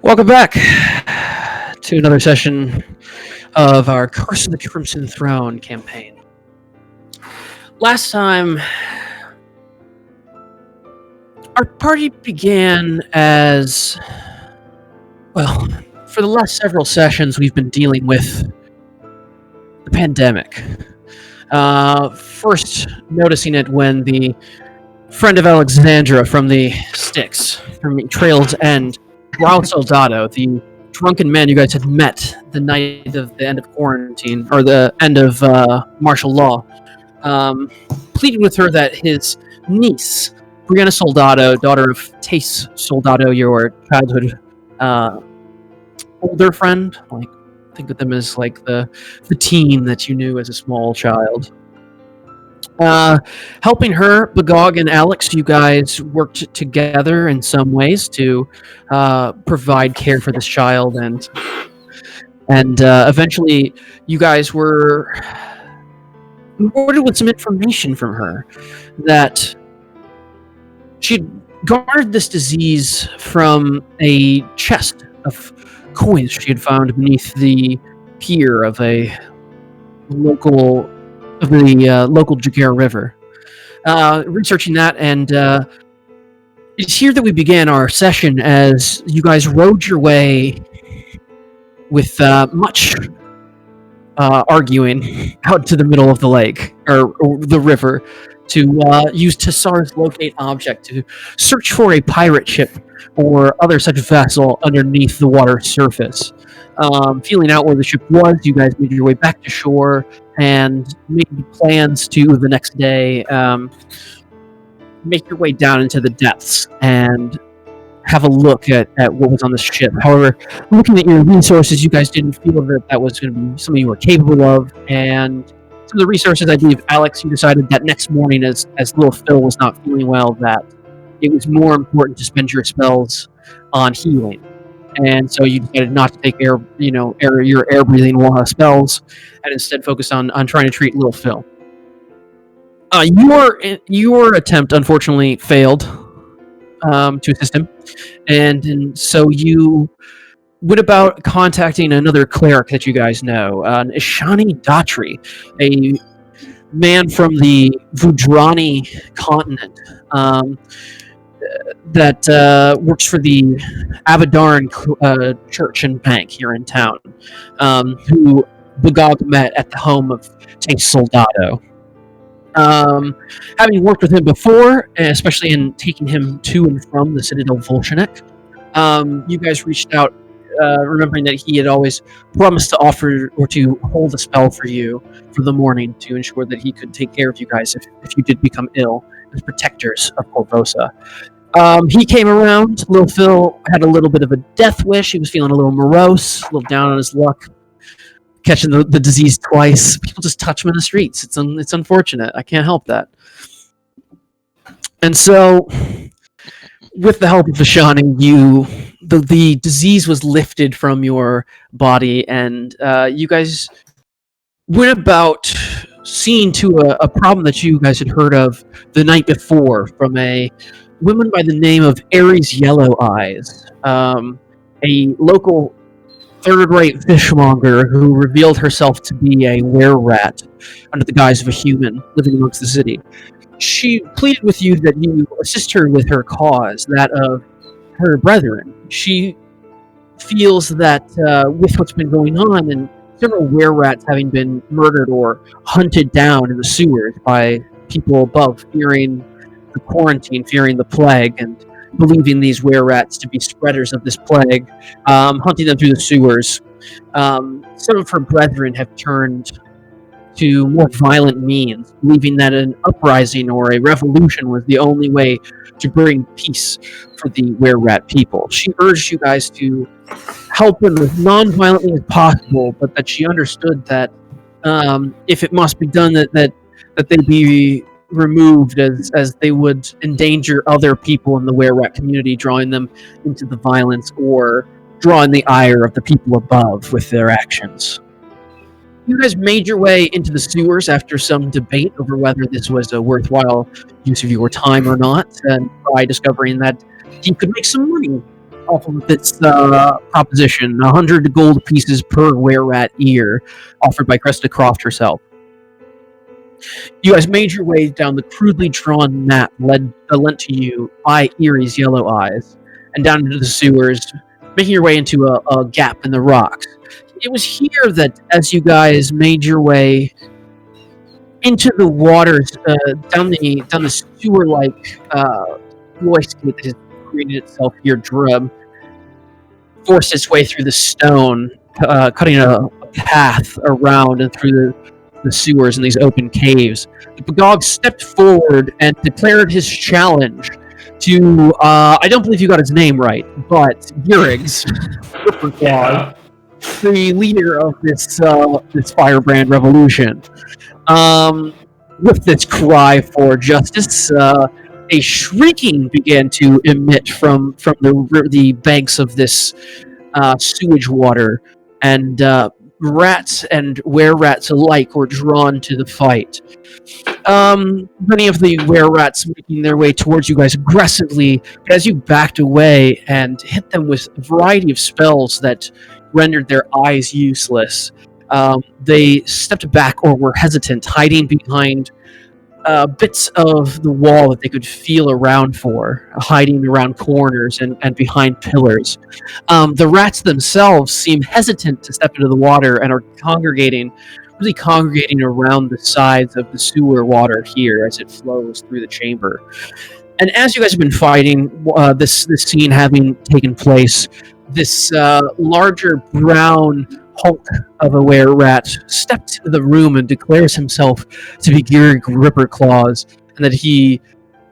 Welcome back to another session of our Curse of the Crimson Throne campaign. Last time, our party began as, well, for the last several sessions we've been dealing with the pandemic. First noticing it when the friend of Alexandra from the Styx, from Trail's End, Wild Soldado, the drunken man you guys had met the night of the end of quarantine, or the end of martial law, pleaded with her that his niece, Brianna Soldado, daughter of Tace Soldado, your childhood older friend, like think of them as like the teen that you knew as a small child. Helping her, Bagog and Alex, you guys worked together in some ways to provide care for this child, and eventually you guys were rewarded with some information from her that she'd garnered this disease from a chest of coins she had found beneath the pier of the local Jaguar River. Researching that, and it's here that we began our session as you guys rowed your way with much arguing out to the middle of the lake, or the river, to use Tassar's locate object to search for a pirate ship or other such vessel underneath the water surface. Feeling out where the ship was, you guys made your way back to shore and made plans to the next day make your way down into the depths and have a look at what was on the ship. However, looking at your resources, you guys didn't feel that was going to be something you were capable of, and some of the resources, I believe, Alex, you decided that next morning, as little Phil was not feeling well, that it was more important to spend your spells on healing. And so you decided not to take your air breathing spells, and instead focus on trying to treat little Phil. Your attempt unfortunately failed to assist him, and so you went about contacting another cleric that you guys know, Ishani Datri, a man from the Vudrani continent. That works for the Avadarn church and bank here in town, who Bagog met at the home of Tace Soldado. Having worked with him before, especially in taking him to and from the Citadel Volshanek, you guys reached out, remembering that he had always promised to offer or to hold a spell for you for the morning to ensure that he could take care of you guys if you did become ill as protectors of Corvosa. He came around. Little Phil had a little bit of a death wish. He was feeling a little morose, a little down on his luck, catching the disease twice. People just touch him in the streets. It's unfortunate. I can't help that. And so, with the help of Vashani, the disease was lifted from your body, and you guys went about seeing to a problem that you guys had heard of the night before from a woman by the name of Aries Yellow Eyes, a local third-rate fishmonger who revealed herself to be a were-rat under the guise of a human living amongst the city. She pleaded with you that you assist her with her cause, that of her brethren. She feels that with what's been going on, and several were-rats having been murdered or hunted down in the sewers by people above, fearing the quarantine, fearing the plague, and believing these were-rats to be spreaders of this plague, hunting them through the sewers. Some of her brethren have turned to more violent means, believing that an uprising or a revolution was the only way to bring peace for the were-rat people. She urged you guys to help them as non-violently as possible, but that she understood that if it must be done, that they be removed, as they would endanger other people in the were-rat community, drawing them into the violence or drawing the ire of the people above with their actions. You guys made your way into the sewers after some debate over whether this was a worthwhile use of your time or not, and by discovering that he could make some money off of this proposition: 100 gold pieces per were-rat ear, offered by Cresta Croft herself. You guys made your way down the crudely drawn map lent to you by Erie's yellow eyes, and down into the sewers, making your way into a gap in the rocks. It was here that, as you guys made your way into the waters, down the sewer-like voice gate that has created itself here, Drub forced its way through the stone, cutting a path around and through the sewers and these open caves. The Bagog stepped forward and declared his challenge to, I don't believe you got his name right, but Yurig's, the leader of this firebrand revolution. With this cry for justice, a shrieking began to emit from the banks of this sewage water, and rats and were-rats alike were drawn to the fight. Many of the were-rats making their way towards you guys aggressively, as you backed away and hit them with a variety of spells that rendered their eyes useless. They stepped back or were hesitant, hiding behind bits of the wall that they could feel around for, hiding around corners and behind pillars. The rats themselves seem hesitant to step into the water and are congregating around the sides of the sewer water here as it flows through the chamber. And as you guys have been fighting, this scene having taken place, this larger brown hulk of a were-rat stepped into the room and declares himself to be Gearig Ripperclaws, and that he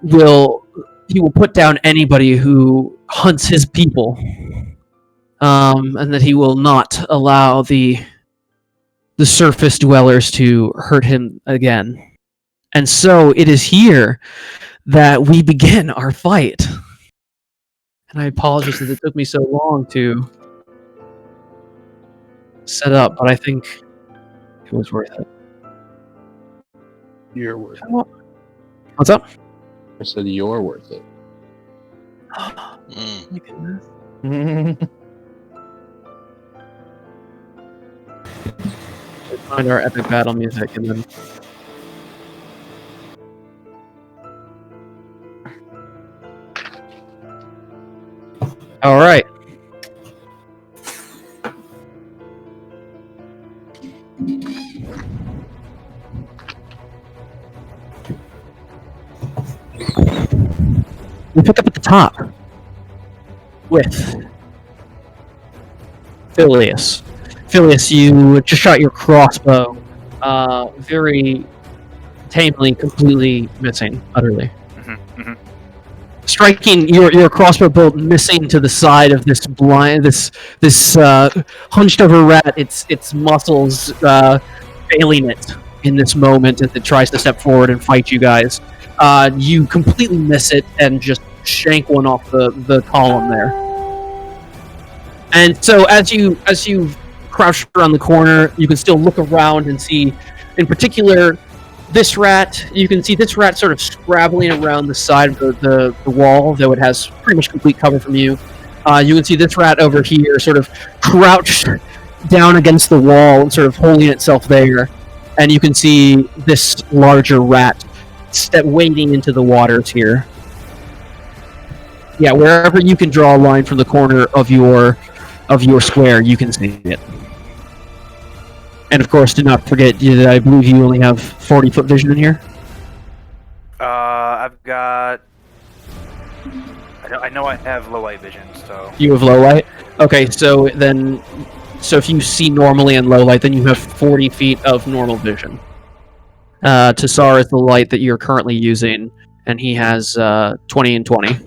will put down anybody who hunts his people, and that he will not allow the surface dwellers to hurt him again. And so it is here that we begin our fight. And I apologize that it took me so long to set up, but I think it was worth it. You're worth it. What's up? I said you're worth it. Oh my goodness. Let's find our epic battle music and then. All right. We pick up at the top with Phileas. Phileas, you just shot your crossbow very tamely, completely missing, utterly. Striking your crossbow bolt missing to the side of this hunched over rat, its muscles failing it in this moment as it tries to step forward and fight you guys. You completely miss it and just shank one off the column there. And so as you crouch around the corner, you can still look around and see, in particular, this rat. You can see this rat sort of scrabbling around the side of the wall, though it has pretty much complete cover from you. You can see this rat over here sort of crouched down against the wall and sort of holding itself there. And you can see this larger rat wading into the waters here. Yeah, wherever you can draw a line from the corner of your square, you can see it. And of course, do not forget that I believe you only have 40-foot vision in here. I've got. I know I have low light vision, so. You have low light? Okay, so if you see normally in low light, then you have 40 feet of normal vision. Tassar is the light that you're currently using, and he has 20 and 20.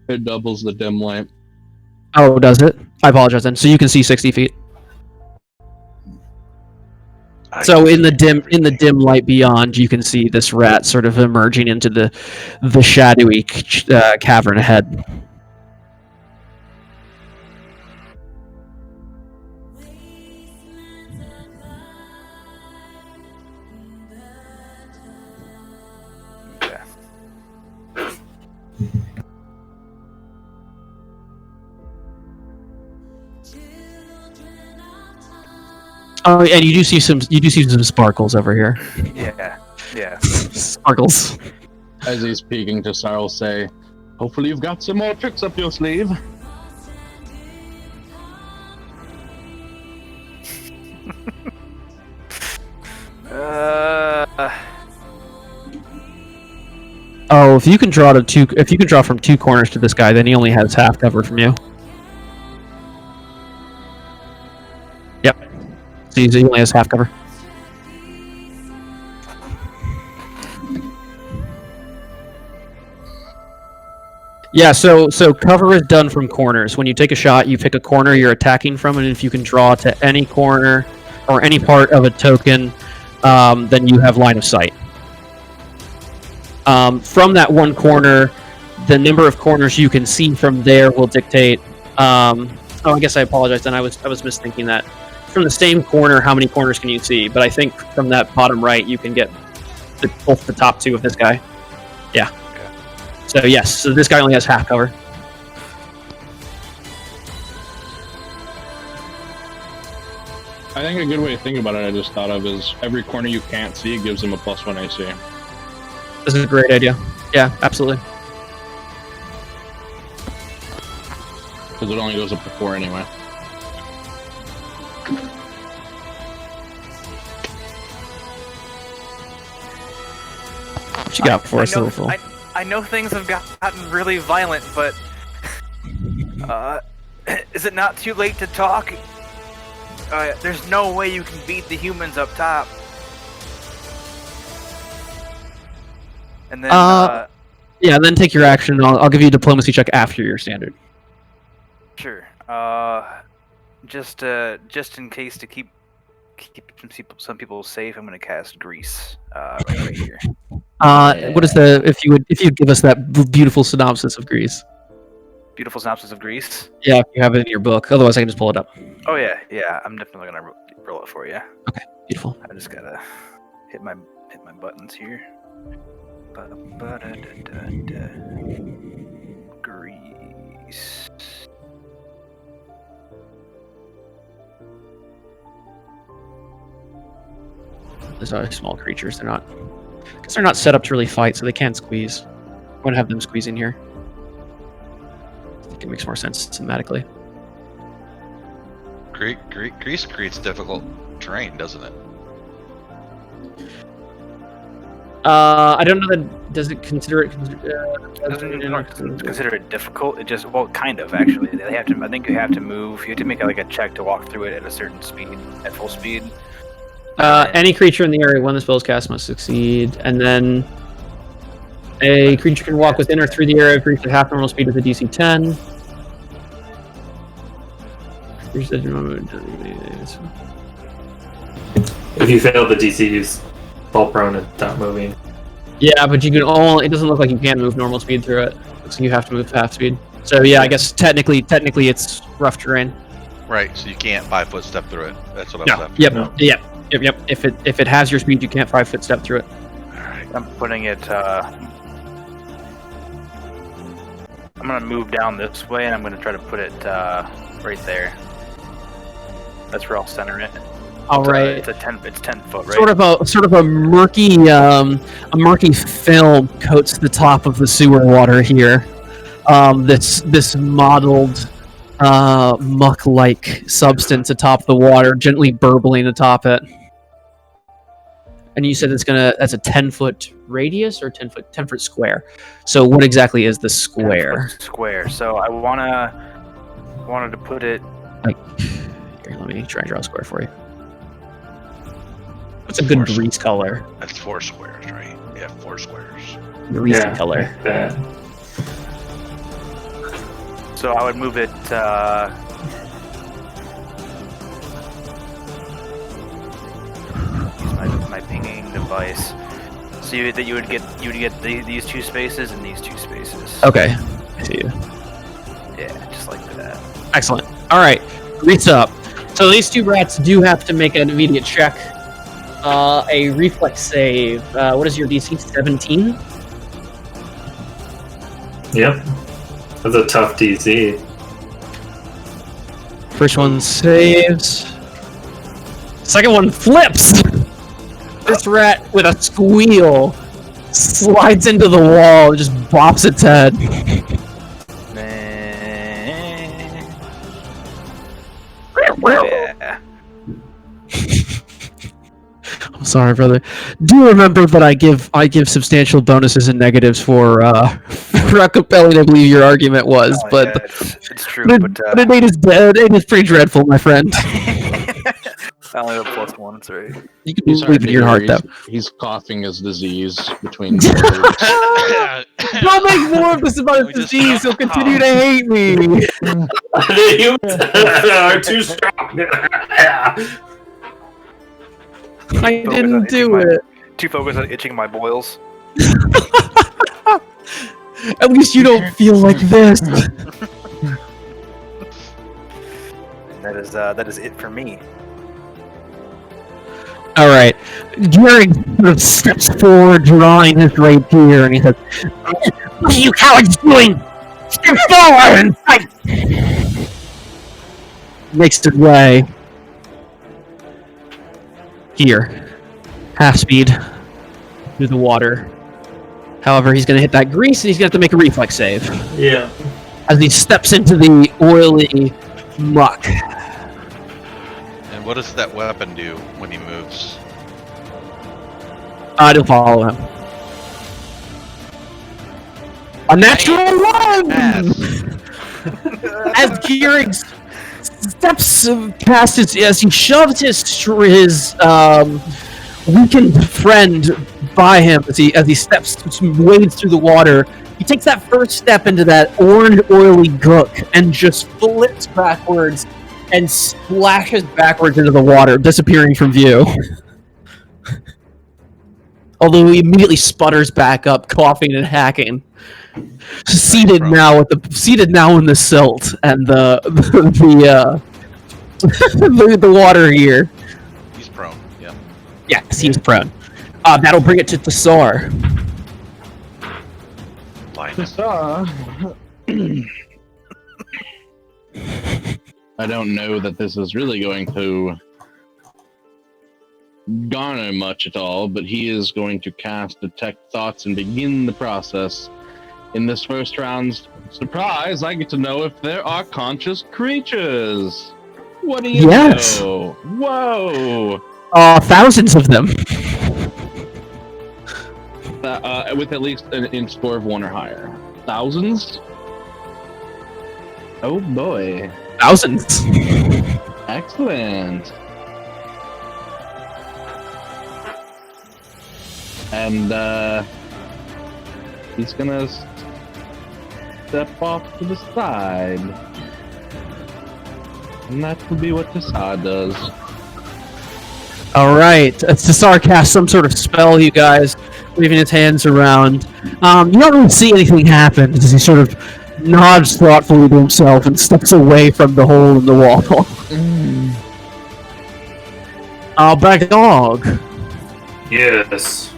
It doubles the dim light. Oh, does it? I apologize then. So you can see 60 feet. So in the dim light beyond, you can see this rat sort of emerging into the shadowy cavern ahead. Oh, and you do see some sparkles over here. Yeah. Sparkles. As he's speaking to Sarl, say, hopefully you've got some more tricks up your sleeve. Oh, if you can draw from two corners to this guy, then he only has half cover from you. Yep. So he only has half cover. Yeah, so cover is done from corners. When you take a shot, you pick a corner you're attacking from, and if you can draw to any corner or any part of a token, then you have line of sight. From that one corner, the number of corners you can see from there will dictate. I guess I apologize. Then I was misthinking that. From the same corner, how many corners can you see? But I think from that bottom right, you can get both the top two of this guy. Yeah. Okay. So yes, so this guy only has half cover. I think a good way to think about it, I just thought of, is every corner you can't see gives him a +1 AC. This is a great idea. Yeah, absolutely. Because it only goes up to 4 anyway. What you got for us, Littlefool? I know things have gotten really violent, but is it not too late to talk? There's no way you can beat the humans up top. And then, yeah, then take your action. I'll give you a diplomacy check after your standard. Sure. Just in case to keep some people safe, I'm gonna cast Grease right here. What is if you give us that beautiful synopsis of Grease? Beautiful synopsis of Grease. Yeah, if you have it in your book. Otherwise, I can just pull it up. Oh yeah. I'm definitely gonna roll it for you. Okay, beautiful. I just gotta hit my buttons here. Grease. Those are small creatures. They're not set up to really fight, so they can't squeeze. I'm gonna have them squeeze in here. I think it makes more sense thematically. Grease creates difficult terrain, doesn't it? Uh, I don't know that. Does it consider it? Consider it difficult. It just kind of actually. They have to. I think you have to move. You have to make a check to walk through it at a certain speed, at full speed. Any creature in the area when the spell is cast must succeed, and then a creature can walk within or through the area of creature at half normal speed with a DC 10. If you fail the DC, you fall prone and stop moving. Yeah, but you can only. It doesn't look like you can move normal speed through it, so you have to move half speed. So yeah, I guess technically it's rough terrain. Right, so you can't 5-foot step through it. That's what I was after. Yep. No. Yep. If it has your speed, you can't 5-foot step through it. Alright, I'm putting it. I'm gonna move down this way, and I'm gonna try to put it right there. That's where I'll center it. All right. It's 10 foot, right? Sort of a murky film coats the top of the sewer water here. This mottled muck-like substance atop the water, gently burbling atop it. And you said that's a 10-foot radius or 10-foot square. So what exactly is the square? Square. So I wanted to put it like here. Let me try and draw a square for you. What's a good grease color? That's 4 squares, right? Yeah, 4 squares. Greasy color. Like that. So I would move it. Use my pinging device. So you would get these 2 spaces and these 2 spaces. Okay, I see you. Yeah, just like that. Excellent. All right, grease up. So these 2 rats do have to make an immediate check. A reflex save. What is your DC? 17? Yep. That's a tough DC. First one saves. Second one flips. This rat, with a squeal, slides into the wall and just bops its head. Yeah. I'm sorry, brother. Do remember that I give substantial bonuses and negatives for how compelling I believe your argument was, Oh, but yeah, it's true. But the date is dead. It is pretty dreadful, my friend. I only have +1. It's right. You can He's believe in your heart, though. He's coughing his disease between words. Don't make more of this about his disease. He'll continue to hate me. The humans are too strong. I didn't do it. Too focused on itching my boils. At least you don't feel like this. That is it for me. All right. Jerry sort of steps forward, drawing his rapier, and he says, "What are you cowards doing? Step forward and fight!" Makes his way here, half speed through the water. However, he's going to hit that grease, and he's going to have to make a reflex save Yeah. as he steps into the oily muck. And what does that weapon do when he moves? To follow him. A natural one! Ass. As Keurig steps past as he shoves his weakened friend by him as he steps wades through the water, he takes that first step into that orange oily gook and just flips backwards and splashes backwards into the water, disappearing from view. Although he immediately sputters back up, coughing and hacking. Seated now in the silt and the water here. He's prone. Yeah. Yes, he's prone. That'll bring it to Tsar. I don't know that this is really going to garner much at all, but he is going to cast Detect Thoughts and begin the process. In this first round's surprise, I get to know if there are conscious creatures. What do you know? Whoa! Thousands of them. With at least in score of 1 or higher. Thousands? Oh boy. Thousands. Excellent. And he's gonna step off to the side. And that will be what Tassar does. Alright, Tsar casts some sort of spell, you guys, waving his hands around. You don't really see anything happen as he sort of nods thoughtfully to himself and steps away from the hole in the wall. Back dog. Yes.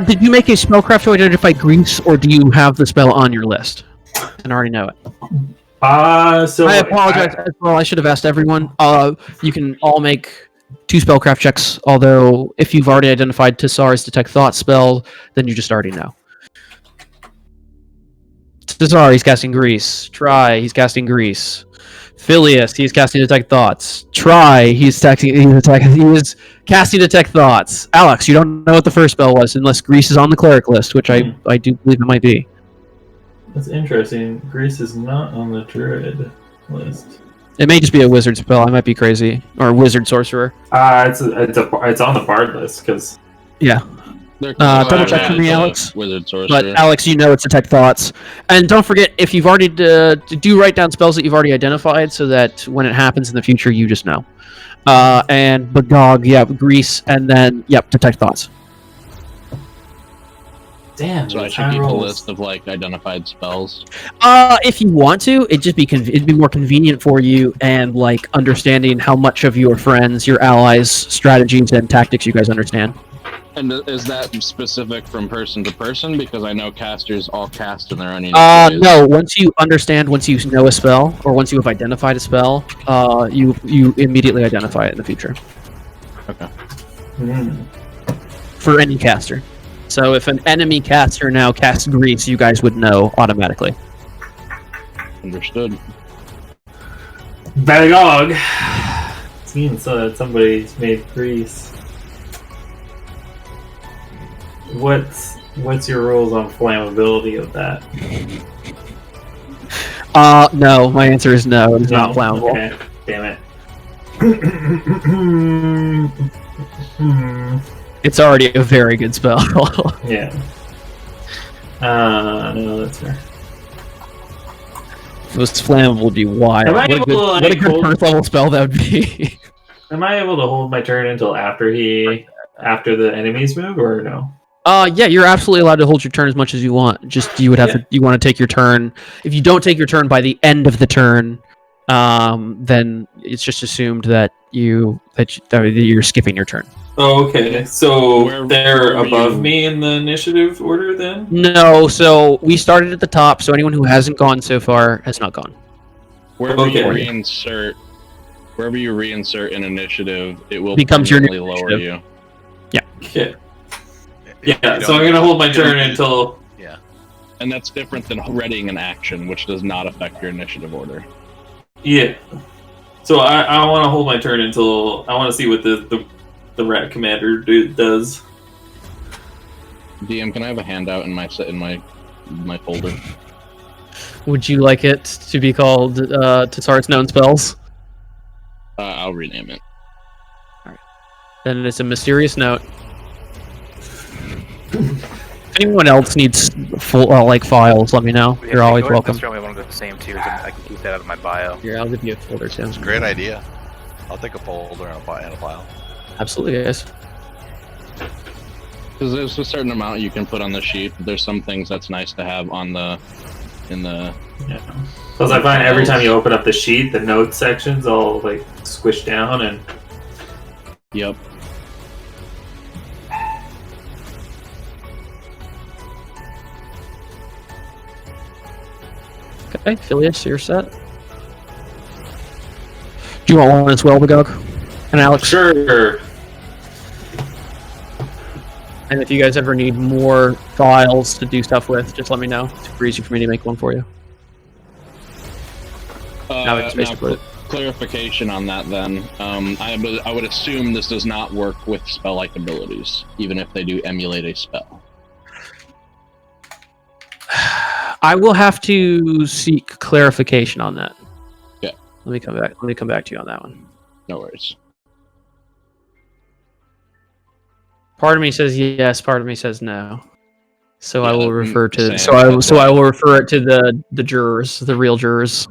Did you make a spellcraft to identify grease, or do you have the spell on your list and already know it? So I apologize as well. I should have asked everyone. You can all make 2 spellcraft checks, although if you've already identified Tassar's Detect Thought spell, then you just already know. Tassar, he's casting grease. Try, he's casting grease. Phileas, he's casting Detect Thoughts. Try, he's casting Detect Thoughts. Alex, you don't know what the first spell was unless grease is on the cleric list, which I do believe it might be. That's interesting. Grease is not on the druid list. It may just be a wizard spell. I might be crazy, or wizard sorcerer. it's on the bard list because Yeah. Double check for me, Alex. Wizard sorcerer. But Alex, you know it's Detect Thoughts, and don't forget if you've already do write down spells that you've already identified, so that when it happens in the future, you just know. And Bagog, grease, and then Detect Thoughts. damn. So I should keep a list of identified spells. If you want to, it'd be more convenient for you, and understanding how much of your friends, your allies' strategies and tactics you guys understand. And is that specific from person to person? Because I know casters all cast in their own unique ways. No. Once you know a spell, or once you have identified a spell, you immediately identify it in the future. Okay. For any caster. So if an enemy caster now casts Grease, you guys would know automatically. Understood. Bagog. Seems somebody's made Grease. What's your rules on flammability of that? No. My answer is no. It is not flammable. Okay. Damn it. It's already a very good spell. Yeah. No, that's fair. If it was flammable, would be wild. Am I able to, What a like, good hold- first level spell that would be. Am I able to hold my turn until after the enemies move, or no? Yeah, you're absolutely allowed to hold your turn as much as you want. Just you would have to. You want to take your turn. If you don't take your turn by the end of the turn, then it's just assumed that you're skipping your turn. Oh, okay. So Where they're were above you- me in the initiative order then? No, so we started at the top. So anyone who hasn't gone so far has not gone. Wherever Okay. you reinsert an initiative, it will Becomes your new permanently lower initiative. you. Okay. You Yeah, don't so I'm gonna hold my you don't turn need- until. Yeah. And that's different than readying an action, which does not affect your initiative order. Yeah. So I want to hold my turn until I want to see what the rat commander does. DM, can I have a handout in my folder? Would you like it to be called Tatar's known spells? I'll rename it. Then it's a mysterious note. If anyone else needs full files, let me know. You're always welcome. That's one of the same tiers, and I can keep that out of my bio. Here, I'll give you a folder too. It's a great idea. I'll take a folder and a file. Absolutely, guys. Because there's a certain amount you can put on the sheet. There's some things that's nice to have in the. Yeah. Plus, I find every time you open up the sheet, the notes sections all like squish down and. Yep. Okay, Phileas, you're set. Do you want one as well, Bagog? And Alex? Sure. And if you guys ever need more files to do stuff with, just let me know. It's super easy for me to make one for you. Now it's basically Clarification on that then. I would assume this does not work with spell-like abilities, even if they do emulate a spell. I will have to seek clarification on that. Yeah. Let me come back to you on that one. No worries. Part of me says yes, part of me says no. So I Yeah, will refer to same. I will refer it to the jurors, the real jurors.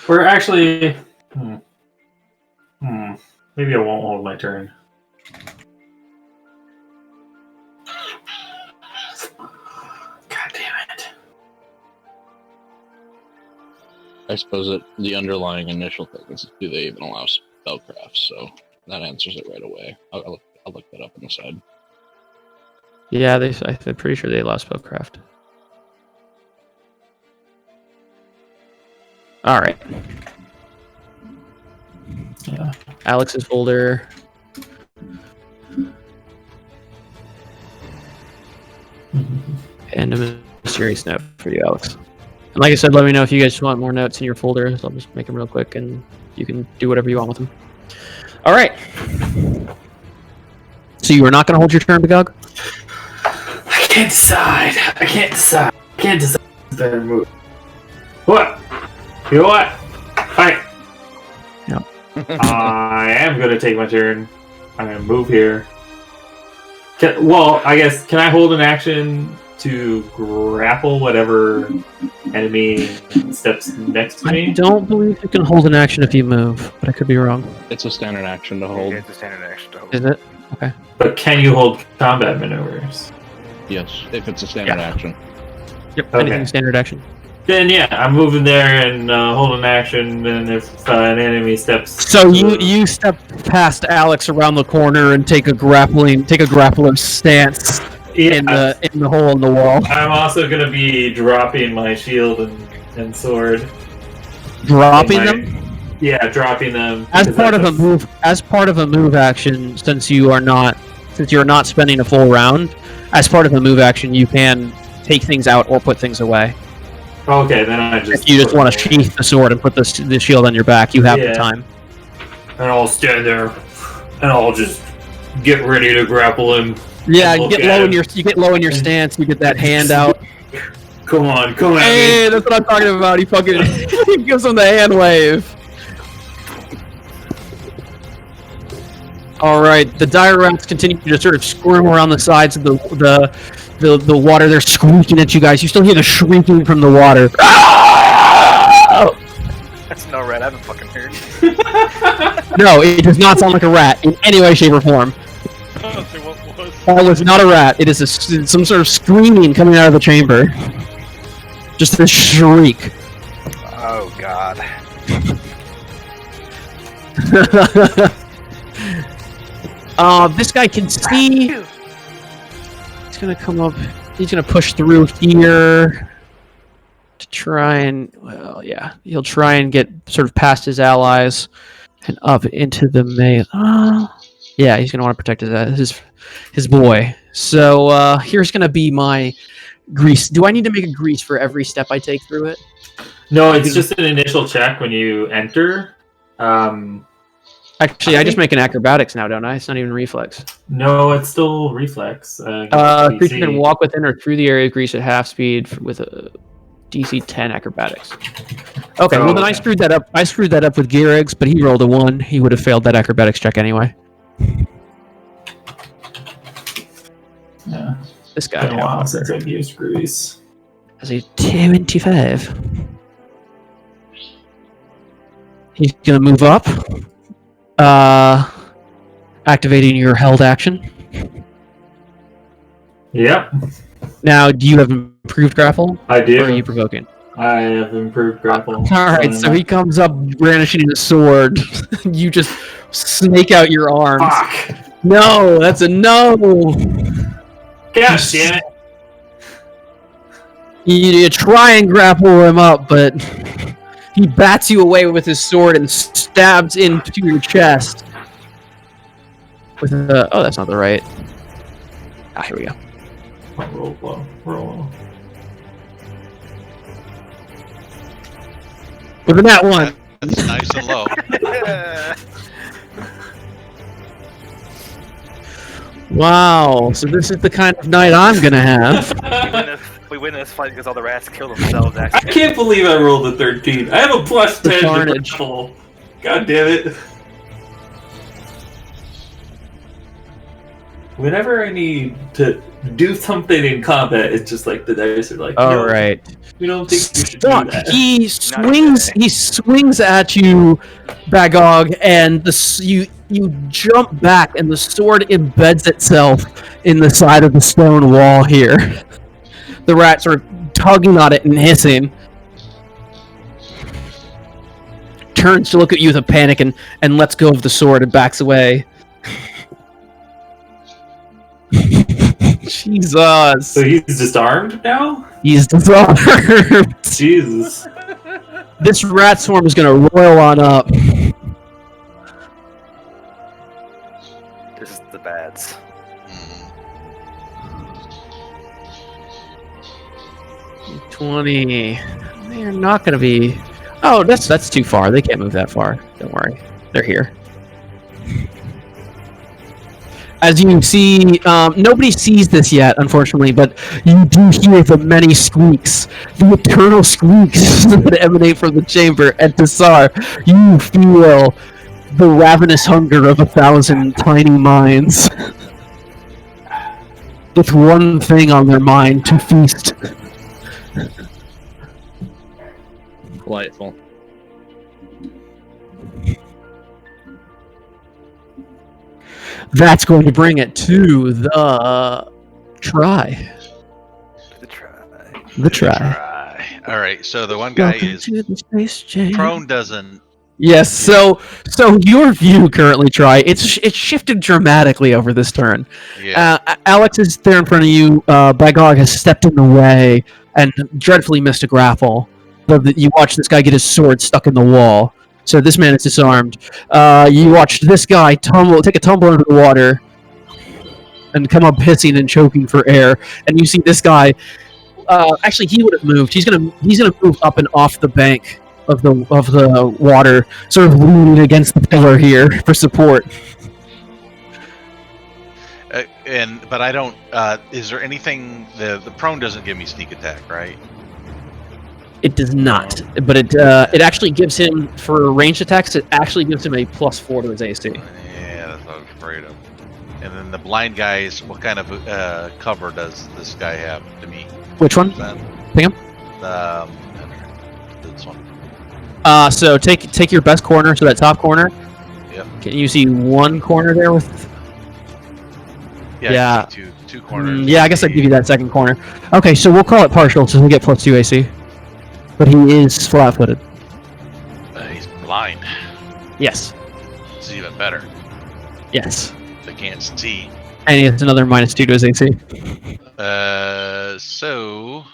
We're actually. Maybe I won't hold my turn. God damn it. I suppose the underlying initial thing is, do they even allow spellcraft? So that answers it right away. I'll look that up on the side. Yeah, I'm pretty sure they allow spellcraft. All right. Yeah. Alex's folder. And a mysterious note for you, Alex. And like I said, let me know if you guys want more notes in your folder. So I'll just make them real quick, and you can do whatever you want with them. All right. So you are not going to hold your turn, Bagog? I can't decide. I can't decide. Better move. What? You know what? Fight. Yep. I am gonna take my turn. I'm gonna move here. I guess can I hold an action to grapple whatever enemy steps next to I me? don't believe you can hold an action if you move, but I could be wrong. It's a standard action to hold. It's a standard action to hold. Is it? Okay. But can you hold combat maneuvers? Yes, if it's a standard action. Yep. Okay. Anything standard action. Then yeah, I'm moving there and holding action, and if an enemy steps... So you step past Alex around the corner and take a grappler stance in the hole in the wall. I'm also going to be dropping my shield and sword. Dropping them? Yeah, dropping them. As part of a move action, since you're not spending a full round, as part of a move action, you can take things out or put things away. Okay, then I just... If you just want to sheath the sword and put the shield on your back, you have the time. And I'll stand there, and I'll just get ready to grapple him. Yeah, you get low in your stance. You get that hand out. Come on, Hey, that's what I'm talking about. He fucking he gives him the hand wave. All right, the dire rats continue to sort of squirm around the sides of the water. They're squeaking at you guys. You still hear the shrieking from the water. That's no rat I haven't fucking heard. No, it does not sound like a rat in any way, shape, or form. That was not a rat. It is some sort of screaming coming out of the chamber. Just a shriek. Oh god. This guy can see. He's gonna come up. He's gonna push through here to try and, well, yeah, he'll try and get sort of past his allies and up into the melee. Yeah, he's gonna want to protect his boy. So here's gonna be my grease. Do I need to make a grease for every step I take through it? No, it's just an initial check when you enter. Actually, I just make an acrobatics now, don't I? It's not even reflex. No, it's still reflex. Creature can walk within or through the area of grease at half speed with a DC 10 acrobatics. Okay, well then I screwed that up. I screwed that up with Geariggs, but he rolled a 1. He would have failed that acrobatics check anyway. Yeah. This guy. It's been a while since I've used grease. Has a 25. He's gonna move up. Activating your held action. Yep. Now, do you have improved grapple? I do. Or are you provoking? I have improved grapple. Alright, so he comes up brandishing his sword. You just snake out your arms. Fuck! No, that's a no! God damn it! You try and grapple him up, but he bats you away with his sword and stabs into your chest. With a... Oh, that's not the right. Ah, here we go. Roll low. Roll low. With a nat 1. That's nice and low. Wow, so this is the kind of night I'm gonna have. We win this fight because all the rats kill themselves, I actually. can't believe I rolled a 13. I have a plus 10 to carnage. grapple. God damn it. Whenever I need to do something in combat, it's just like the dice are like, no, Alright. we don't think you should do Fuck, that. he swings at you, Bagog, and you jump back and the sword embeds itself in the side of the stone wall here. The rat sort of tugging on it and hissing. Turns to look at you with a panic and lets go of the sword and backs away. Jesus. So he's disarmed now? He's disarmed. Jesus. This rat swarm is gonna roil on up. This is the bads. 20. They're not gonna be... Oh, that's too far. They can't move that far. Don't worry. They're here. As you can see, nobody sees this yet, unfortunately, but you do hear the many squeaks. The eternal squeaks that emanate from the chamber. And Tassar, you feel the ravenous hunger of 1,000 tiny minds. With one thing on their mind, to feast. Delightful. That's going to bring it to the try. The try. The try. All right. So the one guy Welcome is to the space jam. prone. Doesn't. Yes. So your view currently, Try. It's shifted dramatically over this turn. Yeah. Alex is there in front of you. Bagog has stepped in the way and dreadfully missed a grapple. You watch this guy get his sword stuck in the wall. So this man is disarmed. You watched this guy take a tumble into the water, and come up hissing and choking for air. And you see this guy. Actually, he would have moved. He's gonna move up and off the bank of the water, sort of leaning against the pillar here for support. But I don't. Is there anything? The prone doesn't give me sneak attack, right? It does not, but it actually gives him, for ranged attacks, it actually gives him a +4 to his AC. Yeah, that's what I was afraid of. And then the blind guys, what kind of cover does this guy have to me? Which one? Pick him. This one. So take your best corner, so that top corner. Yep. Can you see one corner there with? Yeah. I can see two corners. Yeah, I guess I'd give you that second corner. Okay, so we'll call it partial, so he'll get +2 AC. But he is flat-footed. He's blind. Yes. It's even better. Yes. They can't see. And he has another -2 to his AC. So.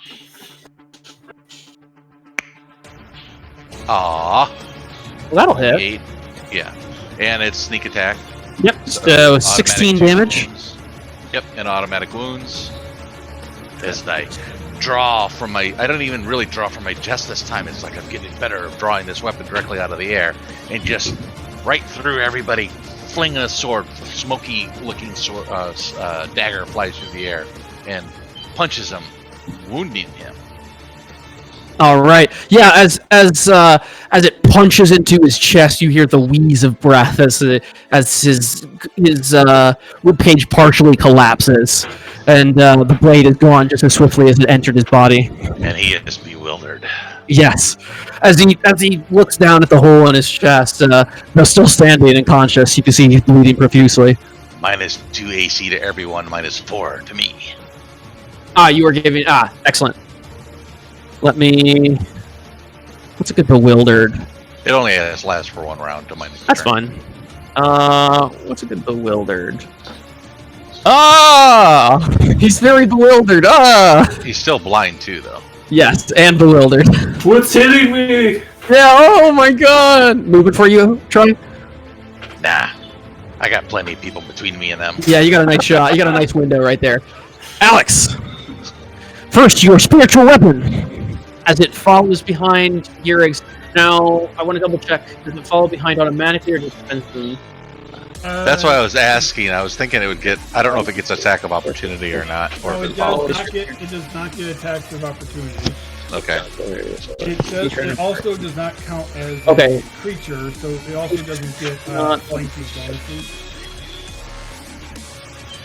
Well, that'll hit. 8. Yeah. And it's sneak attack. Yep. So 16 damage. Wounds. Yep, and automatic wounds. As I draw from my... I don't even really draw from my chest this time. It's like I'm getting better at drawing this weapon directly out of the air. And just right through everybody, flinging a sword, smoky-looking sword, dagger flies through the air and punches him, wounding him. All right. Yeah. As it punches into his chest, you hear the wheeze of breath as his ribcage partially collapses, and the blade is gone just as swiftly as it entered his body. And he is bewildered. Yes. As he looks down at the hole in his chest, though still standing and conscious, you can see he's bleeding profusely. -2 AC to everyone, -4 to me. You are giving... excellent. Let me... What's a good bewildered? It only lasts for 1 round to minus. That's fine. What's a good bewildered? He's very bewildered. He's still blind too, though. Yes, and bewildered. What's hitting me? Yeah, oh my god! Moving for you, Troy? Nah. I got plenty of people between me and them. Yeah, you got a nice shot. You got a nice window right there. Alex! First, your spiritual weapon! As it follows behind Yurig's. Now, I want to double check. Does it follow behind automatically or does it depend on... That's why I was asking. I was thinking it would get... I don't know if it gets attack of opportunity or not. Or No, if it it follows. does not get attacks of opportunity. Okay. It also does not count as Okay. a creature, so it also doesn't get flanking bonuses.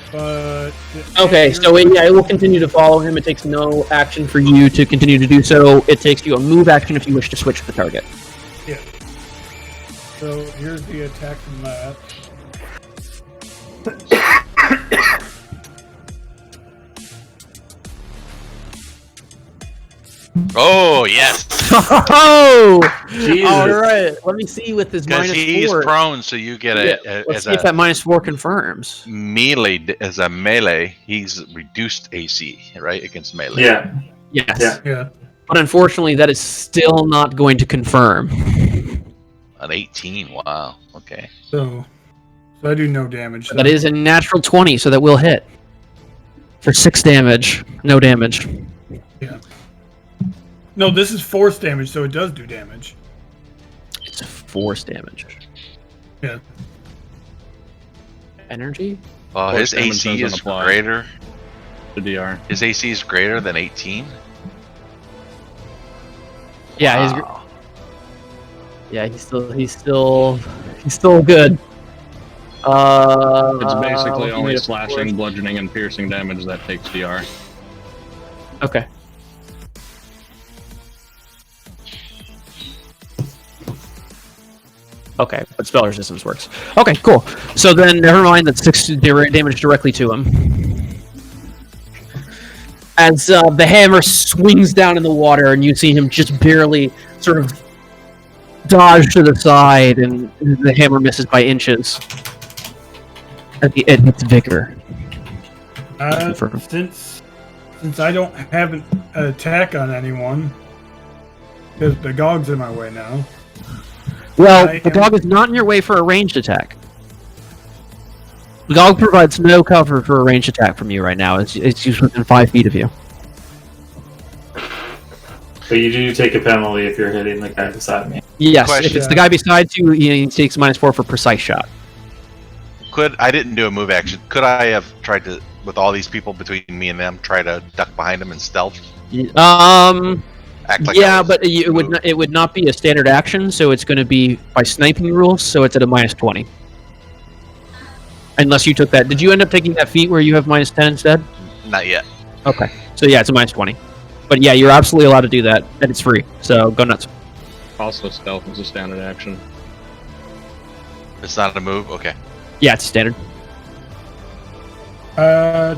But Okay, so it will continue to follow him. It takes no action for you to continue to do so. It takes you a move action if you wish to switch the target. Yeah. So here's the attack from that. Oh, yes! Oh! Jesus. All right. Let me see with his Because he's -4. prone, so you get Let's see if that -4 confirms. melee. As a melee, he's reduced AC, right? Against melee. Yeah. Yes. Yeah. Yeah. But unfortunately, that is still not going to confirm. An 18. Wow. Okay. So I do no damage. That is a natural 20, so that will hit. For 6 damage. No damage. Yeah. No, this is force damage, so it does do damage. It's force damage. Yeah. Energy? Force His damage AC doesn't is apply. greater. The DR. His AC is greater than 18. Yeah, Wow. he's still good. It's basically you only made a slashing, bludgeoning, and piercing damage that takes DR. Okay. Okay, but spell resistance works. Okay, cool. So then, never mind that 6 damage directly to him. as the hammer swings down in the water, and you see him just barely sort of dodge to the side, and the hammer misses by inches. It hits Vicar. Since I don't have an attack on anyone, because Bagog's in my way now. Well, Bagog is not in your way for a ranged attack. Bagog provides no cover for a ranged attack from you right now. It's just within 5 feet of you. But you do take a penalty if you're hitting the guy beside me. Yes, Question. if it's the guy beside you, he takes -4 for precise shot. I didn't do a move action. Could I have tried to, with all these people between me and them, try to duck behind them and stealth? Act like Yeah, but it would not be a standard action, so it's going to be by sniping rules, so it's at a -20. Unless you took that. Did you end up taking that feat where you have -10 instead? Not yet. Okay. So yeah, it's a -20. But yeah, you're absolutely allowed to do that, and it's free, so go nuts. Also, stealth is a standard action. It's not a move? Okay. Yeah, it's standard. I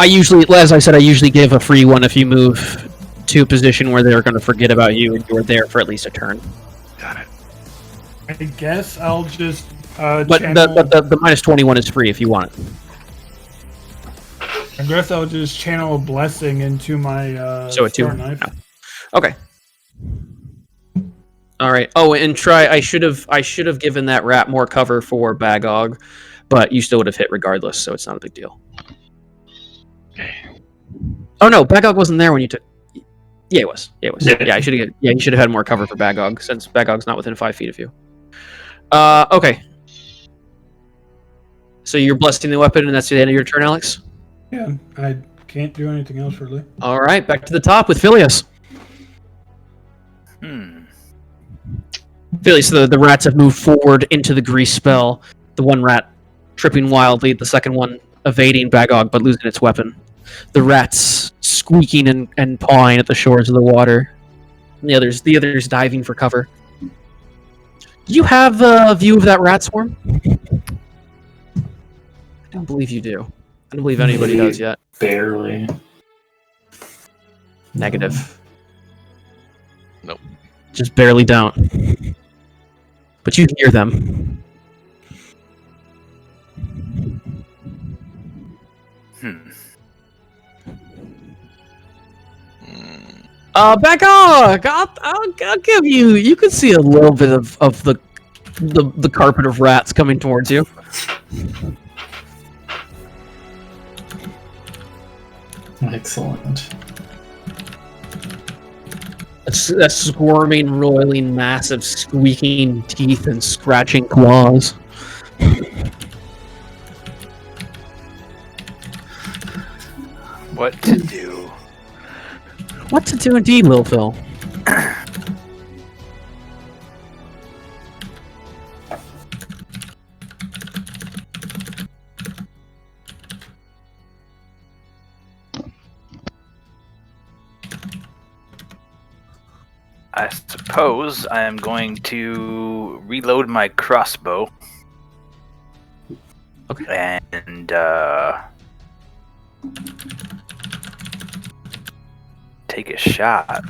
usually, as I said, I usually give a free one if you move to a position where they're going to forget about you and you're there for at least a turn. Got it. I guess I'll just. But channel... the -21 is free if you want it. I guess I'll just channel a blessing into my So a 2. star knife. No. Okay. All right. Oh, and try. I should have given that rat more cover for Bagog, but you still would have hit regardless, so it's not a big deal. Okay. Oh no, Bagog wasn't there when you took. Yeah, he was. Yeah, he was. Yeah. Yeah, I should have. Yeah, you should have had more cover for Bagog since Bagog's not within 5 feet of you. Okay. So you're blessing the weapon, and that's the end of your turn, Alex. Yeah, I can't do anything else really. All right, back to the top with Phileas. Phileas, the rats have moved forward into the grease spell. The one rat tripping wildly, the second one evading Bagog but losing its weapon. The rats squeaking and pawing at the shores of the water. And the others diving for cover. Do you have a view of that rat swarm? I don't believe you do. I don't believe anybody does yet. Barely. Negative. Nope. Just barely don't. But you hear them. Bagog! I'll give you. You can see a little bit of the carpet of rats coming towards you. Excellent. A squirming, roiling mass of squeaking teeth and scratching claws. What to do? What to do indeed, Lil Phil. I suppose I am going to reload my crossbow. Okay. And take a shot.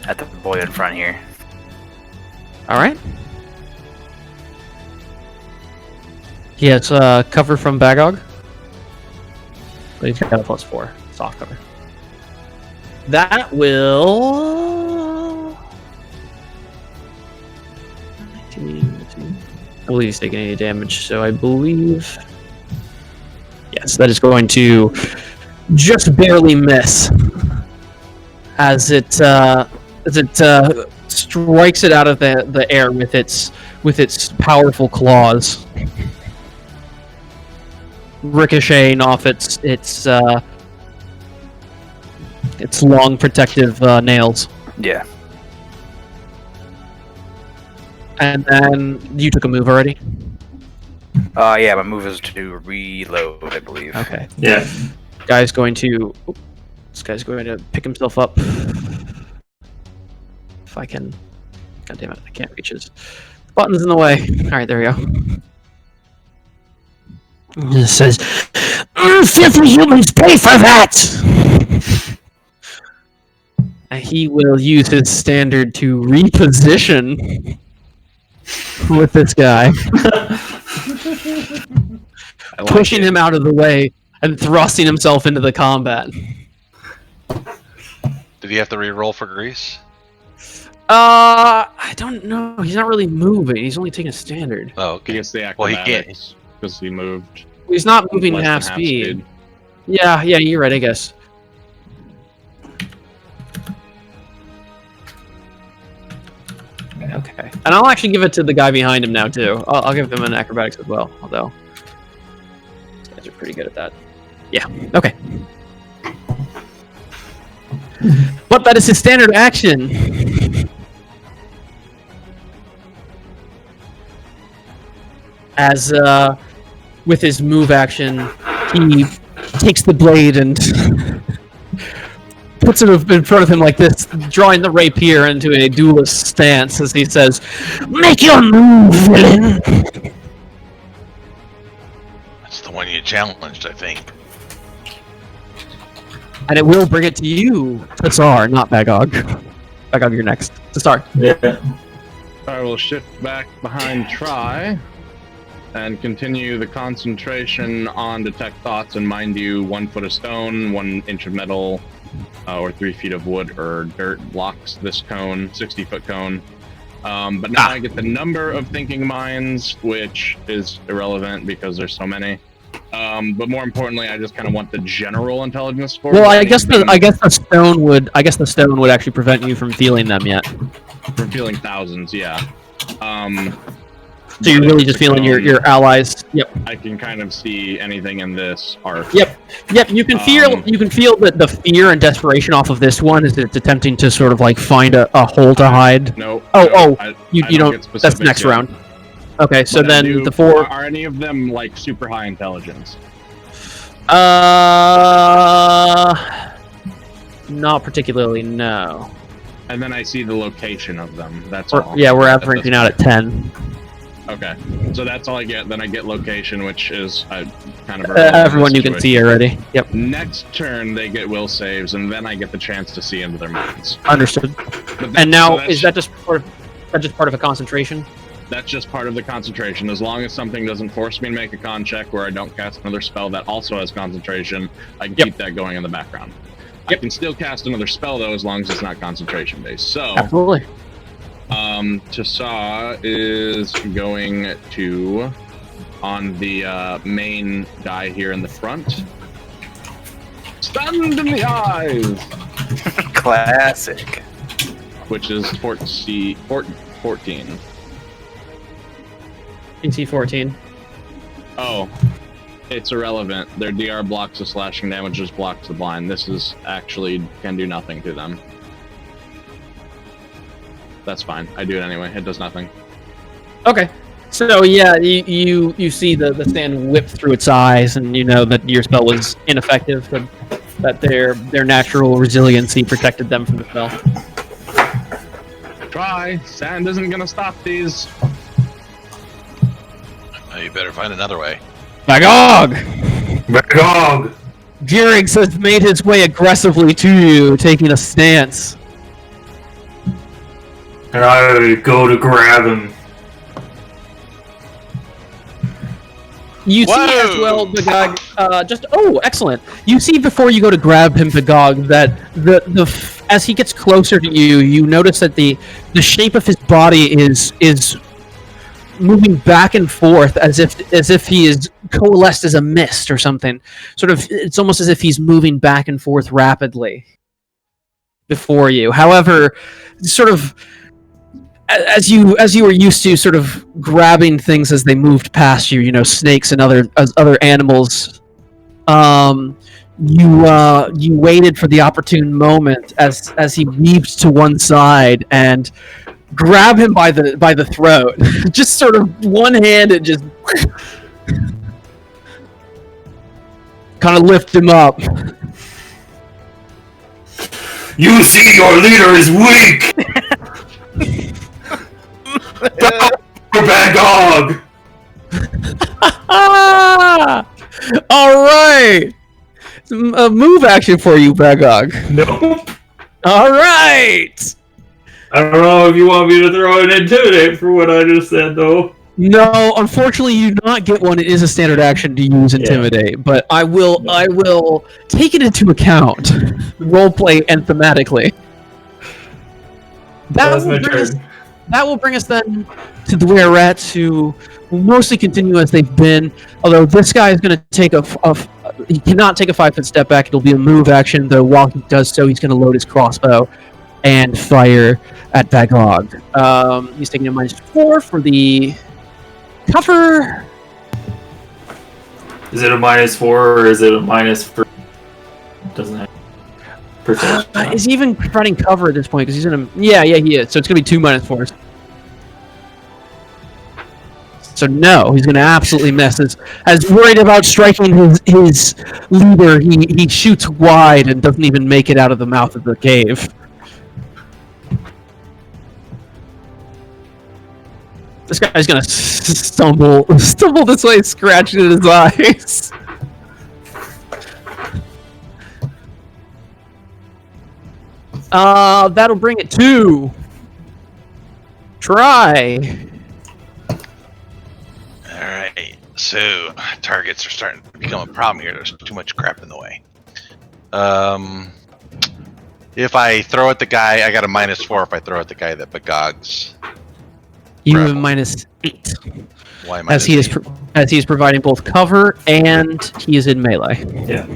At the boy in front here. Alright. He has cover from Bagog. But he's got a +4. Soft cover. That will... 19. I believe he's taking any damage, so I believe... Yes, that is going to just barely miss. As it strikes it out of the air with its powerful claws, ricocheting off its long protective nails. Yeah. And then you took a move already. Yeah, my move is to reload, I believe. Okay. Yeah. This guy's going to pick himself up. If I can. God damn it, I can't reach his button's in the way. Alright, there we go. It says, "Filthy humans pay for that!" And he will use his standard to reposition with this guy, I like pushing it. him out of the way and thrusting himself into the combat. Did he have to re-roll for Grease? I don't know. He's not really moving. He's only taking a standard. Oh, He okay. gets the Well, he can't- acrobatics because he moved He's not moving less half than speed. Yeah, you're right, I guess. Okay. And I'll actually give it to the guy behind him now, too. I'll give him an acrobatics as well, although these guys are pretty good at that. Yeah, okay. But that is his standard action. As, with his move action, he takes the blade and puts it in front of him like this, drawing the rapier into a duelist stance as he says, "Make your move, villain!" That's the one you challenged, I think. And it will bring it to you, Tassar, not Bagog. Bagog, you're next. Tassar. Yeah. I will shift back behind Try and continue the concentration on detect thoughts. And mind you, 1 foot of stone, 1 inch of metal, or 3 feet of wood or dirt blocks this cone, 60-foot cone. But now I get the number of thinking minds, which is irrelevant because there's so many. But more importantly, I just kind of want the general intelligence score. Well, I guess the stone would actually prevent you from feeling them yet. From feeling thousands, yeah. So you're really just feeling your allies. Yep. I can kind of see anything in this arc. Yep. You can feel that the fear and desperation off of this one is it's attempting to sort of like find a hole to hide. No. You I don't. get That's specifics next yet. round. Okay, so But I then do- the 4. Are any of them like super high intelligence? Not particularly. No. And then I see the location of them. That's We're, all. yeah, we're That's- averaging out at 10. Okay, so that's all I get. Then I get location, which is kind of irrelevant in Everyone this you can see situation. already. Yep. Next turn, they get will saves, and then I get the chance to see into their minds. Understood. But And now, so is that just part of a concentration? That's just part of the concentration. As long as something doesn't force me to make a con check where I don't cast another spell that also has concentration, I can Yep. keep that going in the background. I Yep. can still cast another spell though, as long as it's not concentration based. So, Absolutely. Tassar is going to on the main guy here in the front. Stunned in the eyes, Classic. which is 14. AC 14. Oh, it's irrelevant. Their DR blocks the slashing damage, just blocks the blind. This is actually can do nothing to them. That's fine. I do it anyway. It does nothing. Okay. So yeah, you see the sand whip through its eyes, and you know that your spell was ineffective, but that their natural resiliency protected them from the spell. Try. Sand isn't gonna stop these. Oh, you better find another way. Magog! Magog! Gearings has made his way aggressively to you, taking a stance. And I go to grab him. You see as Whoa! well, Magog, excellent. You see before you go to grab him, Magog, that as he gets closer to you, you notice that the shape of his body is moving back and forth as if he is coalesced as a mist or something. Sort of, it's almost as if he's moving back and forth rapidly before you. However, sort of as you were used to sort of grabbing things as they moved past you, you know, snakes and other animals, you waited for the opportune moment as he weaved to one side and grab him by the throat. Just sort of one-handed, just kind of lift him up. You see, your leader is weak! Magog! All right. A move action for you, Bagog. Nope. All right. I don't know if you want me to throw an intimidate for what I just said, though. No, unfortunately, you do not get one. It is a standard action to use intimidate, but I will take it into account, roleplay and thematically. That's my turn. That will bring us then to the Were-Rats, who will mostly continue as they've been. Although this guy is going to take he cannot take a 5-foot step back. It'll be a move action. Though while he does so, he's going to load his crossbow and fire at Bagog. He's taking a -4 for the cover. Is it a -4 or is it a minus for? Doesn't have percentage. Is he even providing cover at this point? Because he's in a yeah, he is. So it's gonna be 2 -4s. So no, he's gonna absolutely miss. As worried about striking his leader, he shoots wide and doesn't even make it out of the mouth of the cave. This guy's gonna stumble this way, scratching at his eyes. That'll bring it to try. Alright, so targets are starting to become a problem here. There's too much crap in the way. If I throw at the guy, I got a -4 if I throw at the guy that Bagog's. You have a -8. Why as he is providing both cover and he is in melee. Yeah.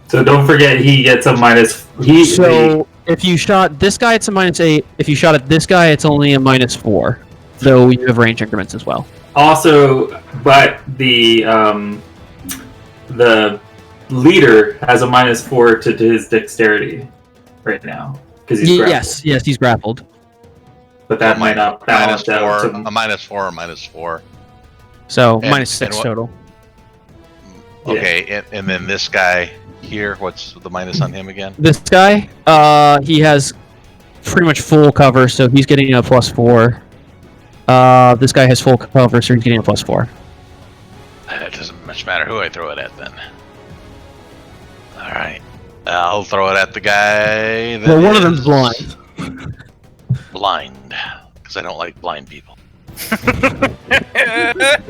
So don't forget he gets a minus. If you shot this guy, it's a -8. If you shot at this guy, it's only a -4. Though you have range increments as well. Also, but the leader has a -4 to his dexterity right now because he's grappled. Yes, he's grappled. But that might not balance out to a -4 or -4. So -6 total. Okay, and then this guy here, what's the minus on him again? This guy, he has pretty much full cover, so he's getting a +4. This guy has full cover, so he's getting a +4. It doesn't much matter who I throw it at then. Alright. I'll throw it at the guy that one of them's blind. Blind. Because I don't like blind people.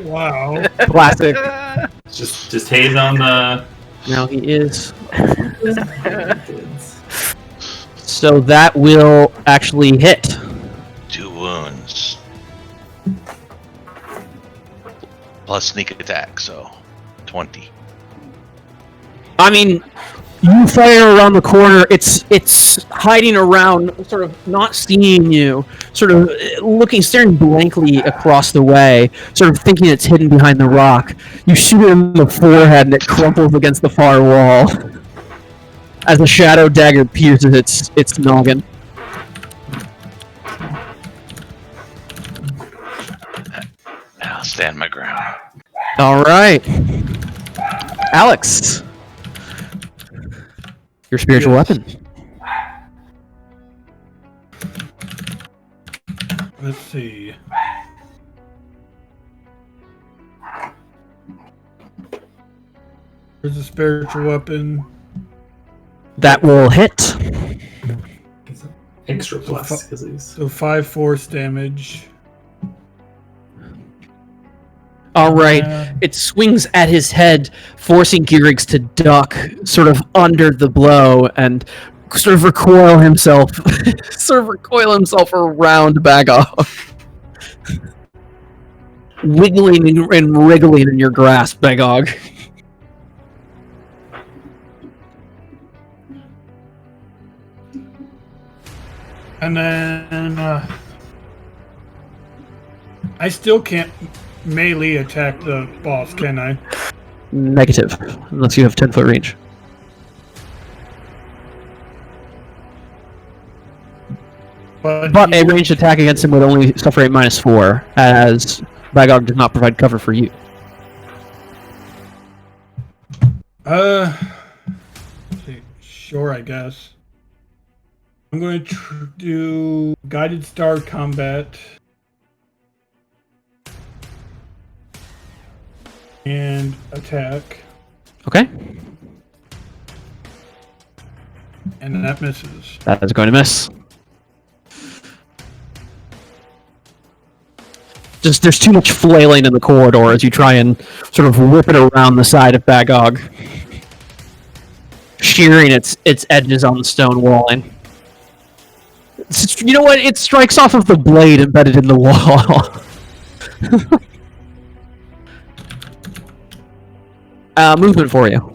Wow. Classic. just hating on the. Now he is. So that will actually hit. 2 wounds. Plus sneak attack, so 20. I mean, you fire around the corner. It's hiding around, sort of not seeing you, sort of staring blankly across the way, sort of thinking it's hidden behind the rock. You shoot it in the forehead, and it crumples against the far wall as a shadow dagger pierces its noggin. I'll stand my ground. All right, Alex. Your spiritual weapon. Let's see. There's a spiritual weapon. That will hit. Extra plus because he's. So 5 force damage. All right. It swings at his head, forcing Gearix to duck sort of under the blow and sort of recoil himself around Bagog. Wiggling and wriggling in your grasp, Bagog. And then I still can't melee attack the boss, can I? Negative, unless you have 10-foot range. But a ranged attack against him would only suffer a -4, as Bagog does not provide cover for you. Sure, I guess. I'm going to do guided star combat. and attack, Okay. and that misses. That is going to miss. Just there's too much flailing in the corridor as you try and sort of whip it around the side of Bagog, shearing its edges on the stone walling. You know what? It strikes off of the blade embedded in the wall. Movement for you.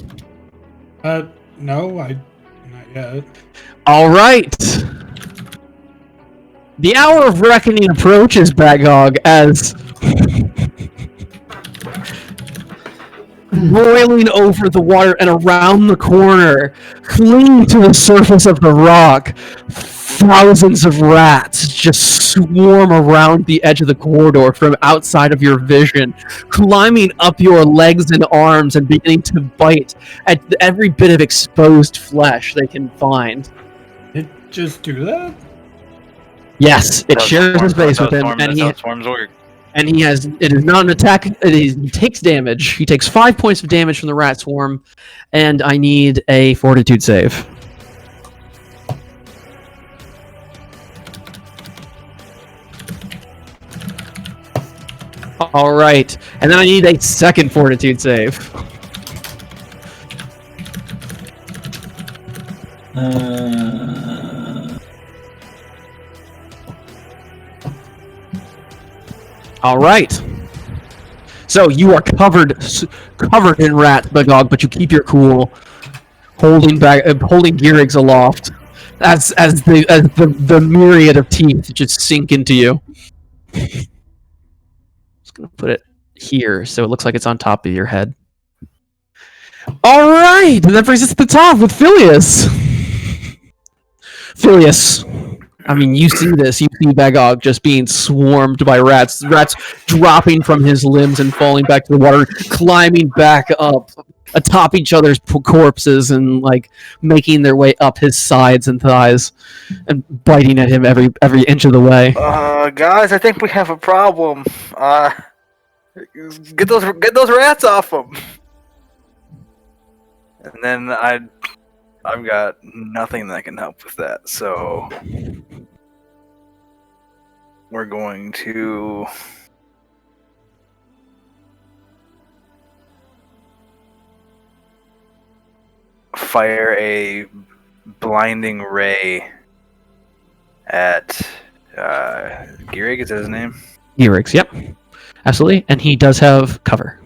No, not yet. All right. The hour of reckoning approaches, Bagog, as roiling over the water and around the corner, clinging to the surface of the rock, thousands of rats just swarm around the edge of the corridor from outside of your vision, climbing up your legs and arms and beginning to bite at every bit of exposed flesh they can find. It just do that? Yes, it shares a space with him, and he has. It is not an attack. He takes damage. He takes 5 points of damage from the rat swarm, and I need a Fortitude save. All right, and then I need a second Fortitude save. All right. So you are covered in rat, Bagog, but you keep your cool, holding Gearrigs aloft, as the myriad of teeth just sink into you. Just gonna put it here so it looks like it's on top of your head. All right, and that brings us to the top with Phileas. Phileas. I mean, you see this. You see Bagog just being swarmed by rats. Rats dropping from his limbs and falling back to the water, climbing back up atop each other's corpses and like making their way up his sides and thighs and biting at him every inch of the way. Guys, I think we have a problem. Get those rats off them. And then I've got nothing that can help with that, so we're going to fire a blinding ray at Gearig, is that his name? Gearrigs, yep. Absolutely, and he does have cover.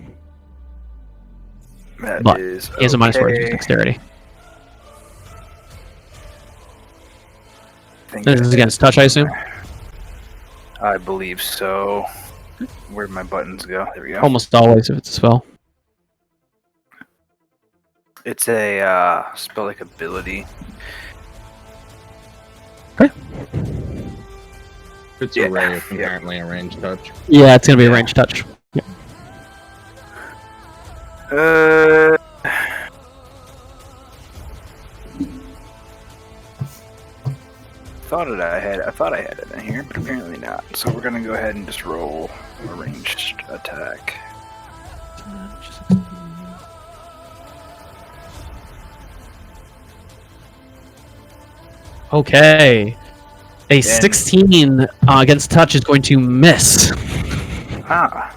But he has a minus 4 to dexterity. This is against touch, I assume? I believe so. Where'd my buttons go? There we go. Almost always if it's a spell. It's a spell-like ability. Okay. It's a ray, it's apparently a ranged touch. Yeah, it's going to be a ranged touch. Yep. I thought I had it in here, but apparently not. So we're gonna go ahead and just roll a ranged attack. Okay. A 16 against touch is going to miss. Ah.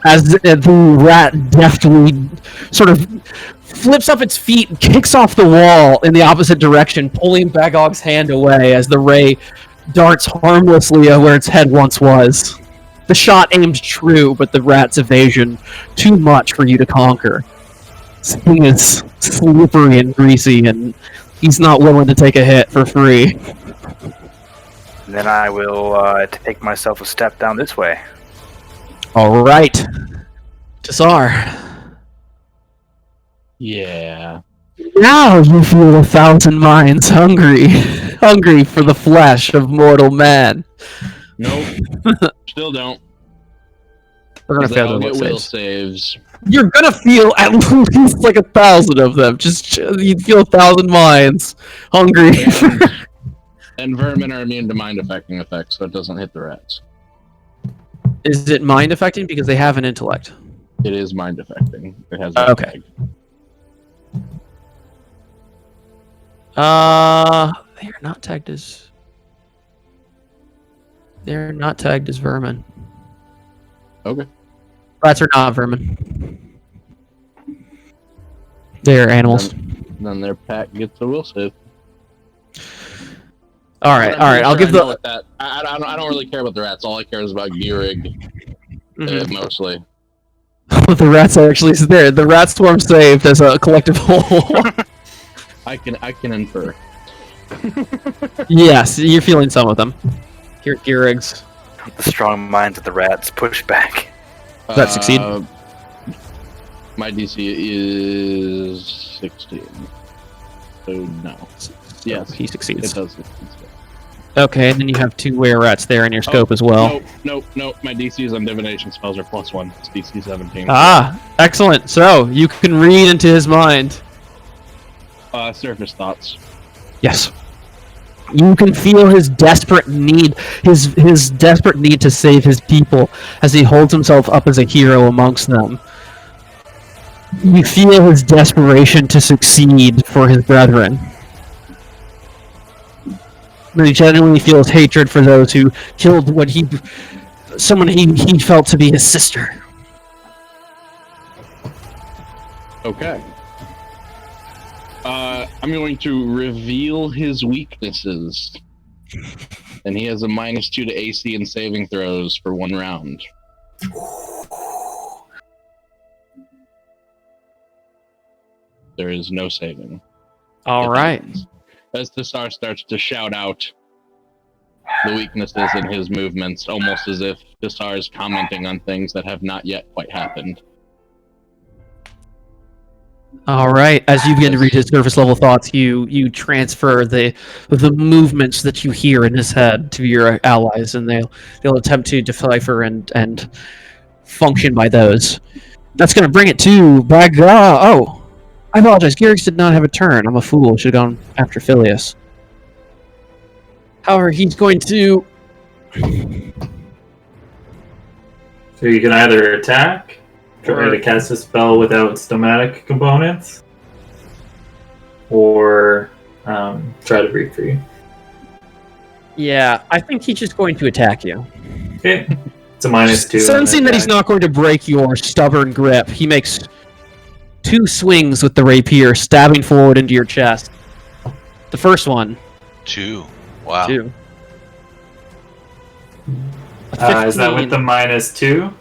As the rat deftly sort of flips up its feet and kicks off the wall in the opposite direction, pulling Bagog's hand away as the ray darts harmlessly where its head once was. The shot aimed true, but the rat's evasion too much for you to conquer. This thing is slippery and greasy, and he's not willing to take a hit for free. Then I will take myself a step down this way. All right, Tassar. Yeah. Now you feel 1,000 minds hungry for the flesh of mortal man. Nope. Still don't. We're gonna fail I'll the get will saves. saves. You're gonna feel at least like 1,000 of them. Just you feel 1,000 minds hungry. And vermin are immune to mind affecting effects, so it doesn't hit the rats. Is it mind affecting because they have an intellect? It is mind affecting. It has no Okay. tag. They are not tagged as. They're not tagged as vermin. Okay. Rats are not vermin. They're animals. Then their pack gets a will save. All right. I'll give the. I don't really care about the rats. All I care is about Gierig, mostly. The rats are actually there. The rat swarm saved as a collective whole. I can infer. Yes, you're feeling some of them. Gearigs. The strong minds of the rats push back. Does that succeed? My DC is 16. So no. Yes, he succeeds. It does. Okay, and then you have 2 were rats there in your scope as well. No. My DCs on divination spells are +1. It's DC 17. Ah, excellent. So you can read into his mind. Surface thoughts. Yes. You can feel his desperate need, his desperate need to save his people as he holds himself up as a hero amongst them. You feel his desperation to succeed for his brethren. But he genuinely feels hatred for those who killed someone he felt to be his sister. Okay. I'm going to reveal his weaknesses. And he has a -2 to AC and saving throws for 1 round. There is no saving. All right. As Tassar starts to shout out the weaknesses in his movements, almost as if Tassar is commenting on things that have not yet quite happened. All right. As you begin to read his surface level thoughts, you transfer the movements that you hear in his head to your allies, and they'll attempt to decipher and function by those. That's going to bring it to Oh, I apologize. Garrix did not have a turn. I'm a fool. Should have gone after Phileas. However, he's going to. So you can either attack, try to cast a spell without stomatic components, or try to breathe free. Yeah, I think he's just going to attack you. Okay. It's a -2. Sensing that he's not going to break your stubborn grip, he makes 2 swings with the rapier, stabbing forward into your chest. The first one. 2. Wow. 2. Is that with the -2?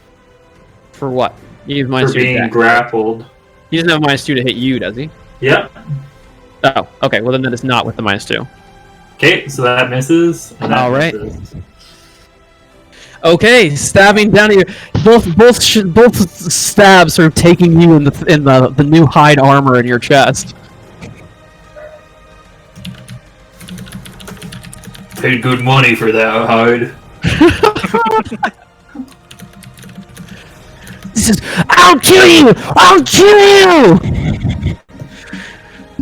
For what? You have For -2 to being attack. grappled. He doesn't have -2 to hit you, does he? Yep. Oh, okay. Well, then that is not with the -2. Okay, so that misses. And that All right. misses. Okay, stabbing down at you. Both stabs are taking you in the new hide armor in your chest. Paid good money for that hide. This is, I'll kill you! I'll kill you!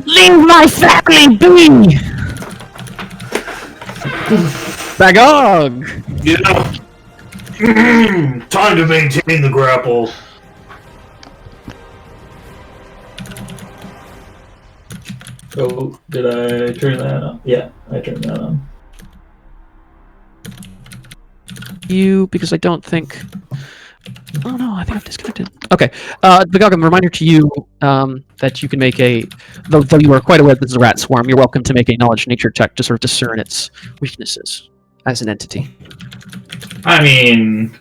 Leave my family be! Bagog! Yeah. Time to maintain the grapple. Oh, did I turn that on? Yeah, I turned that on. You, because I don't think... Oh no, I think I've disconnected. Okay, Bagog, a reminder to you that you can make though you are quite aware that this is a rat swarm, you're welcome to make a knowledge nature check to sort of discern its weaknesses as an entity. I mean,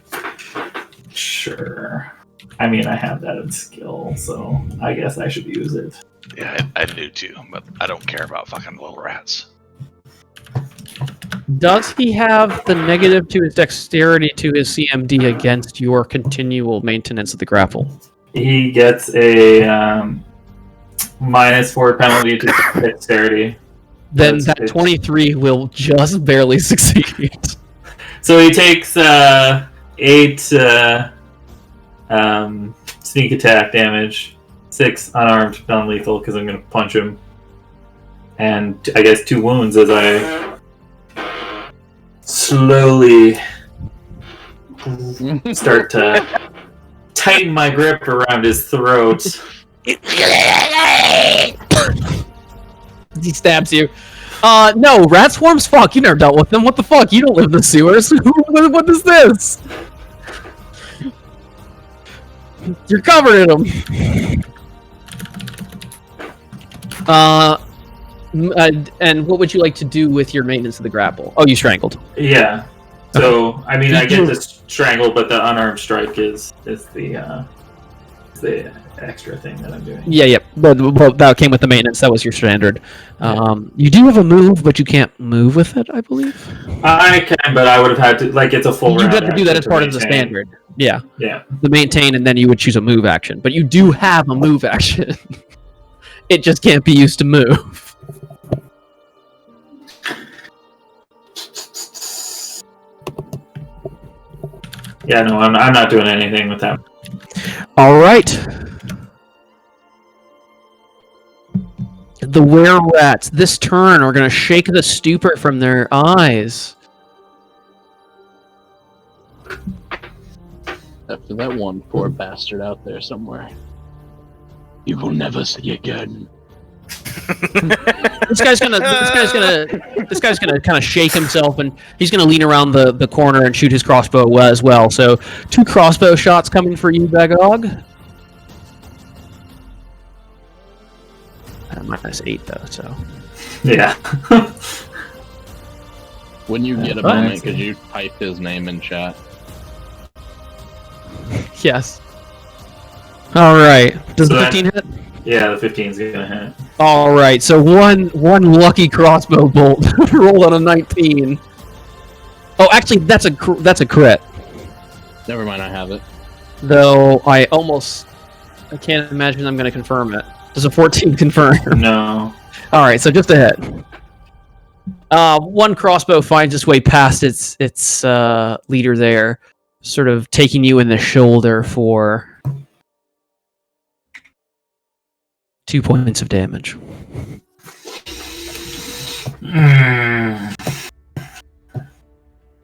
sure. I mean, I have that in skill, so I guess I should use it. Yeah, I do too, but I don't care about fucking little rats. Does he have the negative to his dexterity to his CMD against your continual maintenance of the grapple? He gets a -4 penalty to dexterity. Then that 23 will just barely succeed. So he takes 8 sneak attack damage, 6 unarmed, non-lethal, because I'm going to punch him, and I guess 2 wounds as I slowly start to tighten my grip around his throat. He stabs you. No, rat swarms? Fuck, you never dealt with them. What the fuck? You don't live in the sewers. What is this? You're covered in them. And what would you like to do with your maintenance of the grapple? Oh, you strangled. Yeah. So, I mean, I get to strangle, but the unarmed strike is the extra thing that I'm doing. Yeah, yeah. Well, that came with the maintenance. That was your standard. You do have a move, but you can't move with it, I believe. I can, but I would have had to, like, it's a full round. You got to do that as part of the maintain. standard. Yeah. Yeah. The maintain, and then you would choose a move action. But you do have a move action. It just can't be used to move. Yeah, no, I'm not doing anything with that. All right. The were-rats this turn are going to shake the stupor from their eyes. After that one poor bastard out there somewhere. You will never see again. This guy's gonna kind of shake himself, and he's gonna lean around the corner and shoot his crossbow as well. So 2 crossbow shots coming for you, Bagog. -8 though, so Yeah. When you get a moment, could you type his name in chat? yes. All right. Does So the that- 15 hit? Yeah, the 15's gonna hit. All right. So one lucky crossbow bolt rolled on a 19. Oh, actually, that's a crit. Never mind, I have it. Though I can't imagine I'm going to confirm it. Does a 14 confirm? No. All right, so just a hit. One crossbow finds its way past its leader there, sort of taking you in the shoulder for 2 points of damage.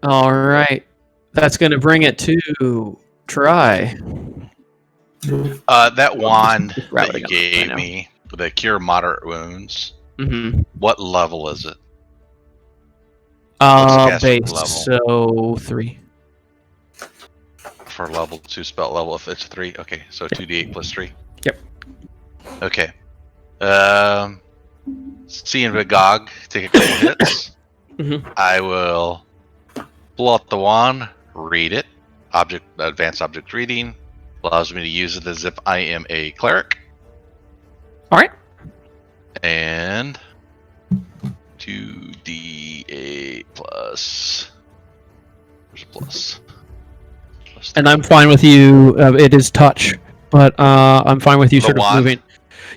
All right, that's going to bring it to Try. That wand that Rabbit you again, I gave know. me, the cure moderate wounds, Mm-hmm. what level is it? What's the casting Base, level? so 3. For level 2 spell level, if it's 3, okay, so 2d8 plus 3. Yep. Okay. Seeing Vigog take a couple hits, Mhm. I will pull out the wand, read it. Advanced object reading allows me to use it as if I am a cleric. All right. And 2d8 plus. There's a plus. And I'm fine with you. It is touch, but I'm fine with you The sort of wand? moving.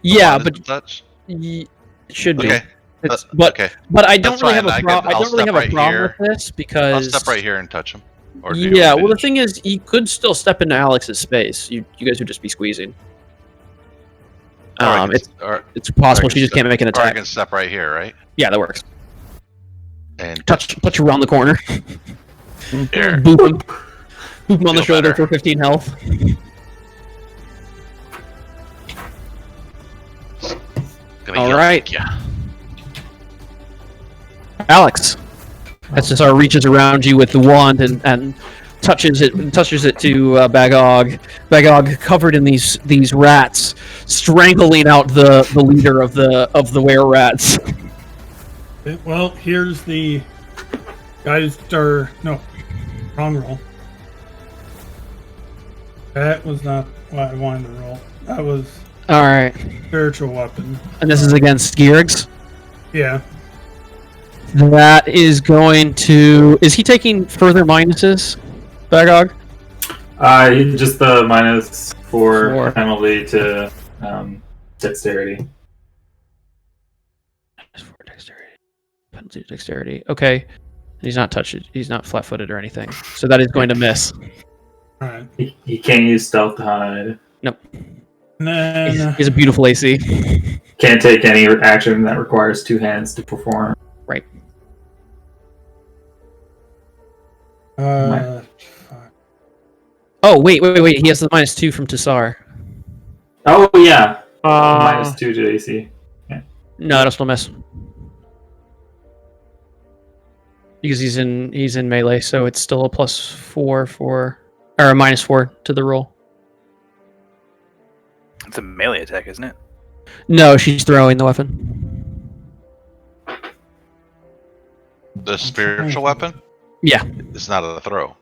The Yeah, wand is but a touch? it should be. Okay. It's, but Okay. I don't That's really have fine, a I problem. I I'll don't really step have a right problem here. with this because I'll step right here and touch him. Or do you Yeah. want me Well, the to thing is, you could still step into Alex's space. You guys would just be squeezing. Or I can- It's or- it's possible or I she can just can't make an Or I attack. can step right here, right? Yeah, that works. And Touch around the corner. here. Boop him. Boop him on the Feel shoulder better. for 15 health. Gonna All heal right. ya. Alex. SSR reaches around you with the wand and touches it to Bagog. Bagog, covered in these rats, strangling out the leader of the were-rats. Well, here's the guys. No, wrong roll. That was not what I wanted to roll. That was All right, spiritual weapon. and this is against Gierix. Yeah. That is going to. Is he taking further minuses, Bagog? Just the minus Four. 4 penalty to dexterity. Penalty to dexterity. Okay. He's not touched. He's not flat-footed or anything. So that is going to miss. All right. He can't use stealth to hide. Nope. And then He's a beautiful AC. Can't take any action that requires 2 hands to perform. Right. fuck. Oh, wait. He has the -2 from Tassar. Oh yeah. -2 to AC. No, it'll still miss. Because he's in melee, so it's still a +4 or a -4 to the roll. It's a melee attack, isn't it? No, she's throwing the weapon. The spiritual weapon? Yeah. It's not a throw.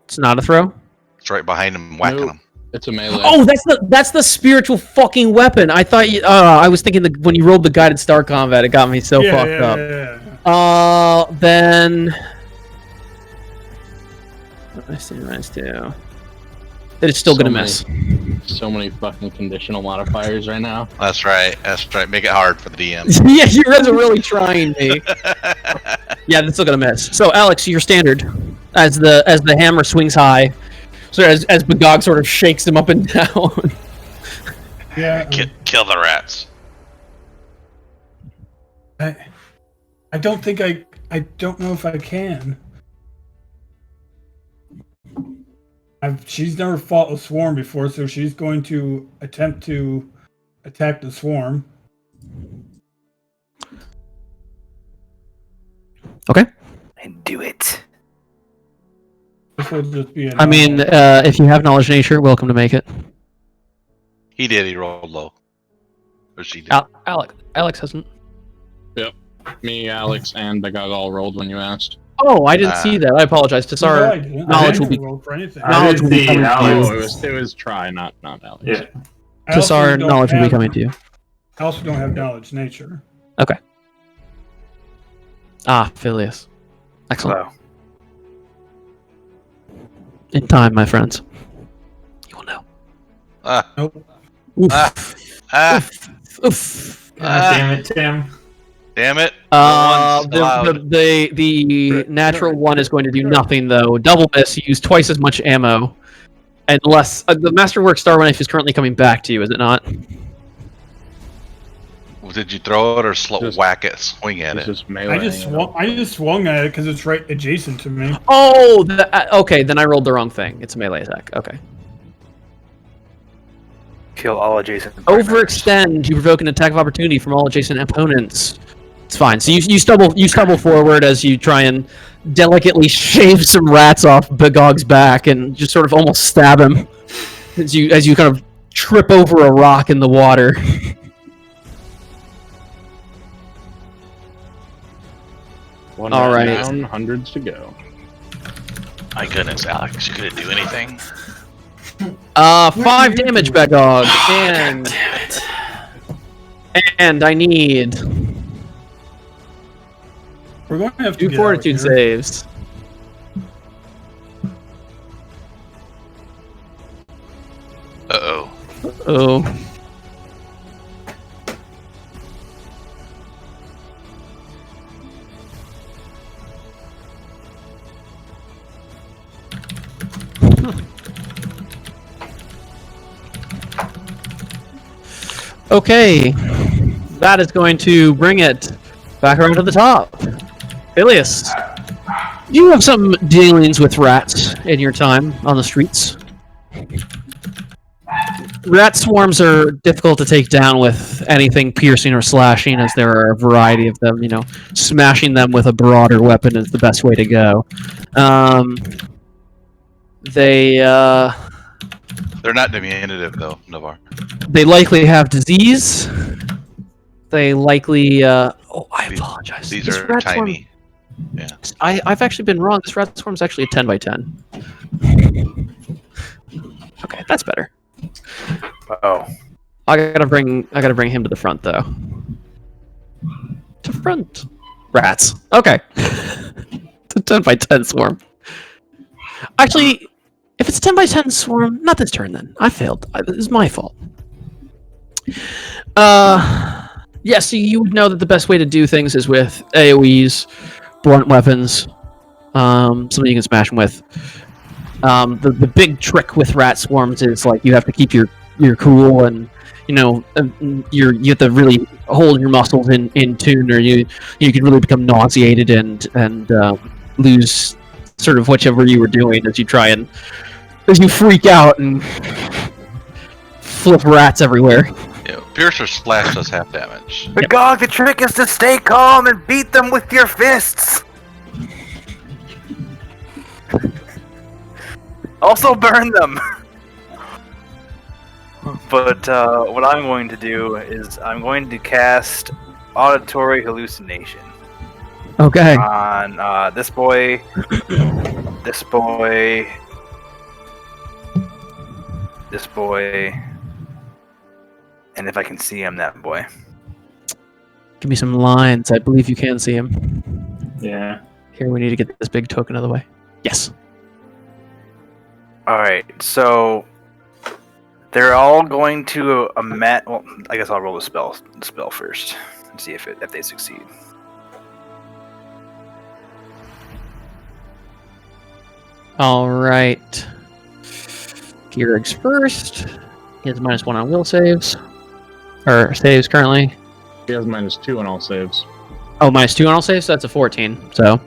It's not a throw? It's right behind him, whacking Nope. him. It's a melee. Oh, that's the spiritual fucking weapon. I thought you. I was thinking when you rolled the guided star combat, it got me so fucked up. Yeah. Then. -2. It's still gonna miss. So many fucking conditional modifiers right now. That's right. Make it hard for the DM. Yeah, you guys are really trying me. Yeah, that's still gonna miss. So, Alex, you're standard as the hammer swings high. So as Bagog sort of shakes him up and down. Yeah. Kill the rats. I don't think I don't know if I can. She's never fought a swarm before, so she's going to attempt to attack the swarm. Okay. And do it. This will just be I mean, if you have knowledge nature, welcome to make it. He did. He rolled low. Or she did. Alex hasn't. Me, Alex, and Bagog all rolled when you asked. Oh, I didn't see that. I apologize. Tassar, knowledge will be. roll for anything. Knowledge will be coming to Oh, you. it was try, not Alex. Yeah. I also Tassar, don't knowledge will be have- coming to you. I also don't have knowledge nature. Phileas. Excellent. Wow. In time, my friends. You will know. Nope. Oof. Oof. Damn it, Tim. Damn it. No one's allowed. The natural one is going to do nothing though. Double miss, you use twice as much ammo. Unless the Masterwork Star Knife is currently coming back to you, is it not? Did you throw it or Just- whack it, swing at It's it? just melee. I just swung at it because it's right adjacent to me. Oh, okay. Then I rolled the wrong thing. It's a melee attack. Okay. Kill all adjacent. party members. Overextend. You provoke an attack of opportunity from all adjacent opponents. It's fine. So you stumble forward as you try and delicately shave some rats off Bagog's back and just sort of almost stab him as you kind of trip over a rock in the water. One all rat right. down, hundreds to go. My goodness, Alex, you couldn't do anything. 5 damage, Bagog, Damn it. and I need We're going to have to 2 get fortitude out here. saves. Uh-oh. Oh. Okay, that is going to bring it back around to the top. Ilias, you have some dealings with rats in your time on the streets. Rat swarms are difficult to take down with anything piercing or slashing, as there are a variety of them. You know, smashing them with a broader weapon is the best way to go. They're not diminutive, though, Navar. They likely have disease. They likely. Oh, I apologize. These This are rat swarm- tiny. Yeah. I've actually been wrong. This rat swarm is actually a 10 by 10. Okay, that's better. Oh. I gotta bring him to the front though. To front. Rats. Okay. It's a 10 by 10 swarm. Actually, if it's a 10 by 10 swarm, not this turn then. I failed. This is my fault. Yeah, so you would know that the best way to do things is with AoEs, blunt weapons, something you can smash them with. The big trick with rat swarms is like you have to keep your cool, and you know you have to really hold your muscles in tune, or you can really become nauseated and lose sort of whichever you were doing as you try and as you freak out and flip rats everywhere. Yeah, Piercer Slash does half damage. But Gog, the trick is to stay calm and beat them with your fists. Also burn them. But what I'm going to do is I'm going to cast Auditory Hallucination Okay. on this boy, this boy, this boy, and if I can see him, that boy. Give me some lines. I believe you can see him. Yeah. Here, we need to get this big token out of the way. Yes. Alright, so they're all going to well, I guess I'll roll the spell first and see if they succeed. All right. Gearig's first. He has -1 on will saves. Or saves currently. He has -2 on all saves. Oh, -2 on all saves? So that's a 14. So.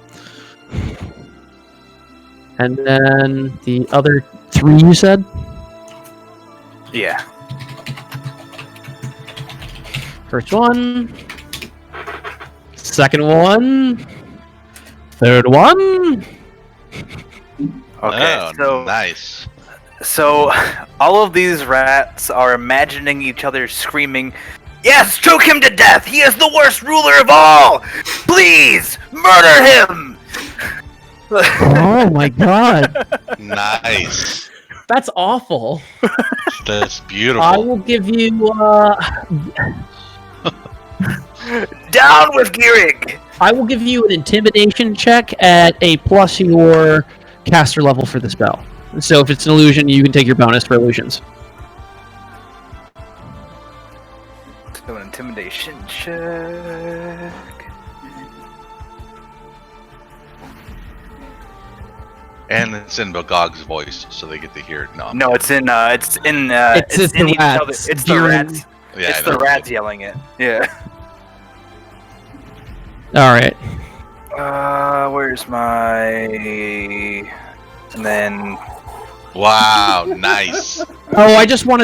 And then the other 3 you said? Yeah. First one. Second one. Third one. Okay, Oh, so nice. So, all of these rats are imagining each other screaming, "Yes, choke him to death! He is the worst ruler of all! Please, murder him!" Oh my god. Nice. That's awful. That's I beautiful. will give you, Down with Gierig! I will give you an intimidation check at a plus your caster level for the spell. So if it's an illusion, you can take your bonus for illusions. So, an intimidation check. And it's in Bagog's voice, so they get to hear it. No, it's in It's in the each rats. other. It's the Gierig. rats. Yeah, It's I the know. rats yelling it. Yeah. Alright. Where's my... And then... Wow, nice. Oh, I want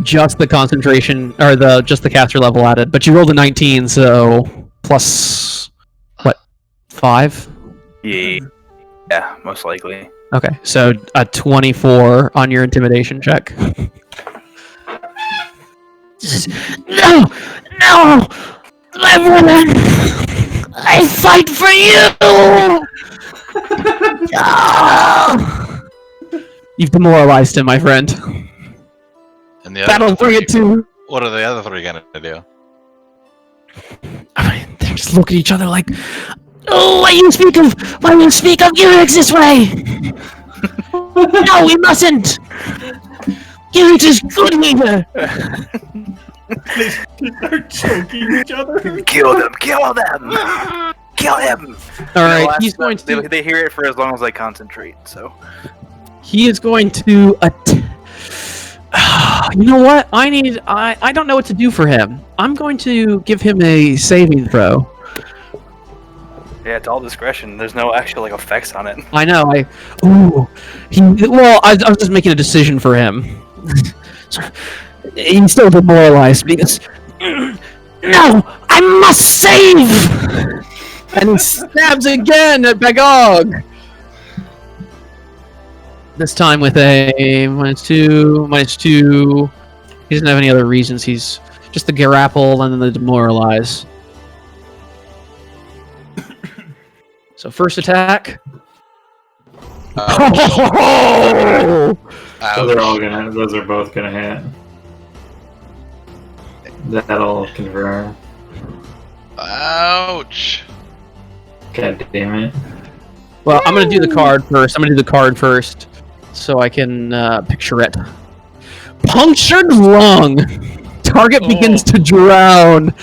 just the concentration, or just the caster level added, but you rolled a 19, so plus, what, 5? Yeah, most likely. Okay, so a 24 on your intimidation check. No! No! My woman! I fight for you! No! You've demoralized him, my friend. And the other That'll bring it to... What are the other 3 gonna do? I mean, they just look at each other like, "Oh, why you speak of Girigs this way? No, we mustn't! Girigs is good leader!" They start choking each other. Kill them! Kill them! Kill him! Alright, he's going to... They hear it for as long as they concentrate, so... He is going to... You know what? I don't know what to do for him. I'm going to give him a saving throw. Yeah, it's all discretion. There's no actual, effects on it. I know, I was just making a decision for him. He's still demoralized because... No! I must save! And he stabs again at Bagog! This time with a -2. He doesn't have any other reasons. He's just the grapple and then the demoralize. So first attack. So they're all Ouch. those are both gonna hit. That'll confirm. Ouch. God damn it. Well, I'm gonna do the card first. So I can picture it. Punctured lung. Target begins to drown.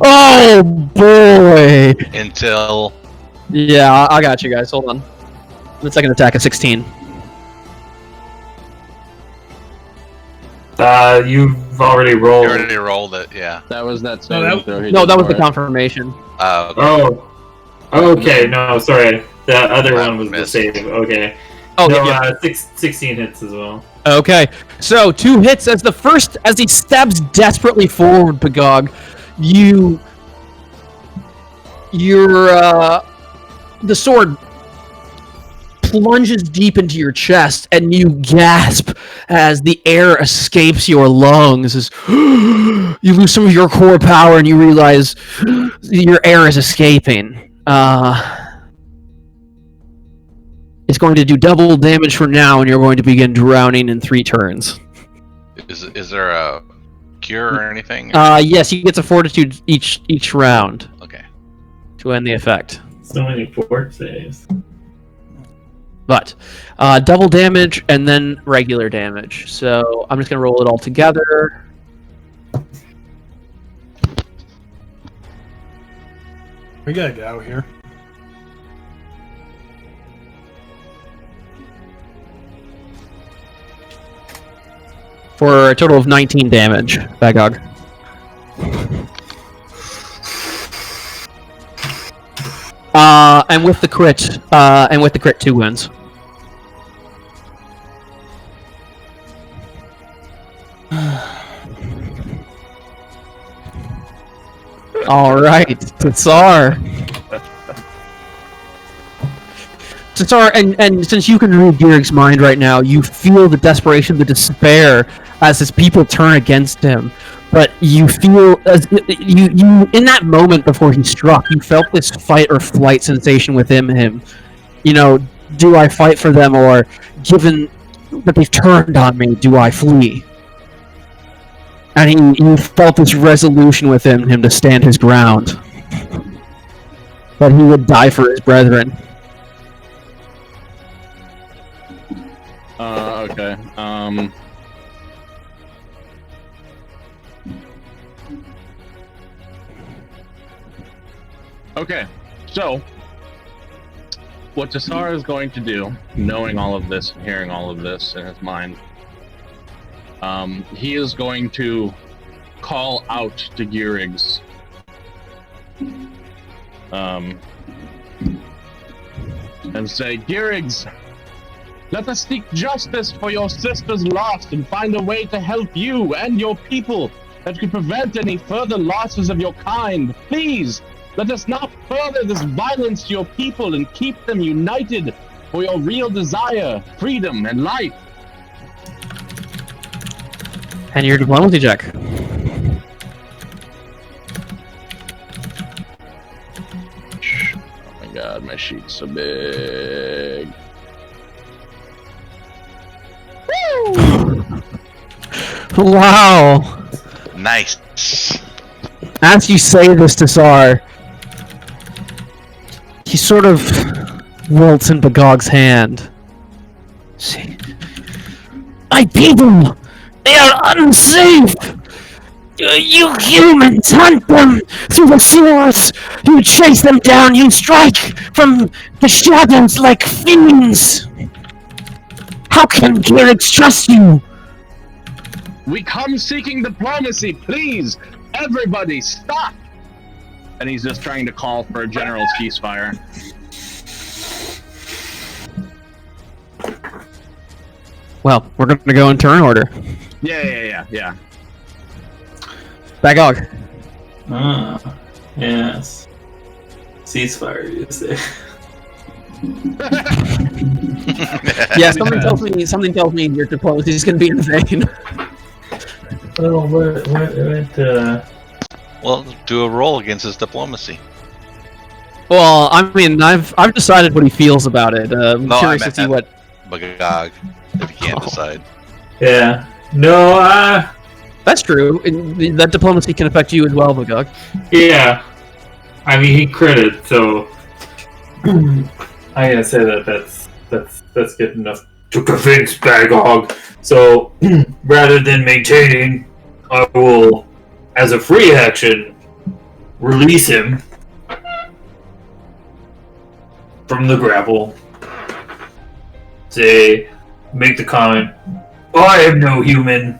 Oh boy. Until Yeah, I got you guys. Hold on. The second attack at 16. You've already you rolled. already rolled it, yeah. That was that No, saving that- throw. he No, did that was for the it. confirmation. Okay. Oh. Okay, no, sorry. The other one was the Missed. save. Okay. Oh, No, yeah. 16 hits as well. Okay, so 2 hits as he stabs desperately forward, Pagog. The sword plunges deep into your chest, and you gasp as the air escapes your lungs. As you lose some of your core power, and you realize your air is escaping. It's going to do double damage from now, and you're going to begin drowning in 3 turns. Is there a cure or anything? Yes, he gets a fortitude each round Okay. to end the effect. So many fort saves. But double damage and then regular damage. So I'm just gonna roll it all together. We gotta get out of here. For a total of 19 damage, Bagog. And with the crit, 2 wins. All right, Tassar. Tassar, and since you can read Gierig's mind right now, you feel the desperation, the despair as his people turn against him. But you feel as you in that moment before he struck, you felt this fight or flight sensation within him. You know, do I fight for them, or given that they've turned on me, do I flee? And you felt this resolution within him to stand his ground. That he would die for his brethren. Okay. Okay, so what Tassar is going to do, knowing all of this, hearing all of this in his mind, he is going to call out to Gierig's. And say, Gierig's, let us seek justice for your sister's loss and find a way to help you and your people that could prevent any further losses of your kind. Please, let us not further this violence to your people and keep them united for your real desire, freedom, and life. And your diplomacy check. Oh my god, my sheet's so big. Wow! Nice. As you say this to Sar, he sort of wilts in Bagog's hand. See, my people, they are unsafe! You humans hunt them through the sewers! You chase them down, you strike from the shadows like fiends! How can Gierix trust you? We come seeking diplomacy, please! Everybody, stop! And he's just trying to call for a general ceasefire. Well, we're gonna go in turn order. Yeah. Bagog. Ah, yes. Ceasefire, you say. Yeah, something tells me your diplomacy is gonna be in vain. Oh, what, Well, do a roll against his diplomacy. Well, I mean, I've decided what he feels about it. I'm No, I curious to meant see that. what. Bagog, if you can't decide. yeah. No, That's true. That diplomacy can affect you as well, Bagog. yeah. I mean, he critted, so I gotta say that's good enough to convince Bagog. So rather than maintaining, I will, as a free action, release him from the grapple. Say, make the comment, I am no human,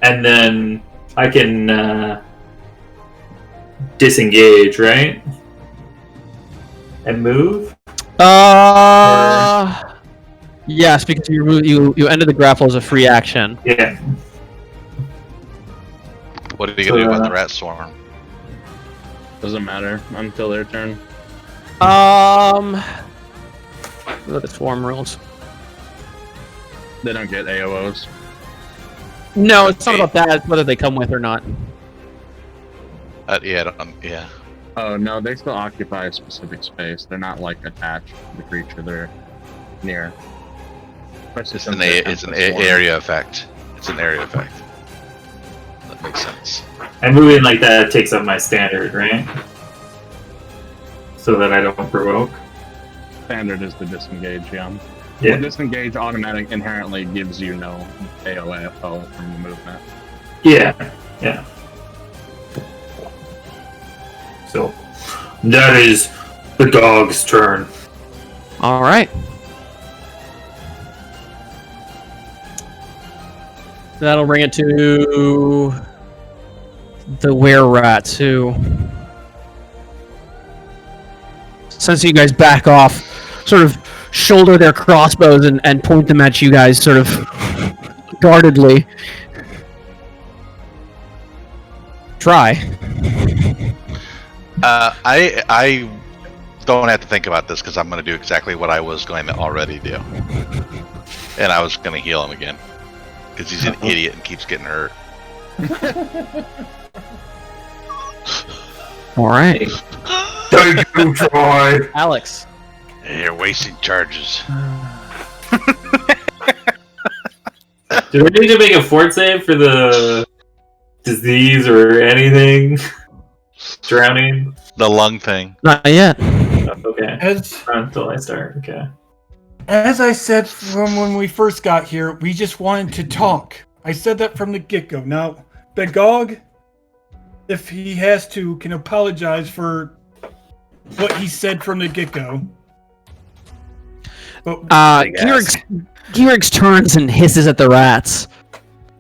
and then I can disengage, right? And move? Yes, because you ended the grapple as a free action. Yeah. What are you gonna do about the rat swarm? Doesn't matter until their turn. What are the swarm rules? They don't get AOs. No, it's not about that. It's whether they come with or not. Yeah. Oh no, they still occupy a specific space. They're not like attached to the creature they're near. It's an area effect. It's an area effect. That makes sense. And moving like that takes up my standard, right? So that I don't provoke. Standard is the disengage, yeah. Yeah. The disengage automatic inherently gives you no AOA from the movement. Yeah. Yeah. So that is the dog's turn. All right. That'll bring it to the were-rats, who, since you guys back off, sort of shoulder their crossbows and point them at you guys, sort of guardedly. Try. I don't have to think about this because I'm going to do exactly what I was going to already do. And I was going to heal him again. Because he's an idiot and keeps getting hurt. Alright. Thank you, Troy. Alex. You're wasting charges. Do we need to make a fort save for the disease or anything? Drowning? The lung thing. Not yet. Okay. Until I start, okay. As I said from when we first got here, we just wanted to talk. I said that from the get-go. Now, Begog, if he has to, can apologize for what he said from the get-go. But Georg turns and hisses at the rats.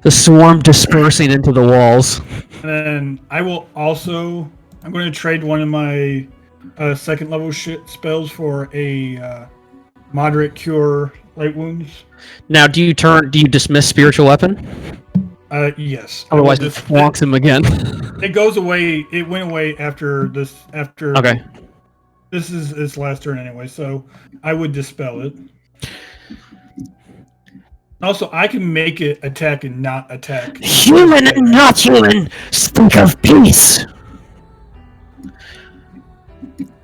The swarm dispersing into the walls. And I will also... I'm going to trade one of my second level spells for a... moderate cure light wounds. Now, do you dismiss spiritual weapon? Yes. Otherwise, it flonks him again. It goes away. It went away after this. Okay. This is its last turn anyway, so I would dispel it. Also, I can make it attack and not attack. Human and not human, speak of peace.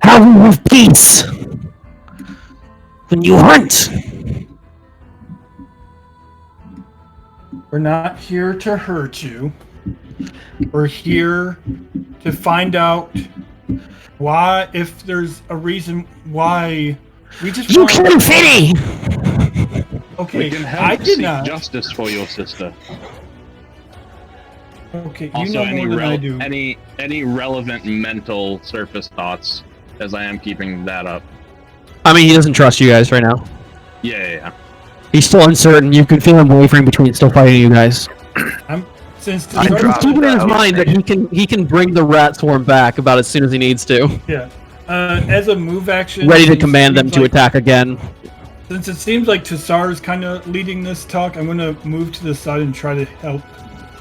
How we have peace when you hunt. We're not here to hurt you. We're here to find out why, if there's a reason why we just. You killed Finny. Okay, we can help I did seek not. justice for your sister. Okay, you Also, know more than I do. any relevant mental surface thoughts, as I am keeping that up. I mean, he doesn't trust you guys right now. Yeah. He's still uncertain. You can feel him wavering between still fighting you guys. He's keeping in his mind that he can bring the rat swarm back about as soon as he needs to. Yeah. As a move action, ready to command them to attack again. Since it seems like Tassar is kind of leading this talk, I'm going to move to the side and try to help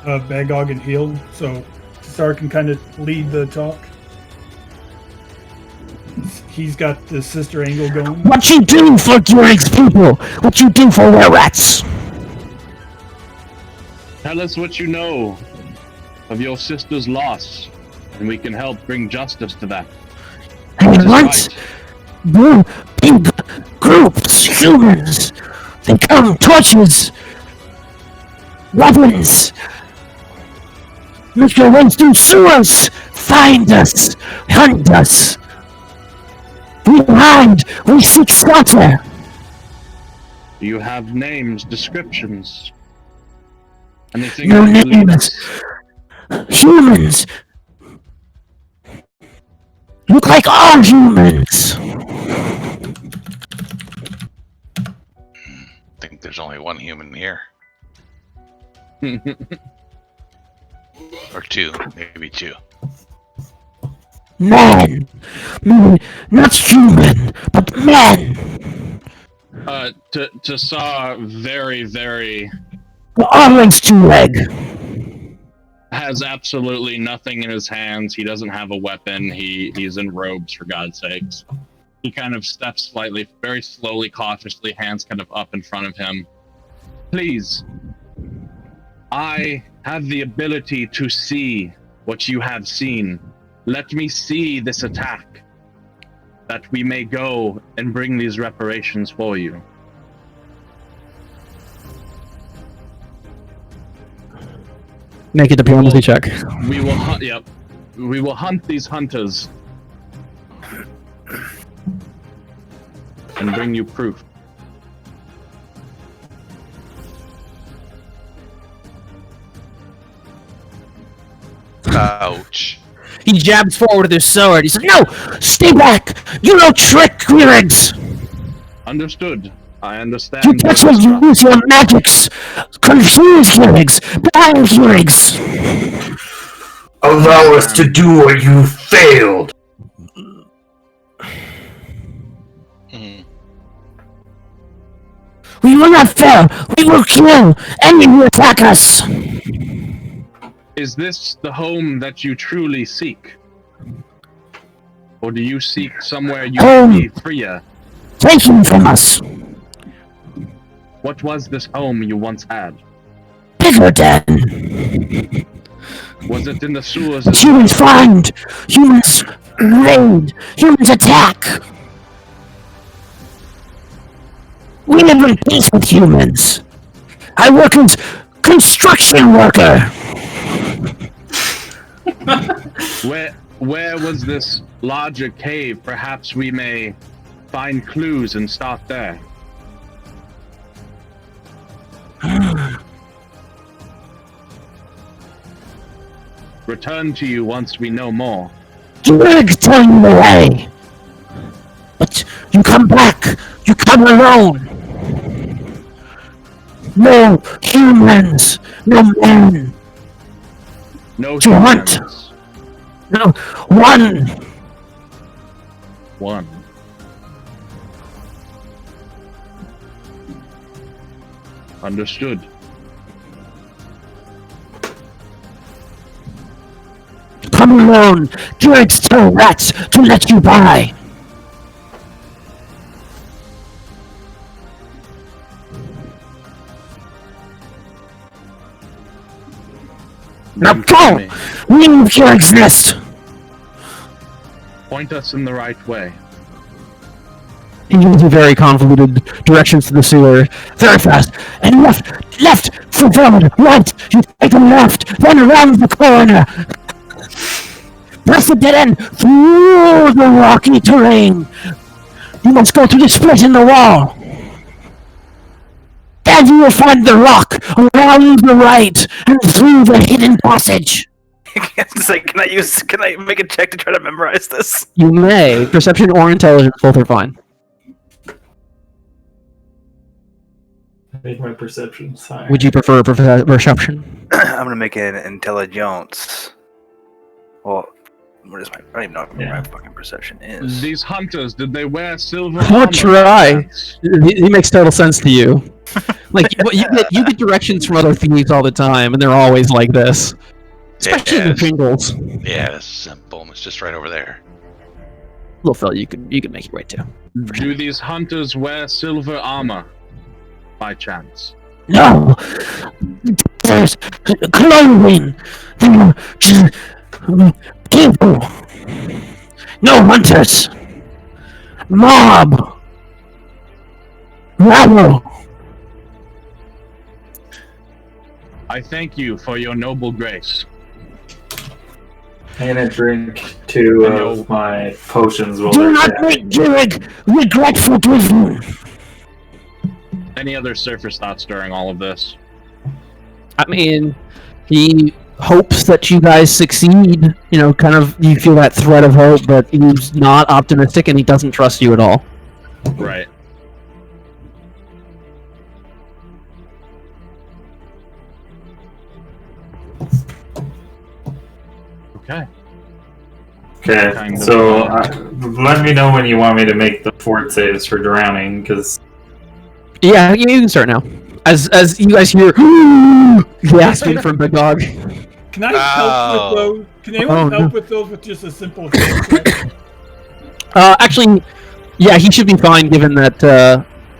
Bagog and heal, so Tassar can kind of lead the talk. He's got the sister angle going. What you do for Georg's people? What you do for were rats? Tell us what you know of your sister's loss, and we can help bring justice to that. I want blue big groups, humans. They come, torches, weapons. Make your way through sewers. Find us, hunt us. We hide, we seek slaughter. Do you have names, descriptions? Anything No that you names. Humans. Look like all humans. I think there's only one human here. Or two, maybe two. Man. Not human, but man. To Saw, very, very The orange two-leg. has absolutely nothing in his hands. He doesn't have a weapon. He's in robes, for God's sakes. He kind of steps slightly, very slowly, cautiously, hands kind of up in front of him. Please, I have the ability to see what you have seen. Let me see this attack, that we may go and bring these reparations for you. Make a diplomacy check. We will hunt. Yep, we will hunt these hunters and bring you proof. Ouch. He jabs forward with his sword. He says, "No! Stay back! You don't trick clearings! Understood. I understand. You touch us, you use your magics! Confuse clearings! Blind clearings! Allow us to do what you failed! We will not fail! We will kill any who attack us! Is this the home that you truly seek? Or do you seek somewhere you can be freer? Take him from us! What was this home you once had? Bigger den! Was it in the sewers? But humans find! Humans raid! Humans attack! We live in peace with humans! I work as construction worker! Where was this larger cave? Perhaps we may find clues and start there. Return to you once we know more. Dreg tell you the way! But you come back! You come alone! No humans! No men! No To hunt. humans. No, one! One. Understood. Come alone! Dregs tell rats to let you by! Now go! Leave Dregs nest! Point us in the right way. He gives you very convoluted directions to the sewer. Very fast! And left for forward! Right! You take a left, then around the corner! Press the dead end through the rocky terrain! You must go through the split in the wall! Then you will find the rock around the right and through the hidden passage! It's like, can I make a check to try to memorize this? You may. Perception or intelligence, both are fine. Make my perceptions higher. Would you prefer perception? I'm gonna make an intelligence. Well, what is my? I don't even know what my fucking perception is. These hunters, did they wear silver I'll armor? try. He makes total sense to you. Like, you get directions from other thieves all the time, and they're always like this. Especially in the jingles. Yeah, it's simple. It's just right over there. Little fella, you can make it right too. Do these hunters wear silver armor? By chance. No! There's clothing! They're just people! No hunters! Mob! Rabble! I thank you for your noble grace. I'm gonna drink 2 of my potions while Do they're not down. make Jirig regretful driven! Any other surface thoughts during all of this? I mean, he hopes that you guys succeed. You know, kind of, you feel that thread of hope, but he's not optimistic and he doesn't trust you at all. Right. Okay. Okay, Kind of, so let me know when you want me to make the fort saves for drowning, because Yeah, you can start now. As you guys hear gasping from Big Dog. Can I help with those? Can anyone help with those with just a simple heal check? Actually, yeah, he should be fine given that.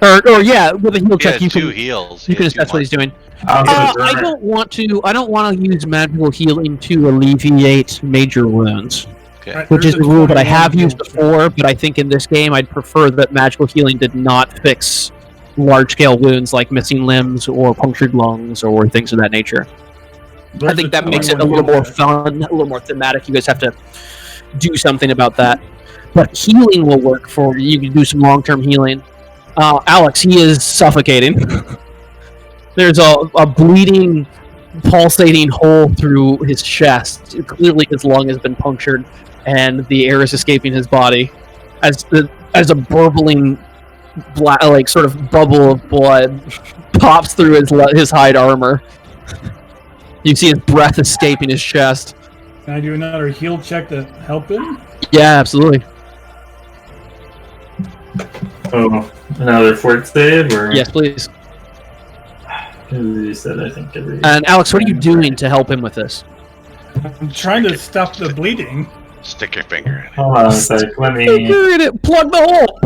Or yeah, with a heal He check, has you two can heals. you can assess what he's doing. I'll I don't want to use magical healing to alleviate major wounds, Okay. which is a There's rule that I 21 have used heal check. before. But I think in this game, I'd prefer that magical healing did not fix large-scale wounds like missing limbs or punctured lungs or things of that nature. I think that makes it a little more fun, a little more thematic. You guys have to do something about that. But healing will work for you. You can do some long-term healing. Alex, he is suffocating. There's a bleeding, pulsating hole through his chest. Clearly, his lung has been punctured, and the air is escaping his body as a burbling, like sort of bubble of blood pops through his hide armor. You see his breath escaping his chest. Can I do another heal check to help him? Yeah, absolutely. Oh, another fort save, or Yes, please. You said I think every. And Alex, what are you doing to help him with this? I'm trying to stop the bleeding. Stick your finger in it. Hold on a sec. Let me. You're in it. Plug the hole.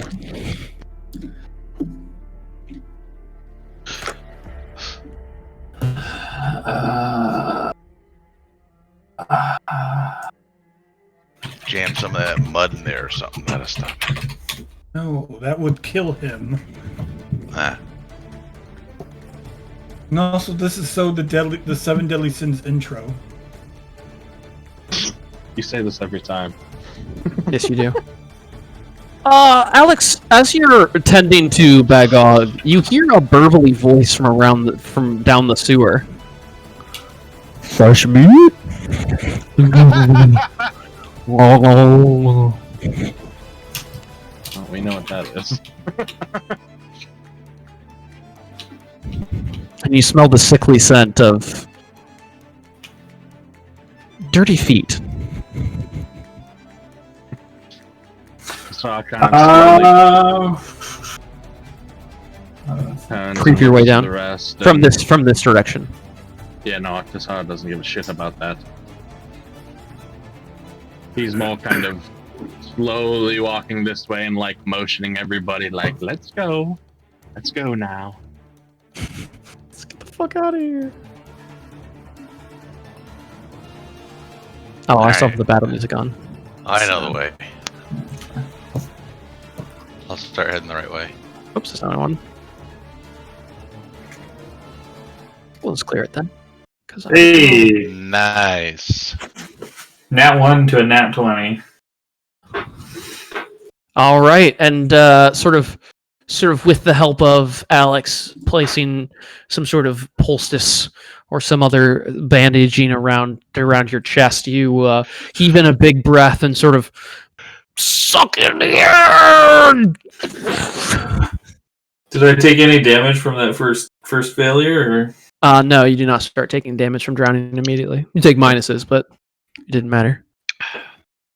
Jam some of that mud in there or something. That'll stop it. No, that would kill him. Ah. And also, this is the 7 Deadly Sins intro. You say this every time. Yes, you do. Alex, as you're tending to Bagog, you hear a burbly voice from down the sewer. Fresh meat? Oh, we know what that is. And you smell the sickly scent of dirty feet. So I kind of Creep your way down the rest from and- this direction. Yeah, no, Akasar doesn't give a shit about that. He's more kind of slowly walking this way and like motioning everybody like, let's go now. Let's get the fuck out of here. Oh, I still have the battle music on. I know the way. I'll start heading the right way. Oops, that's not one. We'll just clear it then. Hey, Nice. nat 1 to a nat 20. All right, and sort of with the help of Alex placing some sort of poultice or some other bandaging around your chest, you heave in a big breath and sort of suck in the air. Did I take any damage from that first failure, or? No, you do not start taking damage from drowning immediately. You take minuses, but it didn't matter.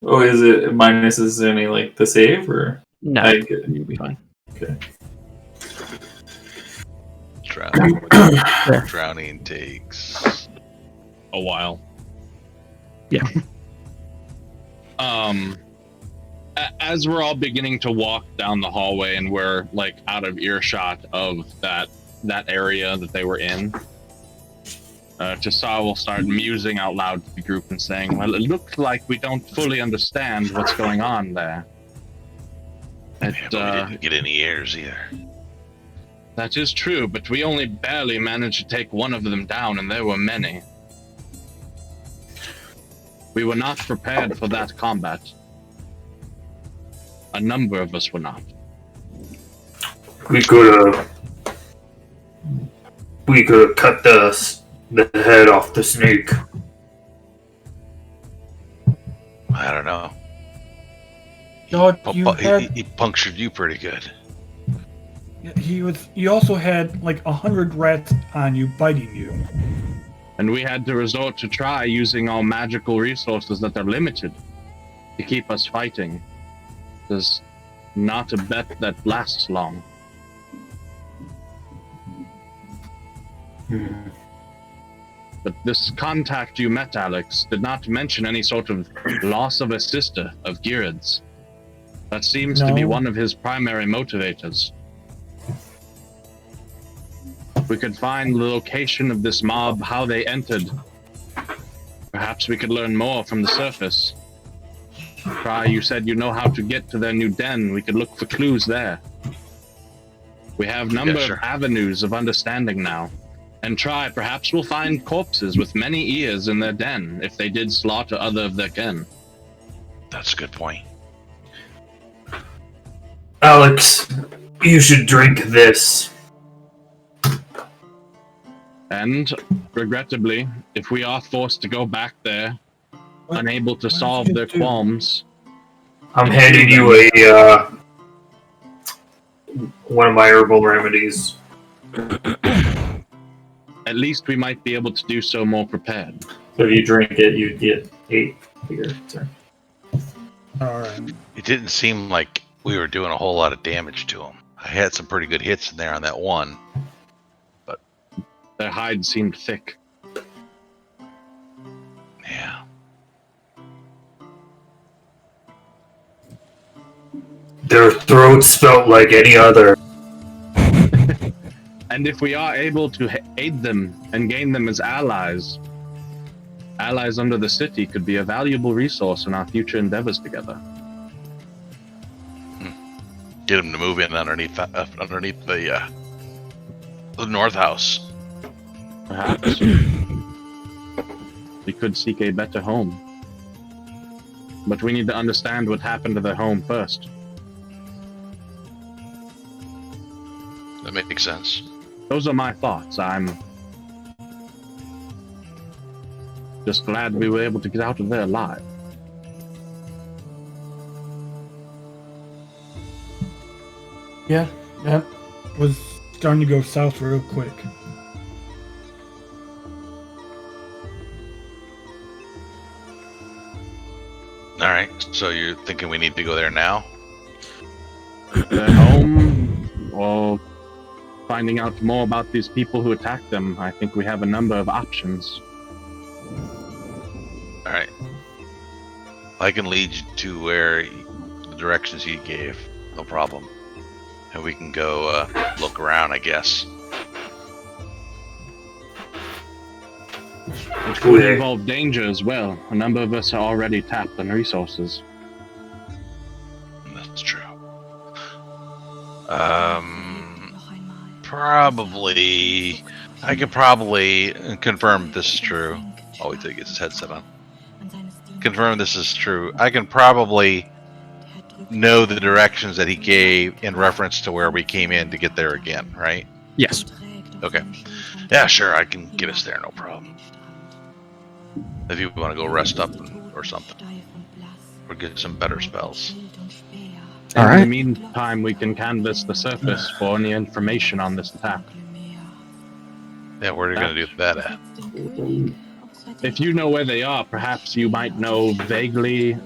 Oh, is it minuses any like the save, or? No, I get it. you'll be fine. Okay. Drowning takes A while. Yeah. As we're all beginning to walk down the hallway and we're like out of earshot of that area that they were in, Tassar will start musing out loud to the group and saying, well, it looks like we don't fully understand what's going on there. Yeah, but we didn't get any ears either. That is true, but we only barely managed to take one of them down, and there were many. We were not prepared for that combat. A number of us were not. We could have cut the head off the snake. I don't know. No, you had. He punctured you pretty good. He also had like 100 rats on you, biting you. And we had to resort to try using our magical resources that are limited to keep us fighting. There's not a bet that lasts long. But this contact you met, Alex, did not mention any sort of loss of a sister of Girid's. That seems to be No. one of his primary motivators. If we could find the location of this mob, how they entered, perhaps we could learn more from the surface. Try, you said you know how to get to their new den. We could look for clues there. We have a number of avenues of understanding now. And try, perhaps we'll find corpses with many ears in their den if they did slaughter other of their kin. That's a good point. Alex, you should drink this. And, regrettably, if we are forced to go back there, unable to What did solve you their do? qualms, I'm handing you one of my herbal remedies. at least we might be able to do so more prepared. So if you drink it, you get 8 here. Sorry. All right. It didn't seem like we were doing a whole lot of damage to him. I had some pretty good hits in there on that one. Their hide seemed thick. Yeah. Their throats felt like any other. And if we are able to aid them and gain them as allies under the city could be a valuable resource in our future endeavors together. Get him to move in underneath the north house. Perhaps. We could seek a better home. But we need to understand what happened to their home first. That makes sense. Those are my thoughts. I'm just glad we were able to get out of there alive. Yeah, that was starting to go south real quick. Alright, so you're thinking we need to go there now? Their home, or finding out more about these people who attacked them. I think we have a number of options. Alright. I can lead you to where the directions he gave. No problem. And we can go look around, I guess. It could involve danger as well. A number of us are already tapped on resources. That's true. Probably... I could probably confirm this is true. Oh, wait till he gets his headset on. Confirm this is true. I can probably know the directions that he gave in reference to where we came in to get there again, right? Yes. Okay. Yeah, sure, I can get us there, no problem. If you want to go rest up or something. Or get some better spells. All In right. the meantime, we can canvass the surface for any information on this attack. Yeah, where are you going to do that at? If you know where they are, perhaps you might know vaguely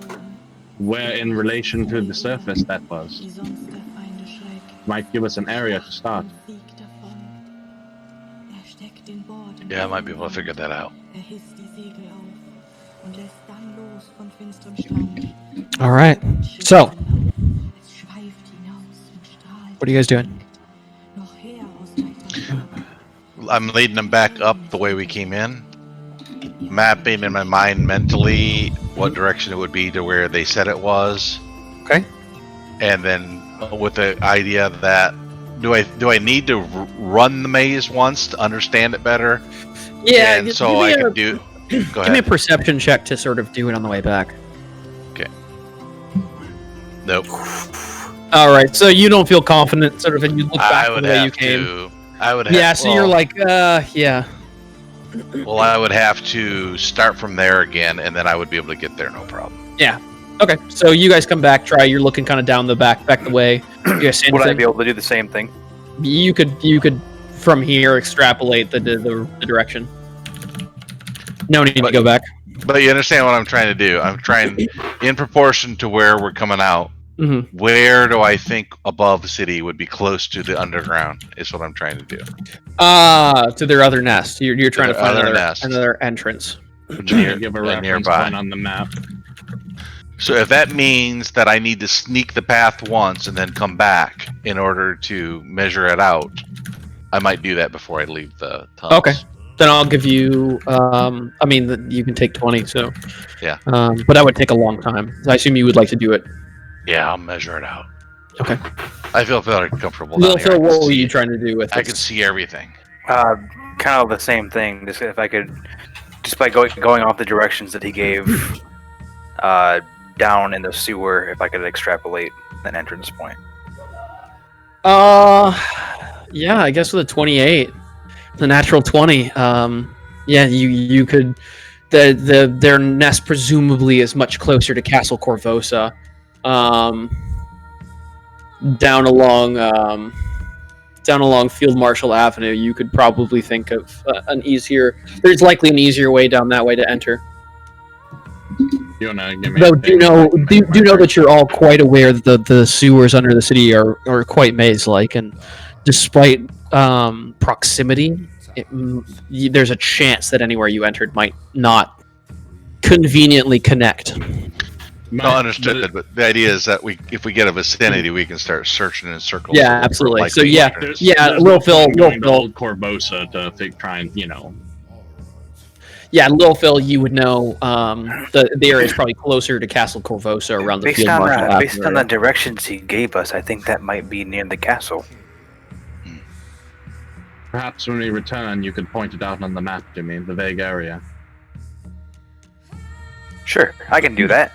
where in relation to the surface that was. Might give us an area to start. Yeah, I might be able to figure that out. All right. So, what are you guys doing? I'm leading them back up the way we came in. Mapping in my mind mentally what direction it would be to where they said it was. Okay. And then with the idea that do I need to run the maze once to understand it better? Yeah. And so I can do. Go Give me a ahead. perception check to sort of do it on the way back. Nope. All right. So you don't feel confident, sort of, and you look back I the would way you have came. to. I would have. Yeah. So you're like, yeah. Well, I would have to start from there again, and then I would be able to get there, no problem. Yeah. Okay. So you guys come back. Try. You're looking kind of down the back the way. You guys see Would I anything? be able to do the same thing? You could from here extrapolate the direction. No need to go back. But you understand what I'm trying to do. I'm trying, in proportion to where we're coming out, Mhm. Where do I think above the city would be close to the underground? Is what I'm trying to do. To their other nest. You're trying to their find other nest. another entrance. Would you give a reference nearby. point on the map? So if that means that I need to sneak the path once and then come back in order to measure it out, I might do that before I leave the tunnels. Okay. Then I'll give you. I mean, you can take 20. So. Yeah. But that would take a long time. I assume you would like to do it. Yeah, I'll measure it out. Okay. I feel very comfortable Lil down here. Phil, what were you trying to do with I this? can see everything. Kind of the same thing. Just if I could, just by going off the directions that he gave, down in the sewer, if I could extrapolate an entrance point. Yeah, I guess with a 28, the natural 20. Yeah, you could. Their nest presumably is much closer to Castle Corvosa. Down along Field Marshal Avenue, you could probably think of an easier. There's likely an easier way down that way to enter. You wanna give me Though a do know that you're all quite aware that the sewers under the city are quite maze-like, and despite proximity, there's a chance that anywhere you entered might not conveniently connect. No, understood. But the idea is that if we get a vicinity, we can start searching in circles. Yeah, absolutely. So yeah, There's Lil no Phil, point going to Old Corvosa to try and Yeah, Lil Phil, you would know the area is probably closer to Castle Corvosa around the Field Marshal Avenue. Based on the directions he gave us, I think that might be near the castle. Perhaps when we return, you could point it out on the map to me, the vague area. Sure, I can do that.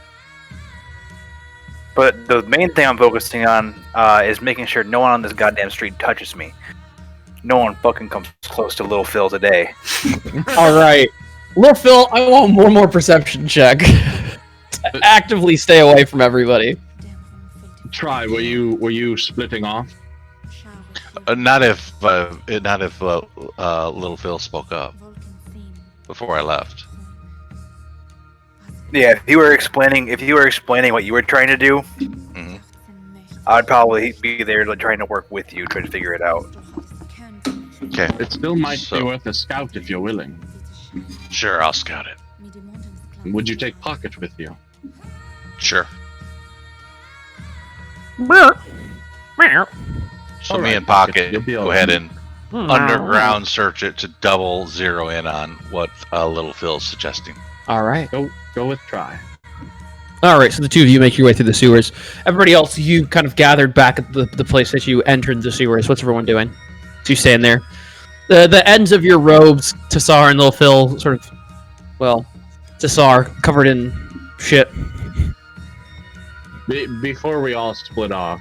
But the main thing I'm focusing on is making sure no one on this goddamn street touches me. No one fucking comes close to Lil Phil today. All right, Lil Phil, I want one more perception check to actively stay away from everybody. Try. Were you splitting off? Not if Little Phil spoke up before I left. Yeah, if you were explaining what you were trying to do, I'd probably be there trying to work with you, trying to figure it out. Okay. It still might be worth a scout if you're willing. Sure, I'll scout it. Would you take Pocket with you? Sure. So me and Pocket go ahead and underground search it to double zero in on what Little Phil's suggesting. All right. Go with Try. All right, so the two of you make your way through the sewers. Everybody else, you kind of gathered back at the place that you entered the sewers. What's everyone doing? So you stand there. The ends of your robes, Tassar and Lil Phil, sort of, well, Tassar covered in shit. Before we all split off,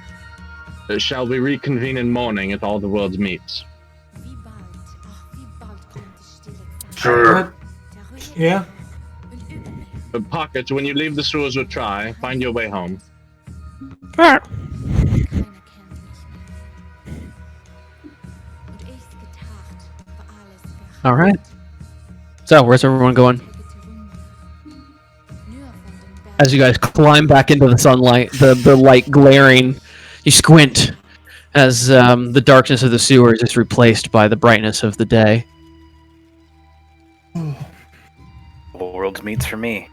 shall we reconvene in morning at all the world's meets? Sure. Yeah. Pocket, when you leave the sewers with Try, find your way home. All right. So, where's everyone going? As you guys climb back into the sunlight, the light glaring, you squint as the darkness of the sewers is replaced by the brightness of the day. World's meets for me.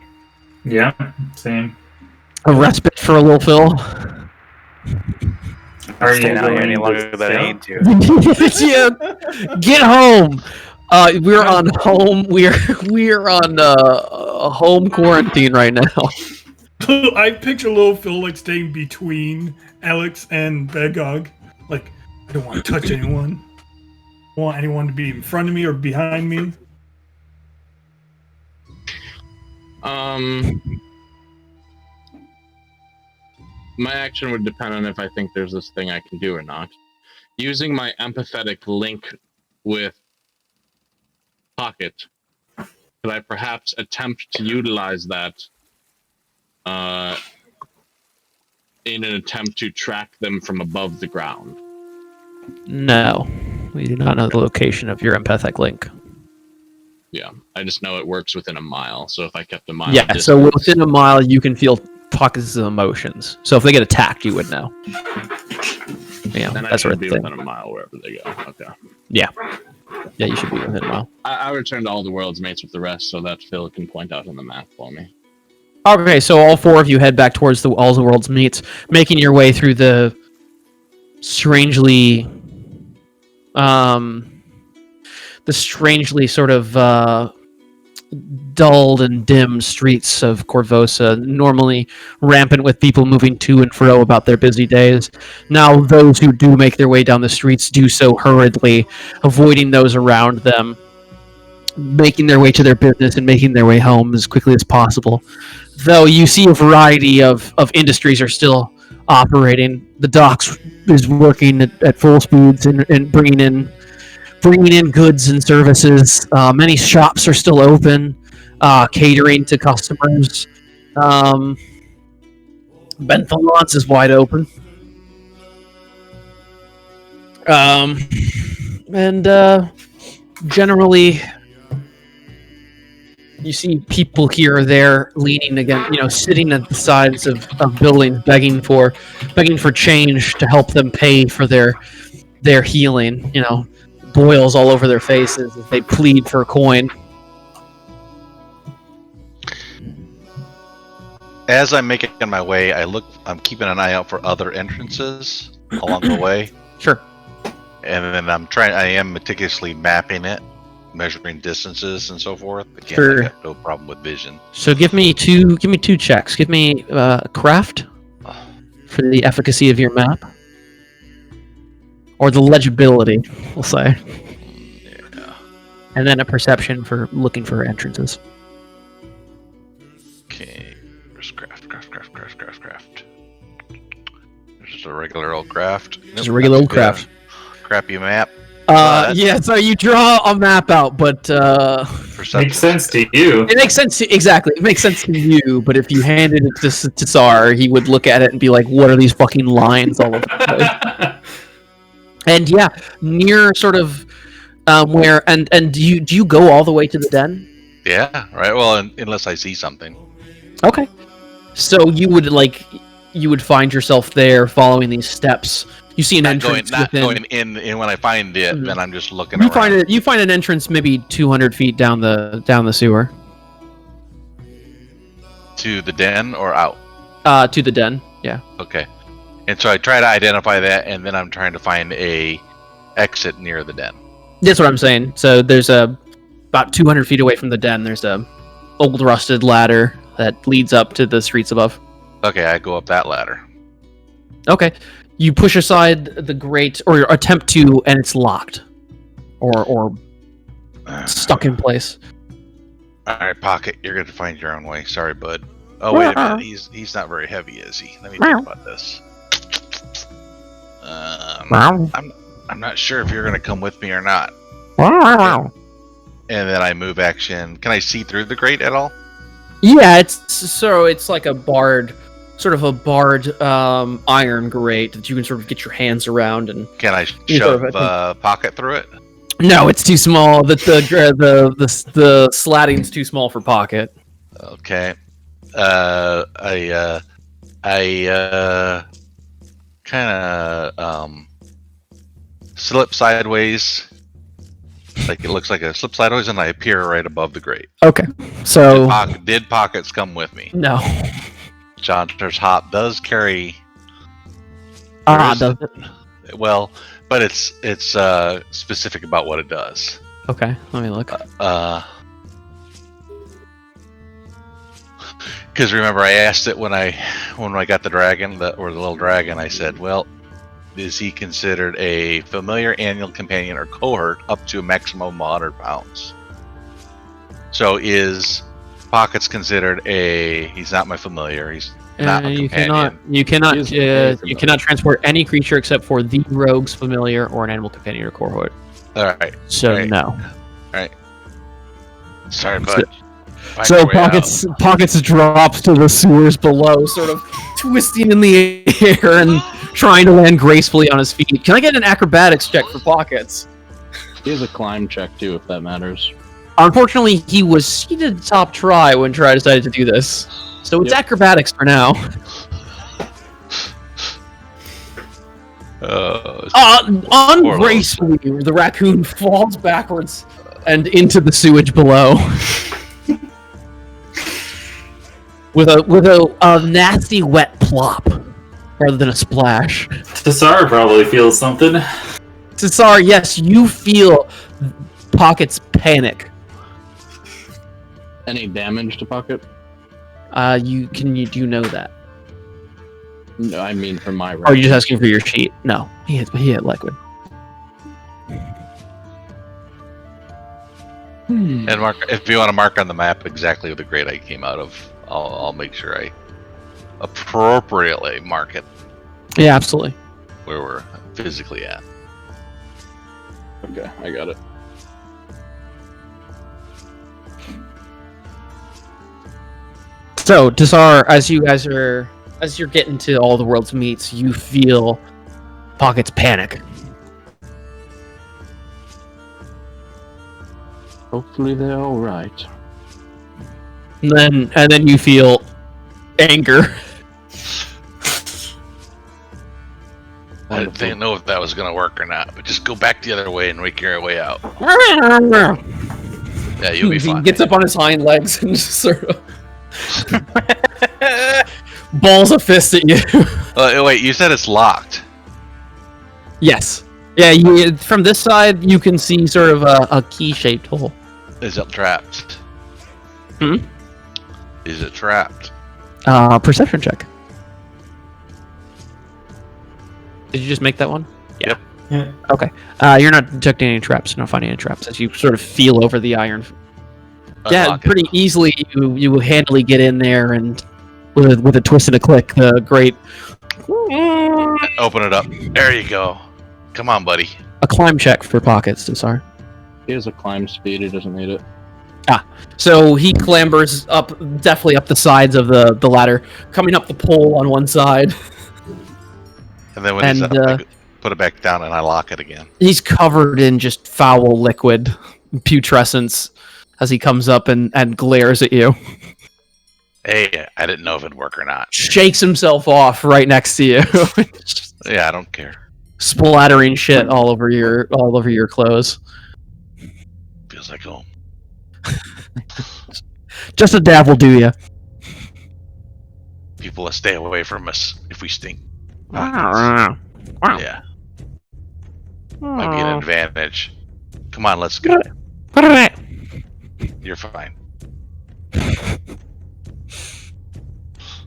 Yeah, same. A respite for a Lil Phil. Are Staying out here any going longer to than I scout? need to. Yeah, get home. We're on home. We're on home quarantine right now. I picture Lil Phil like staying between Alex and Begog. Like, I don't want to touch anyone. I don't want anyone to be in front of me or behind me. My action would depend on if I think there's this thing I can do or not. Using my empathetic link with Pocket, could I perhaps attempt to utilize that in an attempt to track them from above the ground? No, we do not know the location of your empathic link. Yeah, I just know it works within a mile, so if I kept a mile... Yeah, so within a mile, you can feel Pockets' emotions. So if they get attacked, you would know. Yeah, And I that sort should of be thing. within a mile wherever they go. Okay. Yeah, you should be within a mile. I returned all the world's mates with the rest so that Phil can point out on the map for me. Okay, so all four of you head back towards all the world's meets, making your way through the strangely sort of dulled and dim streets of Corvosa, normally rampant with people moving to and fro about their busy days. Now those who do make their way down the streets do so hurriedly, avoiding those around them, making their way to their business and making their way home as quickly as possible. Though you see a variety of industries are still operating. The docks is working at full speeds and bringing in goods and services. Many shops are still open, catering to customers. Benthalons is wide open. And generally, you see people here or there leaning against, sitting at the sides of buildings, begging for change to help them pay for their healing. Boils all over their faces as they plead for a coin. As I'm making my way, I'm keeping an eye out for other entrances along the way. Sure. And then I am meticulously mapping it, measuring distances and so forth. Again, Sure. I got no problem with vision. So give me two checks. Give me craft for the efficacy of your map. Or the legibility, we'll say. Yeah. And then a perception for looking for entrances. Okay. Where's craft? There's just a regular old craft. Just a regular old craft. Crappy map. Yeah, so you draw a map out, but Makes sense to you. it makes sense exactly. It makes sense to you, but if you handed it to Tsar, he would look at it and be like, "What are these fucking lines all over the place?" And yeah, near sort of where and do you go all the way to the den? Yeah, right. Well, unless I see something. Okay. So you would find yourself there following these steps. You see an entrance Not within. going in, and when I find it, Mhm. then I'm just looking You around. You find an entrance maybe 200 feet down the sewer. To the den or out? To the den. Yeah. Okay. And so I try to identify that, and then I'm trying to find a exit near the den. That's what I'm saying. So there's about 200 feet away from the den. There's a old rusted ladder that leads up to the streets above. Okay, I go up that ladder. Okay. You push aside the grate, or attempt to, and it's locked, or stuck in place. All right, Pocket, you're going to find your own way. Sorry, bud. Oh, wait a minute. He's not very heavy, is he? Let me think about this. I'm not sure if you're going to come with me or not. And then I move action. Can I see through the grate at all? Yeah, it's like a barred iron grate that you can sort of get your hands around and. Can I Sort of, shove Pocket through it? No, it's too small. The slatting's too small for Pocket. Okay. I kind of slip sideways. Like it looks like a slip sideways, and I appear right above the grate. Okay, so Did Pockets come with me? no. Chanter's Hop does carry. Does it? Well, but it's specific about what it does. Okay, let me look. Because remember, I asked it when I got the dragon, the little dragon. I said, "Well, is he considered a familiar, annual companion, or cohort up to a maximum of 100 pounds?" So is Pockets considered a? He's not my familiar. He's not a companion. You cannot transport any creature except for the rogue's familiar or an animal companion or cohort. All right. So Right. no. Sorry, bud. Find So your way out. Pockets drops to the sewers below, sort of twisting in the air and trying to land gracefully on his feet. Can I get an acrobatics check for Pockets? He has a climb check too, if that matters. Unfortunately, he did top try when Try decided to do this. So it's acrobatics for now. Ungracefully, the raccoon falls backwards and into the sewage below. with a nasty wet plop rather than a splash. Tassar probably feels something. Tassar, yes, you feel Pocket's panic. Any damage to Pocket? Do you know that? No, I mean for my Or are you just asking for your sheet? No, he hit liquid. And mark, if you want to mark on the map exactly where the grade I came out of, I'll make sure I appropriately mark it Yeah, absolutely. where we're physically at. Okay, I got it. So, Tassar, as you're getting to all the world's meats, you feel Pocket's panic. Hopefully they're all right. And then you feel anger. I didn't know if that was going to work or not, but just go back the other way and make your way out. Yeah, you'll be fine. He gets up on his hind legs and just sort of balls a fist at you. Wait, you said it's locked. Yes. Yeah, from this side, you can see sort of a key-shaped hole. Is it trapped? Hmm? Is it trapped? Perception check. Did you just make that one? Yep. Yeah. Okay. You're not detecting any traps, not finding any traps, as you sort of feel over the iron. Yeah, Unlock it. pretty easily you will handily get in there, and with a twist and a click, the great Open it up. There you go. Come on, buddy. a climb check for Pockets, Tassar. He has a climb speed, he doesn't need it. So he clambers up, definitely up the sides of the ladder, coming up the pole on one side. And then when he's up, I put it back down and I lock it again. He's covered in just foul liquid, putrescence, as he comes up and glares at you. Hey, I didn't know if it'd work or not. Shakes himself off right next to you. Yeah, I don't care. Splattering shit all over your clothes. Feels like home. Just a dab will do you. People will stay away from us if we stink. Wow. Yeah. Might be an advantage. Come on, let's go. You're fine.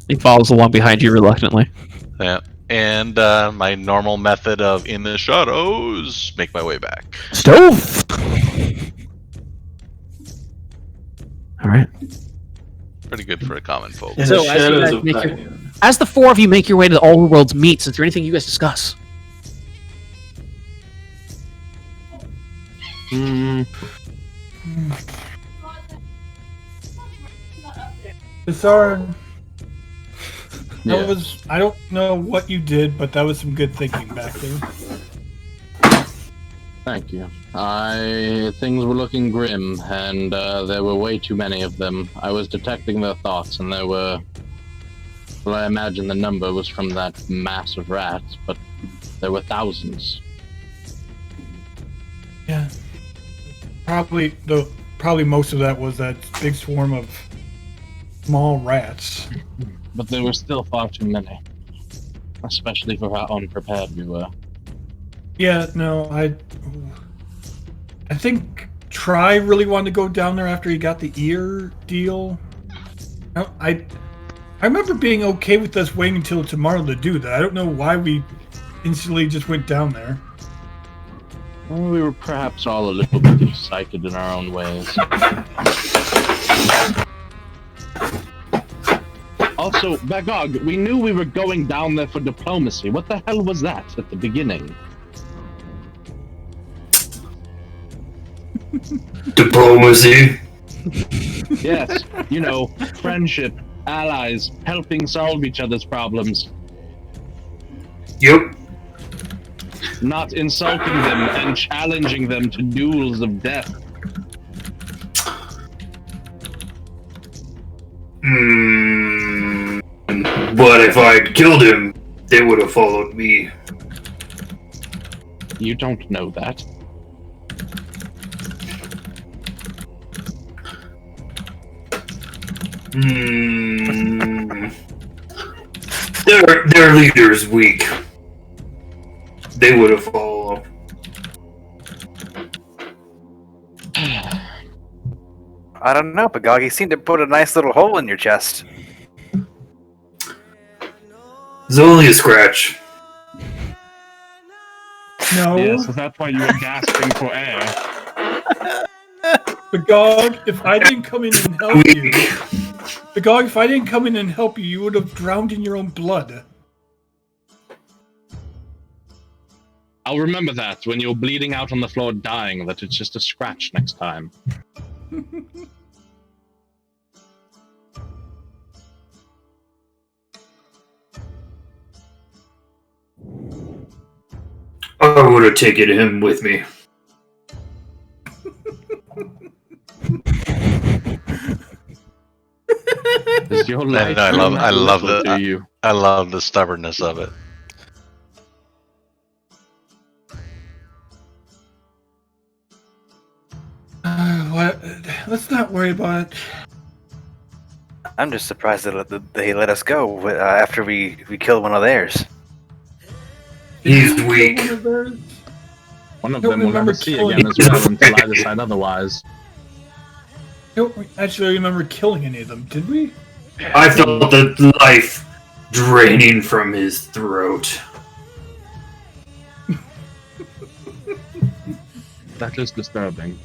He follows the one behind you reluctantly. Yeah. And my normal method of in the shadows, make my way back. Stove! Alright. Pretty good for a common folk. In So, the as you shadows guys of make your- Baghdad. As the four of you make your way to all the world's meats, is there anything you guys discuss? Tassar, Yeah. I don't know what you did, but that was some good thinking back there. Thank you. Things were looking grim, and there were way too many of them. I was detecting their thoughts, and there were... Well, I imagine the number was from that mass of rats, but there were thousands. Yeah. Probably most of that was that big swarm of small rats. But there were still far too many. Especially for how unprepared we were. Yeah, no, I think Try really wanted to go down there after he got the ear deal. I remember being okay with us waiting until tomorrow to do that. I don't know why we instantly just went down there. Well, we were perhaps all a little bit excited in our own ways. Also, Bagog, we knew we were going down there for diplomacy. What the hell was that at the beginning? Diplomacy. Yes, you know, friendship, allies, helping solve each other's problems, Yep. not insulting them and challenging them to duels of death. But if I'd killed him, they would have followed me. You don't know that. Their leader's weak. They would have followed. I don't know, Pagog. You seem to put a nice little hole in your chest. It's only a scratch. No, Yeah, so that's why you were gasping for air. Pagog, if I didn't come in and help you, Pagog, if I didn't come in and help you, you would have drowned in your own blood. I'll remember that when you're bleeding out on the floor dying, that it's just a scratch next time. I would have taken him with me. Is your life I love to the you? I love the stubbornness of it. What? Let's not worry about it. I'm just surprised that they let us go after we killed one of theirs. He's weak. One of Don't them will remember never see killing again as well until I decide otherwise. I don't actually remember killing any of them, did we? I felt the life draining from his throat. That is disturbing.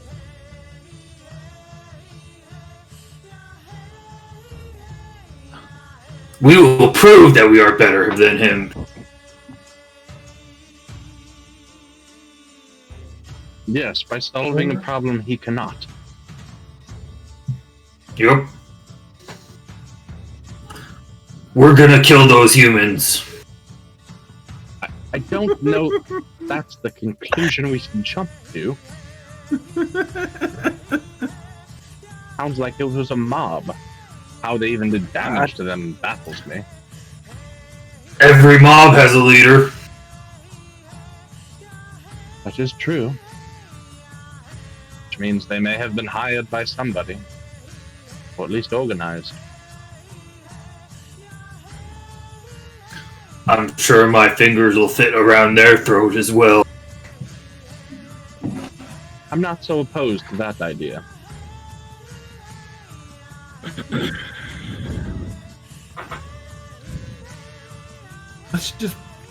We will prove that we are better than him. Yes, by solving a problem he cannot. Yep. We're gonna kill those humans. I don't know if that's the conclusion we can jump to. Sounds like it was a mob. How they even did damage to them baffles me. Every mob has a leader. That is true. Which means they may have been hired by somebody. Or at least organized. I'm sure my fingers will fit around their throat as well. I'm not so opposed to that idea.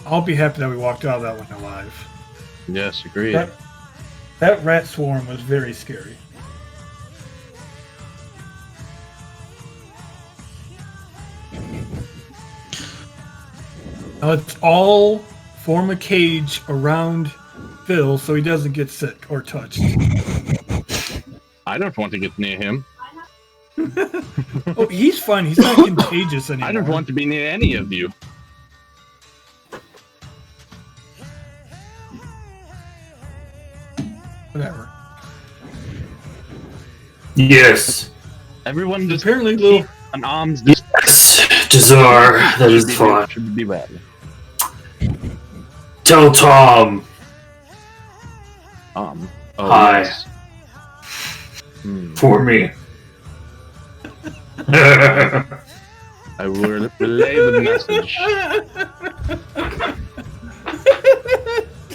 I'll be happy that we walked out of that one alive. Yes, agreed. That rat swarm was very scary. Let's all form a cage around Phil so he doesn't get sick or touched. I don't want to get near him. Oh, he's fine. He's not contagious anymore. I don't want to be near any of you. Whatever. Yes. Everyone just Apparently, keep little. an arm's distance. Yes, Jazar, that is fine. Should be well. Tell Tom. Oh, Hi. yes. For me. I will relay the message.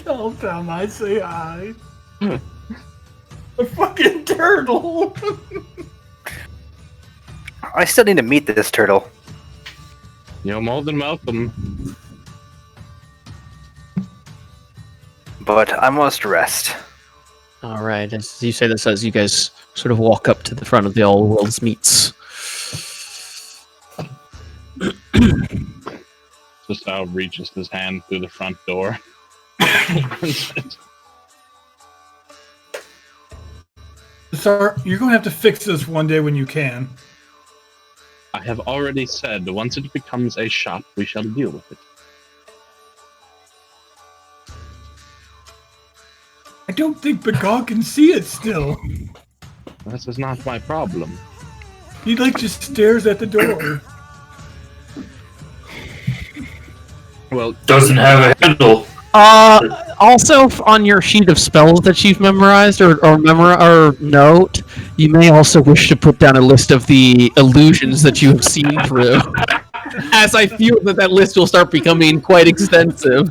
Tell Tom I say hi. A fucking turtle. I still need to meet this turtle. You're more than welcome. But I must rest. All right. As you say this, as you guys sort of walk up to the front of the All Worlds Meats. Just reaches his hand through the front door. Sir, you're going to have to fix this one day when you can. I have already said, once it becomes a shop, we shall deal with it. I don't think Bagog can see it still. This is not my problem. He like just stares at the door. Well, Doesn't have a handle. Also on your sheet of spells that you've memorized or note, you may also wish to put down a list of the illusions that you have seen through. As I feel that list will start becoming quite extensive.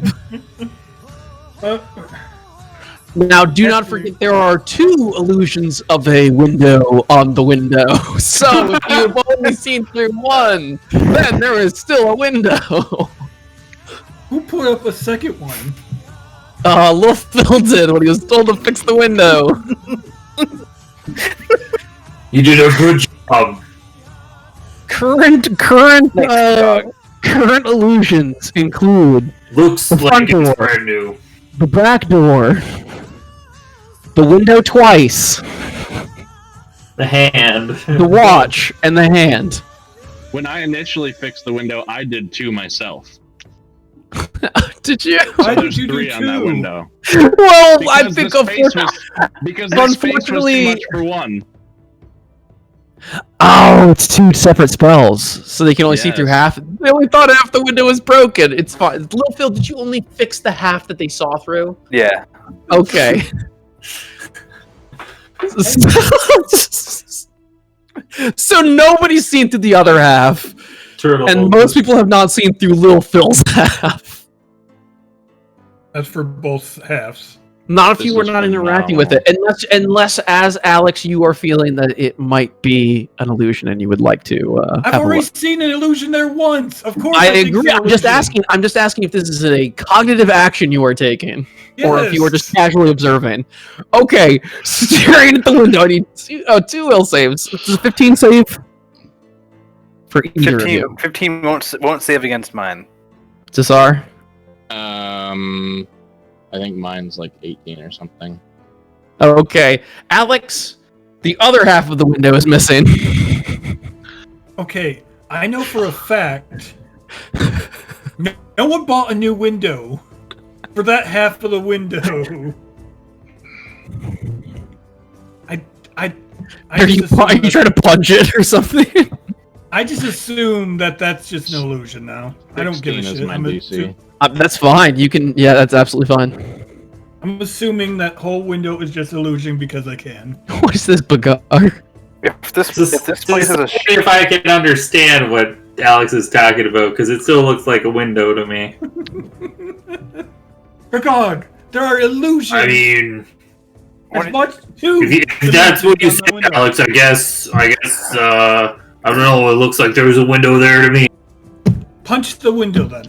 Now, do not forget there are 2 illusions of a window on the window. So if you've only seen through one, then there is still a window. Who put up a second one? Lil Phil did when he was told to fix the window. You did a good job. Current illusions include Looks The like front it's door. brand new. the back door, the window twice, The hand. the watch, and the hand. when I initially fixed the window, I did 2 myself. Did you? Why There's did you do 3 on that 2? window. Well, I Because think the space because the space was Unfortunately- too much for one. Oh, it's 2 separate spells, so they can only see through Yes. half. They only thought half the window was broken. It's fine. Little Phil, did you only fix the half that they saw through? Yeah. Okay. So nobody's seen through the other half, Turtle. and most people have not seen through Little Phil's half. That's for both halves. Not if This you were is not interacting with phenomenal. it, unless as Alex, you are feeling that it might be an illusion, and you would like to. I've have a already look. seen an illusion there once. Of course, I think agree. it's an I'm just illusion. asking if this is a cognitive action you are taking, or if you are Yes. just casually observing. Okay, staring at the window. I need 2 will saves. This is a 15 save for either of you. 15 won't save against mine. Cesar. I think mine's like 18 or something. Okay, Alex. The other half of the window is missing. Okay, I know for a fact no one bought a new window for that half of the window. Are you trying to punch it or something? I just assume that that's just an illusion now. I don't give a 16 is shit. my DC. That's fine. You can. Yeah, that's absolutely fine. I'm assuming that whole window is just illusion because I can. What is this bagar? If this place is a if I can understand what Alex is talking about, because it still looks like a window to me. Regard, there are illusions. I mean, as much too. if that's what you said, Alex, I guess, I don't know. It looks like there was a window there to me. Punch the window then.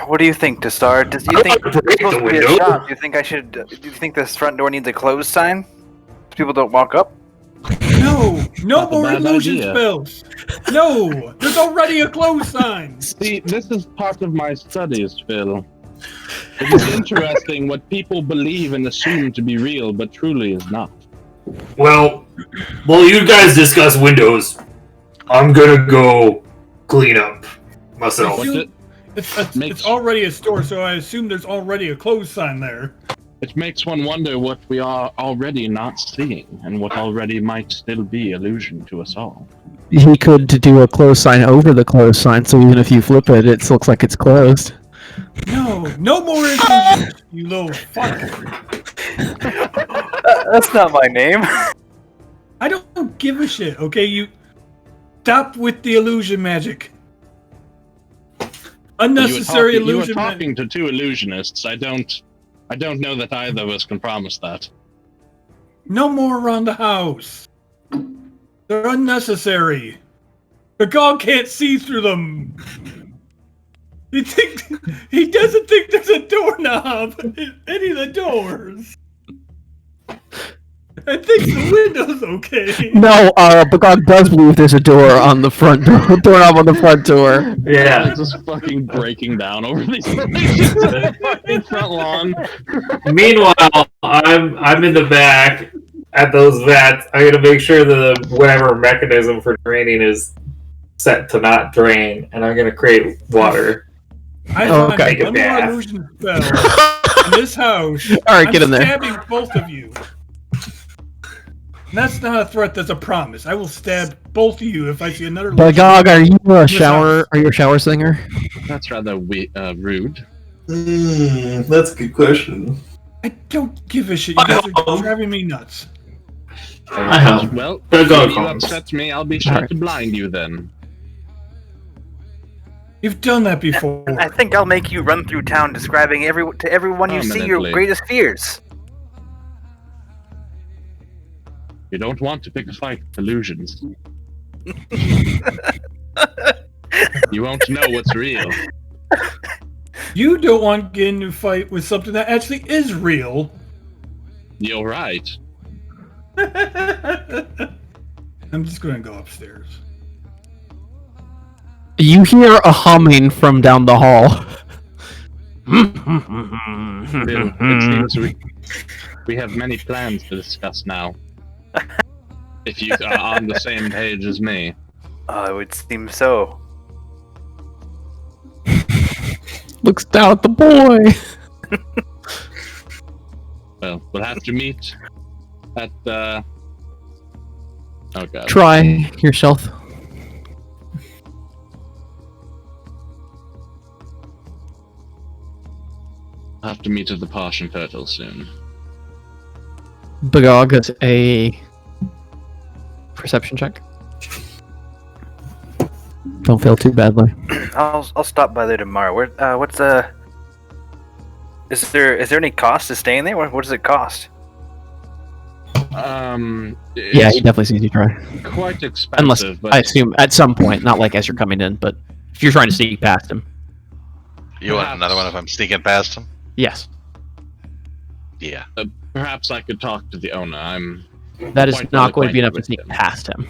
What do you think, to start? Do you think Break it's supposed the to be a window. shop? Do you think I should? Do you think this front door needs a close sign? So people don't walk up. No, no Not a more bad illusion idea. spells. No, there's already a close sign. See, this is part of my studies, Phil. It is interesting what people believe and assume to be real, but truly is not. Well, you guys discuss windows. I'm gonna go clean up myself. What it, It's already a store, so I assume there's already a close sign there. it makes one wonder what we are already not seeing, and what already might still be illusion to us all. He could do a close sign over the close sign, so even if you flip it, it looks like it's closed. No more illusions, you little fuck. That's not my name. I don't give a shit, okay? You stop with the illusion magic. Unnecessary you were illusion magic. talking to 2 illusionists. I don't know that either of us can promise that. No more around the house. They're unnecessary. The dog can't see through them. He doesn't think there's a doorknob in any of the doors. I think the window's okay. No, Bagog does believe there's a door on the front door, doorknob on the front door. Yeah. It's just fucking breaking down over these formations in the fucking front lawn. Meanwhile, I'm in the back at those vats. I'm gonna make sure that whatever mechanism for draining is set to not drain, and I'm gonna create water. I Okay. find one more Bath. illusion spell in this house. All right, I'm get in there. stabbing both of you. And that's not a threat, that's a promise. I will stab both of you if I see another Bagog, are you a Yes, shower? Are you a shower singer? That's rather rude. That's a good question. I don't give a shit. You guys are driving me nuts. Well, Bagog if you comes. upset me, I'll be sure Alright. to blind you then. You've done that before. I think I'll make you run through town describing to everyone you see your Permanently. greatest fears. You don't want to pick a fight with illusions. You won't know what's real. You don't want to get into a fight with something that actually is real. You're right. I'm just going to go upstairs. You hear a humming from down the hall. Bill, it seems we have many plans to discuss now. If you are on the same page as me. It would seem so. Looks down at the boy. Well, we'll have to meet at oh god. Try yourself. I'll have to meet at the Posh and Fertile soon. Bagog gets a perception check. Don't feel too badly. I'll stop by there tomorrow. What's Is there any cost to staying there? What does it cost? Yeah, It's he definitely sees you try. quite expensive, Unless, but I assume, at some point, not like as you're coming in, but if you're trying to sneak past him. You want Perhaps. another one if I'm sneaking past him? Yes. Yeah. perhaps I could talk to the owner. I'm That is quite not going to be enough acquainted to sneak with him. past him.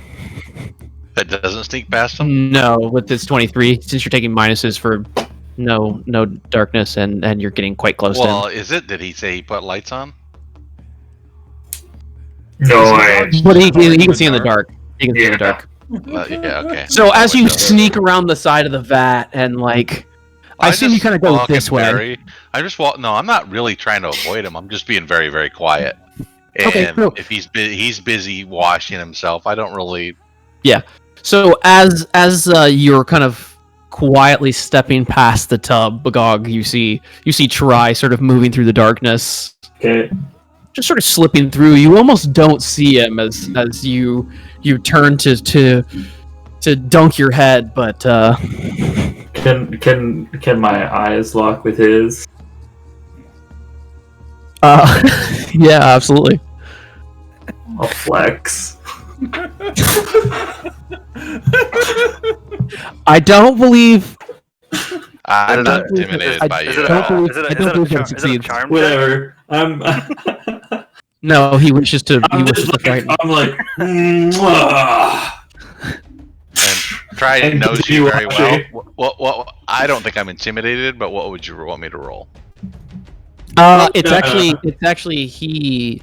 That doesn't sneak past him? No, with this 23, since you're taking minuses for no darkness and you're getting quite close Well, to him. is it? Did he say he put lights on? No way. But he can see in the dark. He can see in the Yeah. dark. Yeah, okay. So as you Window. sneak around the side of the vat and like, I assume you just kind of go walking this way. I just walk. No, I'm not really trying to avoid him. I'm just being very, very quiet. And Okay, cool. if he's busy washing himself, I don't really. So as you're kind of quietly stepping past the tub, Bagog, you see Try sort of moving through the darkness, Okay. just sort of slipping through. You almost don't see him as you turn to dunk your head, but Can my eyes lock with his? yeah, absolutely. I'll flex. I don't believe. I'm not believe- intimidated I by Is you. it don't a, believe- is it a, I is don't it a, believe char- that is it a succeeds. charm check? Whatever. No, he wishes to. He I'm wishes just to fight. like, I'm like, mwah. And Try And knows continue you very well. watching. What? I don't think I'm intimidated, but what would you want me to roll? It's actually he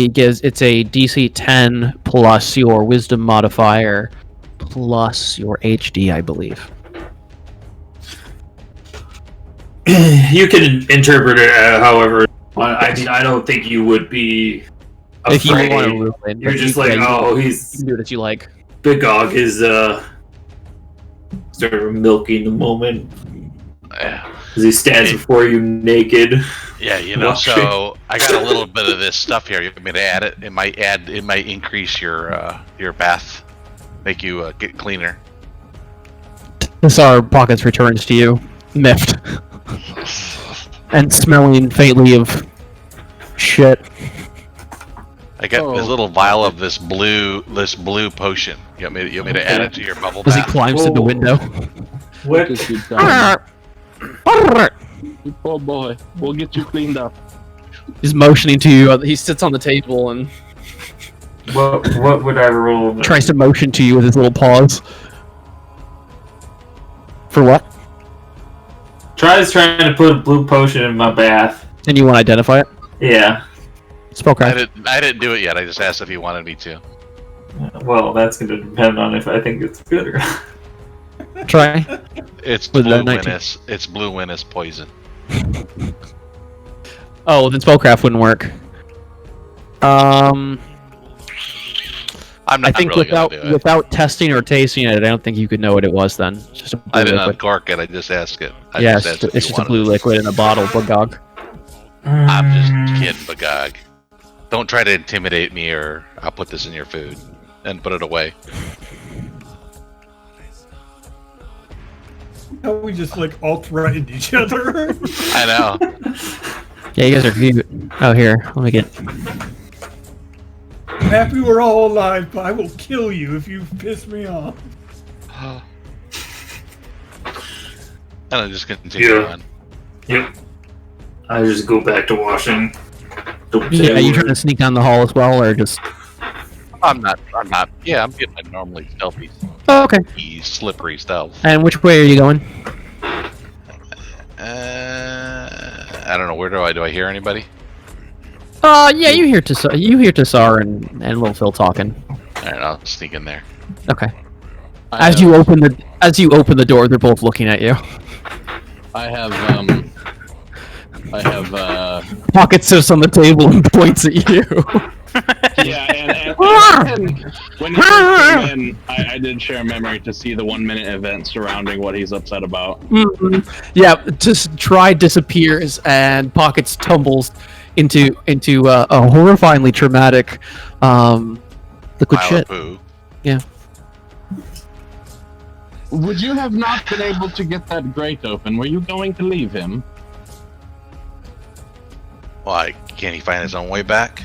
gives it's a DC 10 plus your wisdom modifier plus your HD, I believe. You can interpret it however. I mean, I don't think you would be If you afraid. want to rule it, You're but just you- like, yeah, oh, you he's can do it as you like. Bagog is sort of milking the moment Yeah, as he stands before you naked. yeah, you know. Watching. So I got a little bit of this stuff here. You want me to add it? It might increase your bath, make you get cleaner. Tsar Pockets returns to you, miffed, and smelling faintly of shit. I got this little vial of this blue potion. You want me to add it to your bubble As he bath? climbs to the Whoa. window. What? Just be done. Oh boy, we'll get you cleaned up. He's motioning to you. He sits on the table and What would I roll? tries to motion to you with his little paws. For what? Tries trying to put a blue potion in my bath. And you want to identify it? Yeah. Spellcraft. I didn't do it yet. I just asked if he wanted me to. Well, that's going to depend on if I think it's good or not. Try. It's With blue 19. winnis. It's blue winnis poison. Oh, then spellcraft wouldn't work. I'm not I think really gonna do it. without testing or tasting it, I don't think you could know what it was then. It's just a blue I didn't liquid. uncork it. I just asked it. I Yeah, just asked if it's you just a wanted blue it. liquid in a bottle, Bugog. I'm just kidding, Bagog. Don't try to intimidate me, or I'll put this in your food and put it away. How we just like all threatened each other. I know. Yeah, you guys are cute. Oh, here, let me get. I'm happy we're all alive, but I will kill you if you piss me off. And I just continue Yeah. on. Yep. I just go back to washing. Don't say Yeah, a you word. trying to sneak down the hall as well, or just? I'm not. Yeah, I'm getting my normally stealthy, Oh, okay. slippery stealth. And which way are you going? I don't know. Where do I hear anybody? Yeah, you hear Tassar and Little Phil talking. All right, I'll sneak in there. Okay. As you open the door, they're both looking at you. I have Pocket sits on the table and points at you. yeah, and when he first came in, I did share a memory to see the 1 minute event surrounding what he's upset about. Yeah, just Try disappears and Pockets tumbles into a horrifyingly traumatic liquid Pile shit. of poo. Yeah. Would you have not been able to get that grate open? Were you going to leave him? Why can't he find his own way back?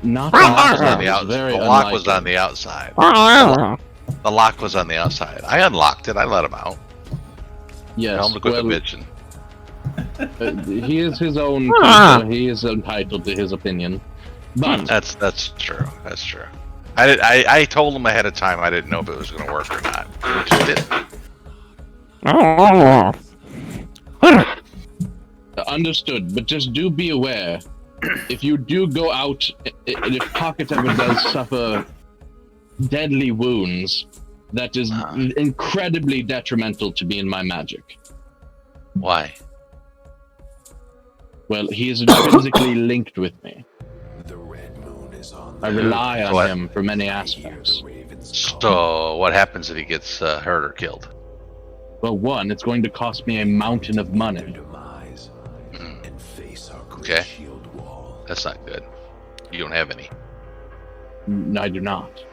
Not The lock was on the It's outside. very The lock was unlikely. on the outside. The lock was on the outside. I unlocked it. I let him out. Yes, Tell him to quit well, the bitching. he is his own creature. He is entitled to his opinion. But That's true. That's true. I told him ahead of time. I didn't know if it was going to work or not, which it did. understood. But just do be aware. If you do go out, and if Pocket ever does suffer deadly wounds, that is incredibly detrimental to me and my magic. Why? Well, he is intrinsically linked with me. I rely on What? him for many aspects. So what happens if he gets hurt or killed? Well, one, it's going to cost me a mountain of money. Okay, that's not good. You don't have any. No, I do not.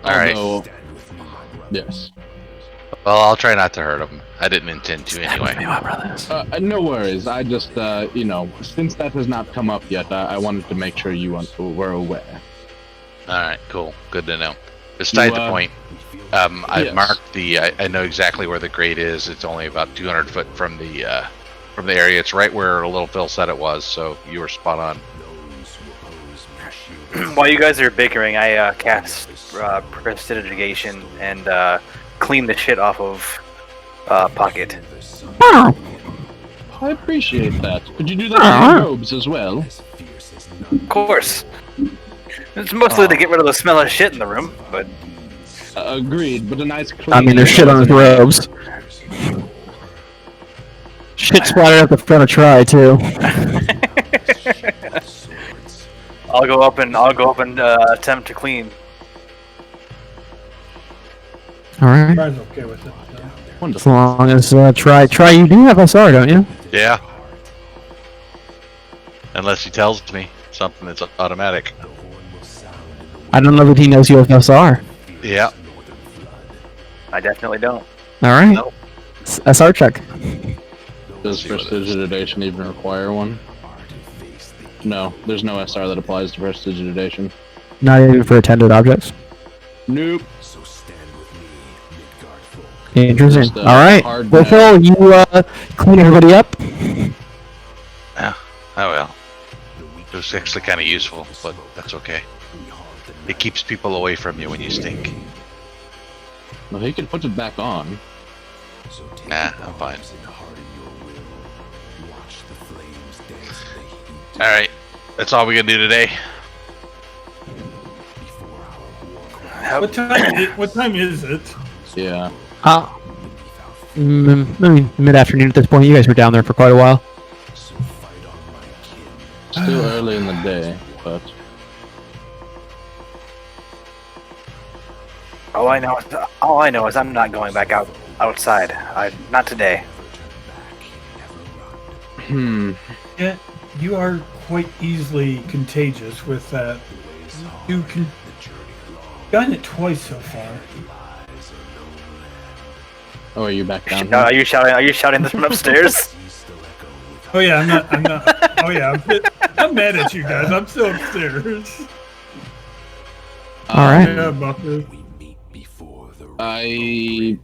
All right. Although, yes. Well, I'll try not to hurt him. I didn't intend to anyway. No worries. I just, since that has not come up yet, I wanted to make sure you were aware. All right, cool. Good to know. Beside the point, I've yes. marked the. I know exactly where the grate is. It's only about 200 foot from the area. It's right where Little Phil said it was. So you were spot on. While you guys are bickering, I cast prestidigitation and clean the shit off of Pocket. I appreciate that. Could you do that with your robes as well? Of course. It's mostly to get rid of the smell of shit in the room, but Agreed, but a nice clean. I mean, there's shit on his robes. Shit splattered at the front of Try too. I'll go up and attempt to clean. All right. Brian's okay with it. So. As long as Try, you do have SR, don't you? Yeah. Unless he tells me something that's automatic. I don't know that he knows you have SR. Yeah. I definitely don't. All right. Nope. SR check. Does prestidigitation even require one? No, there's no SR that applies to prestidigitation. Not even for attended objects. Nope. Interesting. Just, All right. hard Well, no. Phil, you clean everybody up. Yeah. Oh well. It was actually kind of useful, but that's okay. It keeps people away from you when you stink. Well, he could put it back on. Nah, I'm fine. Alright, that's all we can do today. What time is it? Yeah. I mean, mid-afternoon at this point. You guys were down there for quite a while. Still early in the day, but All I know is I'm not going back outside. Not today. Yeah, you are quite easily contagious with that. Gotten it twice so far. Oh, are you back down? Are you shouting this from upstairs? Oh yeah, I'm not. Oh yeah, I'm mad at you guys. I'm still upstairs. All right. Yeah, Buffett. I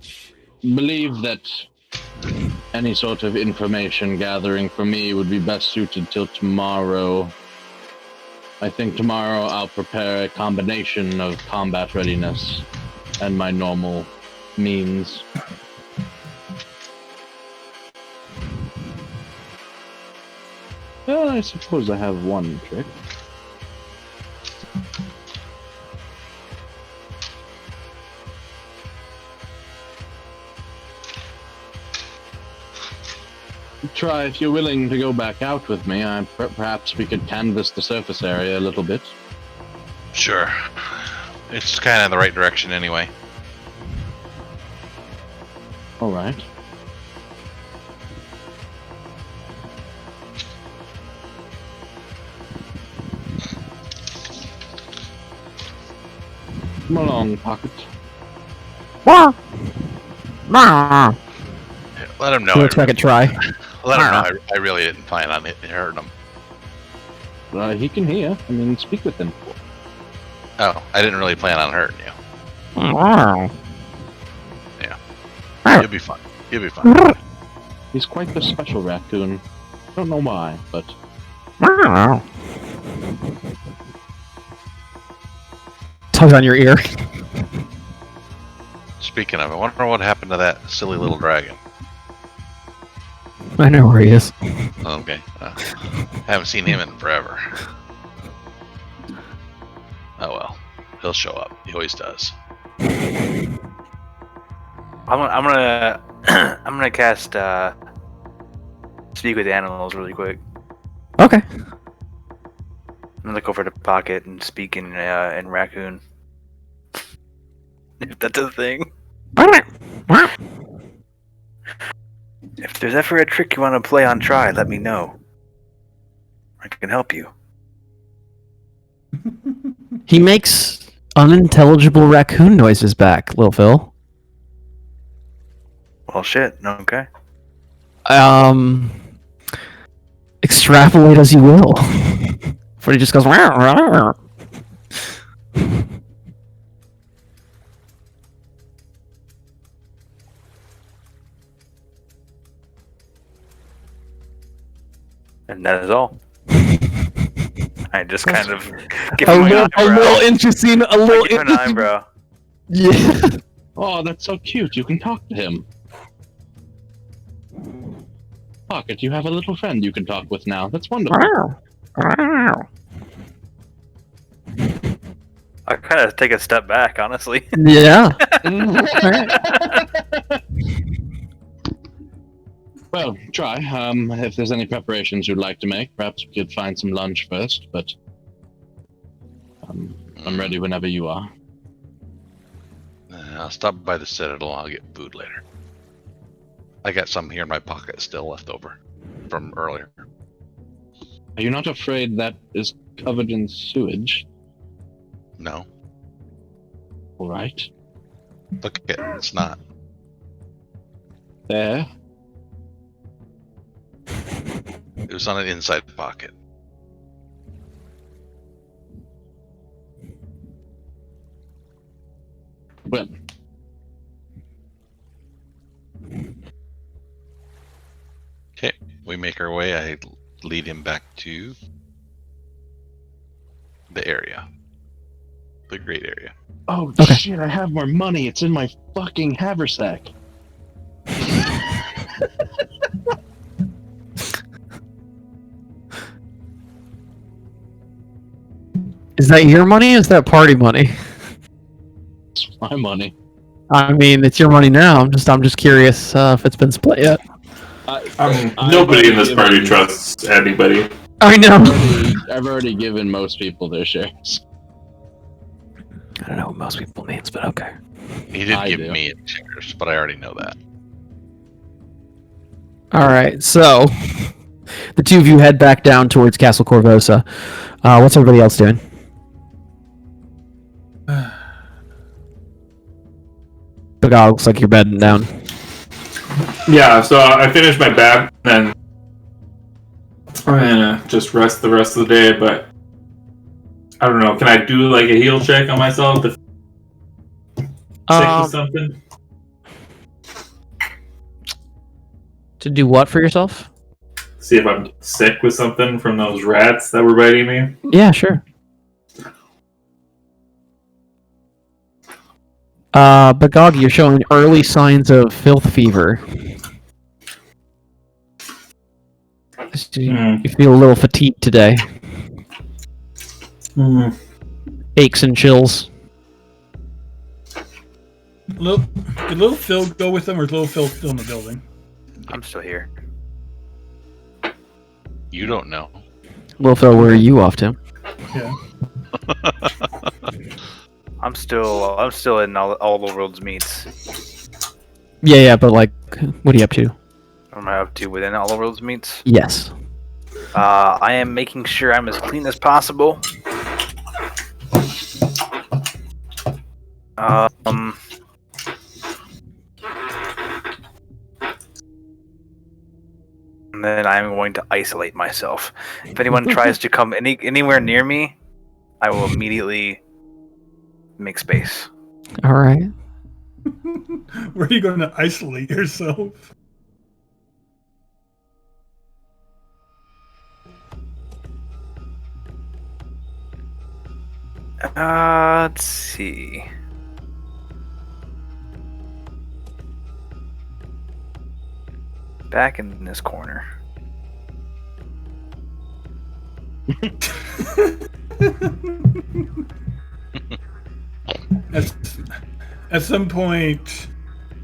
believe that any sort of information gathering for me would be best suited till tomorrow. I think tomorrow I'll prepare a combination of combat readiness and my normal means. Well, I suppose I have one trick. Try if you're willing to go back out with me. Perhaps we could canvass the surface area a little bit. Sure. It's kind of in the right direction anyway. All right. Come along, Pocket. Wah! Let him know. Looks like a try. Let him know I really didn't plan on hurting him. He can hear. I mean, speak with him. Oh, I didn't really plan on hurting you. Yeah. You'll be fine. You'll be fine. He's quite the special raccoon. I don't know why, but... Tugs on your ear. Speaking of, I wonder what happened to that silly little dragon. I know where he is. Okay. Haven't seen him in forever. Oh well. He'll show up. He always does. I'm gonna cast speak with animals really quick. Okay. I'm gonna look over the pocket and speak in raccoon. If that's a thing. If there's ever a trick you want to play on Try, let me know. I can help you. He makes unintelligible raccoon noises back, Lil Phil. Well, shit. Okay. Extrapolate as you will. But he just goes. And that is all. I just kind of give A him an little interesting. A little give him an interesting. eyebrow. Yeah. Oh, that's so cute. You can talk to him. Pocket, you have a little friend you can talk with now. That's wonderful. I kind of take a step back, honestly. Yeah. Well, try. If there's any preparations you'd like to make, perhaps we could find some lunch first, but I'm ready whenever you are. I'll stop by the Citadel. I'll get food later. I got some here in my pocket still left over from earlier. Are you not afraid that is covered in sewage? No. All right. Look at it. It's not. There. It was on an inside pocket. Well. Okay, we make our way. I lead him back to the area. The great area. Oh, Okay. shit, I have more money. It's in my fucking haversack. Is that your money or is that party money? It's my money. I mean, it's your money now. I'm just curious if it's been split yet. Nobody in this party trusts anybody. I know. I've already given most people their shares. I don't know what most people means, but okay. He did I give do. me a checkers, but I already know that. All right, so the two of you head back down towards Castle Corvosa. What's everybody else doing? Bagal, looks like you're bedding down. Yeah, so I finished my bath, and I'm gonna just rest the rest of the day, but I don't know. Can I do like a heal check on myself if sick with something? To do what for yourself? See if I'm sick with something from those rats that were biting me. Yeah, sure. Bagog, you're showing early signs of filth fever. You feel a little fatigued today. Aches and chills. Did little Phil go with them, or is little Phil still in the building? I'm still here. You don't know. Little Phil, where are you off to? Yeah. I'm still in all the world's meets. Yeah, but like, what are you up to? What am I up to within all the world's meets? Yes. I am making sure I'm as clean as possible. And then I'm going to isolate myself. If anyone tries to come anywhere near me, I will immediately make space. All right. Where are you going to isolate yourself? Let's see. Back in this corner. At some point,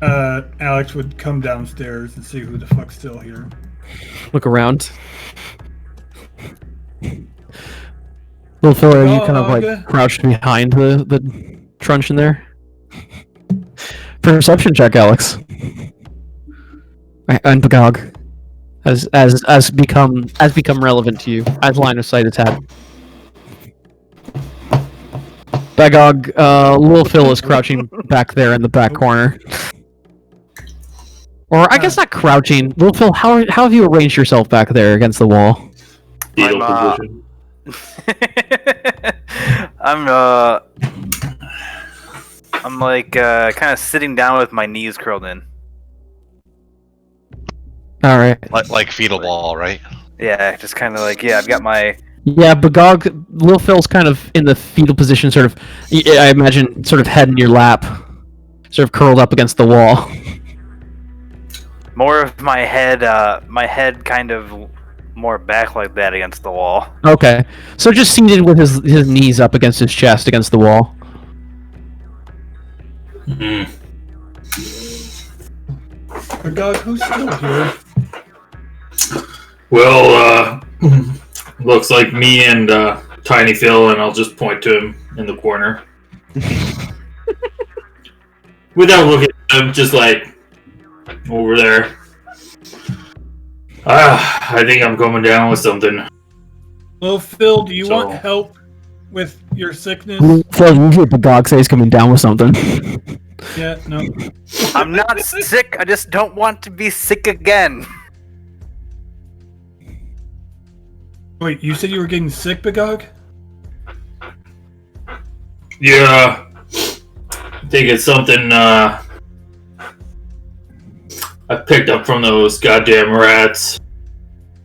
Alex would come downstairs and see who the fuck's still here. Look around. Little Phil, are you kind of like crouched behind the truncheon there? Perception check, Alex. And Bagog has become relevant to you as line of sight has had. Bagog, Lil Phil is crouching back there in the back corner. Or I guess not crouching. Lil Phil, how have you arranged yourself back there against the wall? Fetal position. I'm like kind of sitting down with my knees curled in. All right. Like fetal ball, right? Yeah, just kind of like, I've got my... Yeah, Bagog, Lil Phil's kind of in the fetal position, sort of, I imagine, sort of head in your lap, sort of curled up against the wall. More of my head kind of more back like that against the wall. Okay, so just seated with his knees up against his chest against the wall. Oh God, who's still here? Well, looks like me and Tiny Phil, and I'll just point to him in the corner. Without looking at him, just like over there. I think I'm coming down with something. Well, Phil, do you want help with your sickness? Phil, you hear Bagog say he's coming down with something. Yeah, no. I'm not sick, I just don't want to be sick again. Wait, you said you were getting sick, Bagog? Yeah. I think it's something I picked up from those goddamn rats.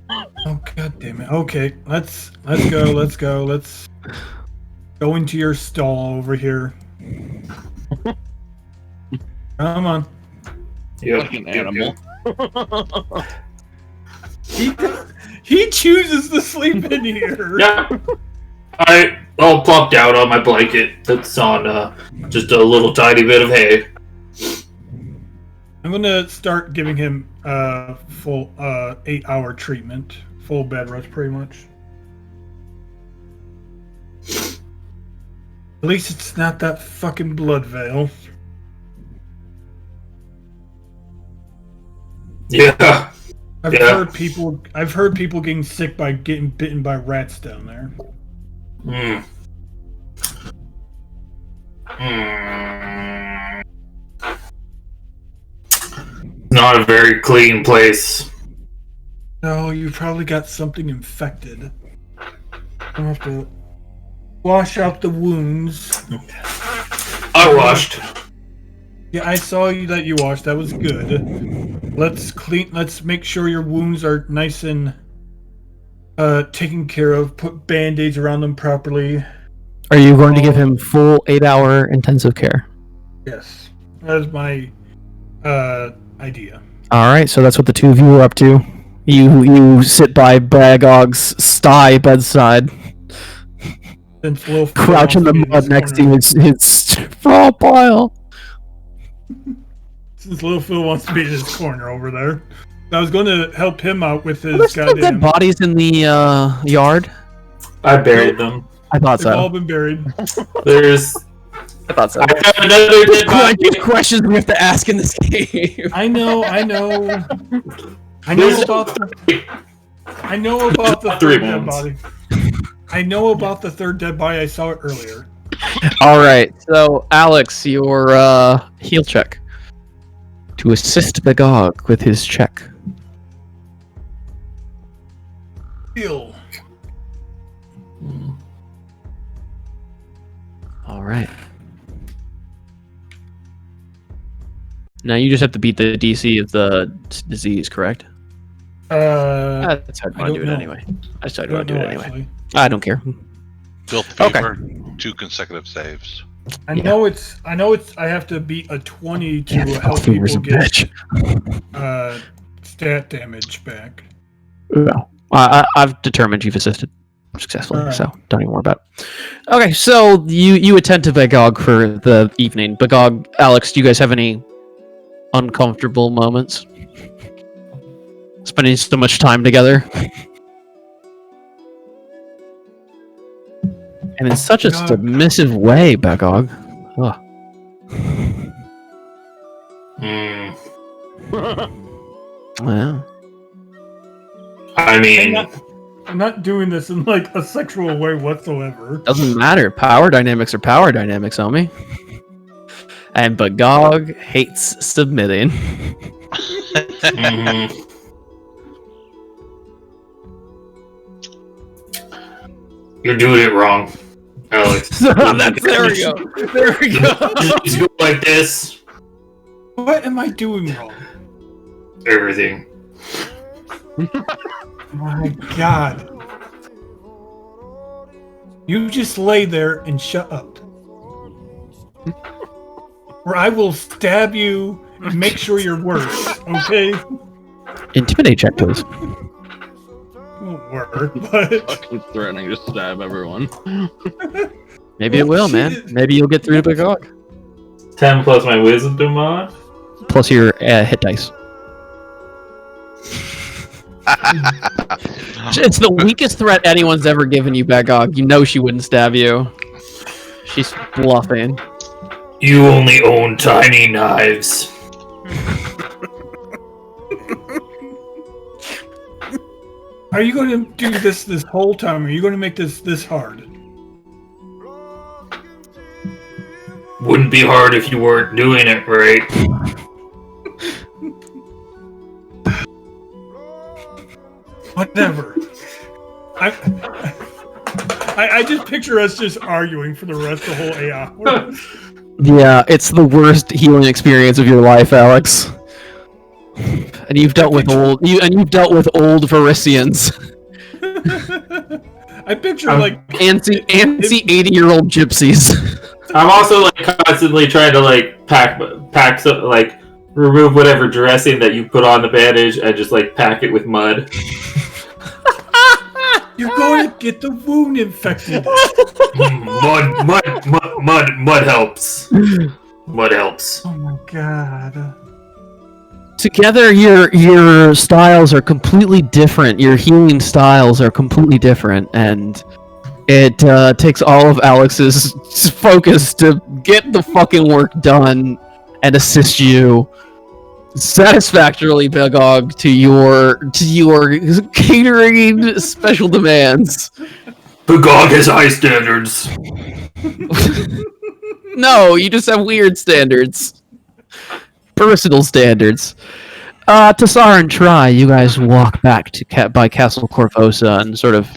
Oh God damn it. Okay, let's go. Let's go into your stall over here. Come on. Yep. Like an animal. He chooses to sleep in here. Yeah. I'll plop down on my blanket that's on just a little tiny bit of hay. I'm gonna start giving him full 8-hour treatment, full bed rest, pretty much. At least it's not that fucking blood veil. Yeah. I've heard people getting sick by getting bitten by rats down there. Not a very clean place. No, you probably got something infected. I'll have to wash out the wounds. I washed. Yeah, I saw you that you washed. That was good. Let's make sure your wounds are nice and taken care of. Put band-aids around them properly. Are you going to give him full 8-hour intensive care? Yes. That is my idea. Alright, so that's what the two of you are up to. You sit by Bagog's sty bedside, crouch in the mud next to his straw pile. Since Little Phil wants to be in his corner over there. I was going to help him out with his There's still dead bodies in the yard. I buried them. I thought They've all so. been buried. There's. I thought so. I found another dead body. These questions we have to ask in this game. I know about the Three third dead bones. body. I know about the third dead body. I saw it earlier. Alright, so Alex, your heal check. To assist Bagog with his check. Heal. Alright. Now you just have to beat the DC of the disease, correct? That's how I do it know. anyway. I just I how to don't do it know, anyway. actually. I don't care. Filth Okay. fever, 2 consecutive saves. I know it's. I have to beat a 20 to Yeah, help Fever's people a get bitch. stat damage back. Well, I've determined you've assisted successfully, Alright. so don't even worry about it. Okay, so you attend to Bagog for the evening. Bagog, Alex, do you guys have any uncomfortable moments? Spending so much time together. And in such a God. submissive way, Bagog. Ugh. Well, I mean, I'm not doing this in like a sexual way whatsoever. doesn't matter. Power dynamics are power dynamics, homie. And Bagog hates submitting. mhm. You're doing it wrong, Alex. There we go. There we go. Just go like this. What am I doing wrong? Everything. My God. You just lay there and shut up. Or I will stab you and make sure you're worse, okay? Intimidate check, please. Won't work, but Fucking threatening to stab everyone. Maybe it will, man. Maybe you'll get through to Bagog. 10 plus my wisdom mod. Plus your hit dice. It's the weakest threat anyone's ever given you, Bagog. You know she wouldn't stab you. She's bluffing. You only own tiny knives. are you going to do this whole time? Are you going to make this hard? Wouldn't be hard if you weren't doing it right. Whatever. I just picture us just arguing for the rest of the whole 8 hours. Yeah, it's the worst healing experience of your life, Alex. And you've dealt with old Varisians. I picture like Antsy 80-year-old gypsies. I'm also like constantly trying to like pack some, like remove whatever dressing that you put on the bandage and just like pack it with mud. you're going to get the wound infected. Mud helps. Mud helps. Oh my God. Together, your styles are completely different. Your healing styles are completely different, and it takes all of Alex's focus to get the fucking work done and assist you. satisfactorily, Bagog, to your catering special demands. Bagog has high standards. No, you just have weird standards. Personal standards. Tassar and Try, you guys walk back to by Castle Corvosa and sort of...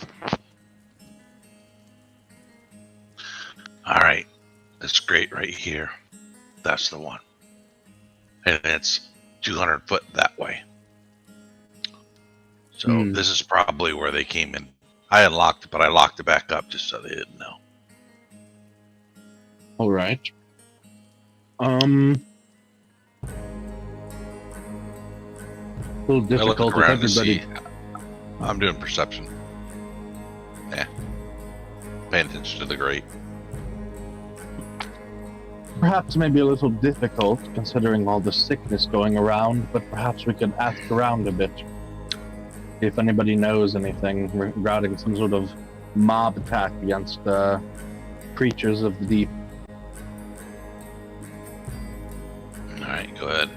Alright. That's great right here. That's the one. And it's 200 foot that way. So this is probably where they came in. I unlocked it, but I locked it back up just so they didn't know. All right. A little I look difficult with around to everybody. see. I'm doing perception. Yeah. Paying attention to the grate. Perhaps maybe a little difficult considering all the sickness going around, but perhaps we could ask around a bit. See if anybody knows anything regarding some sort of mob attack against creatures of the deep. Alright, go ahead.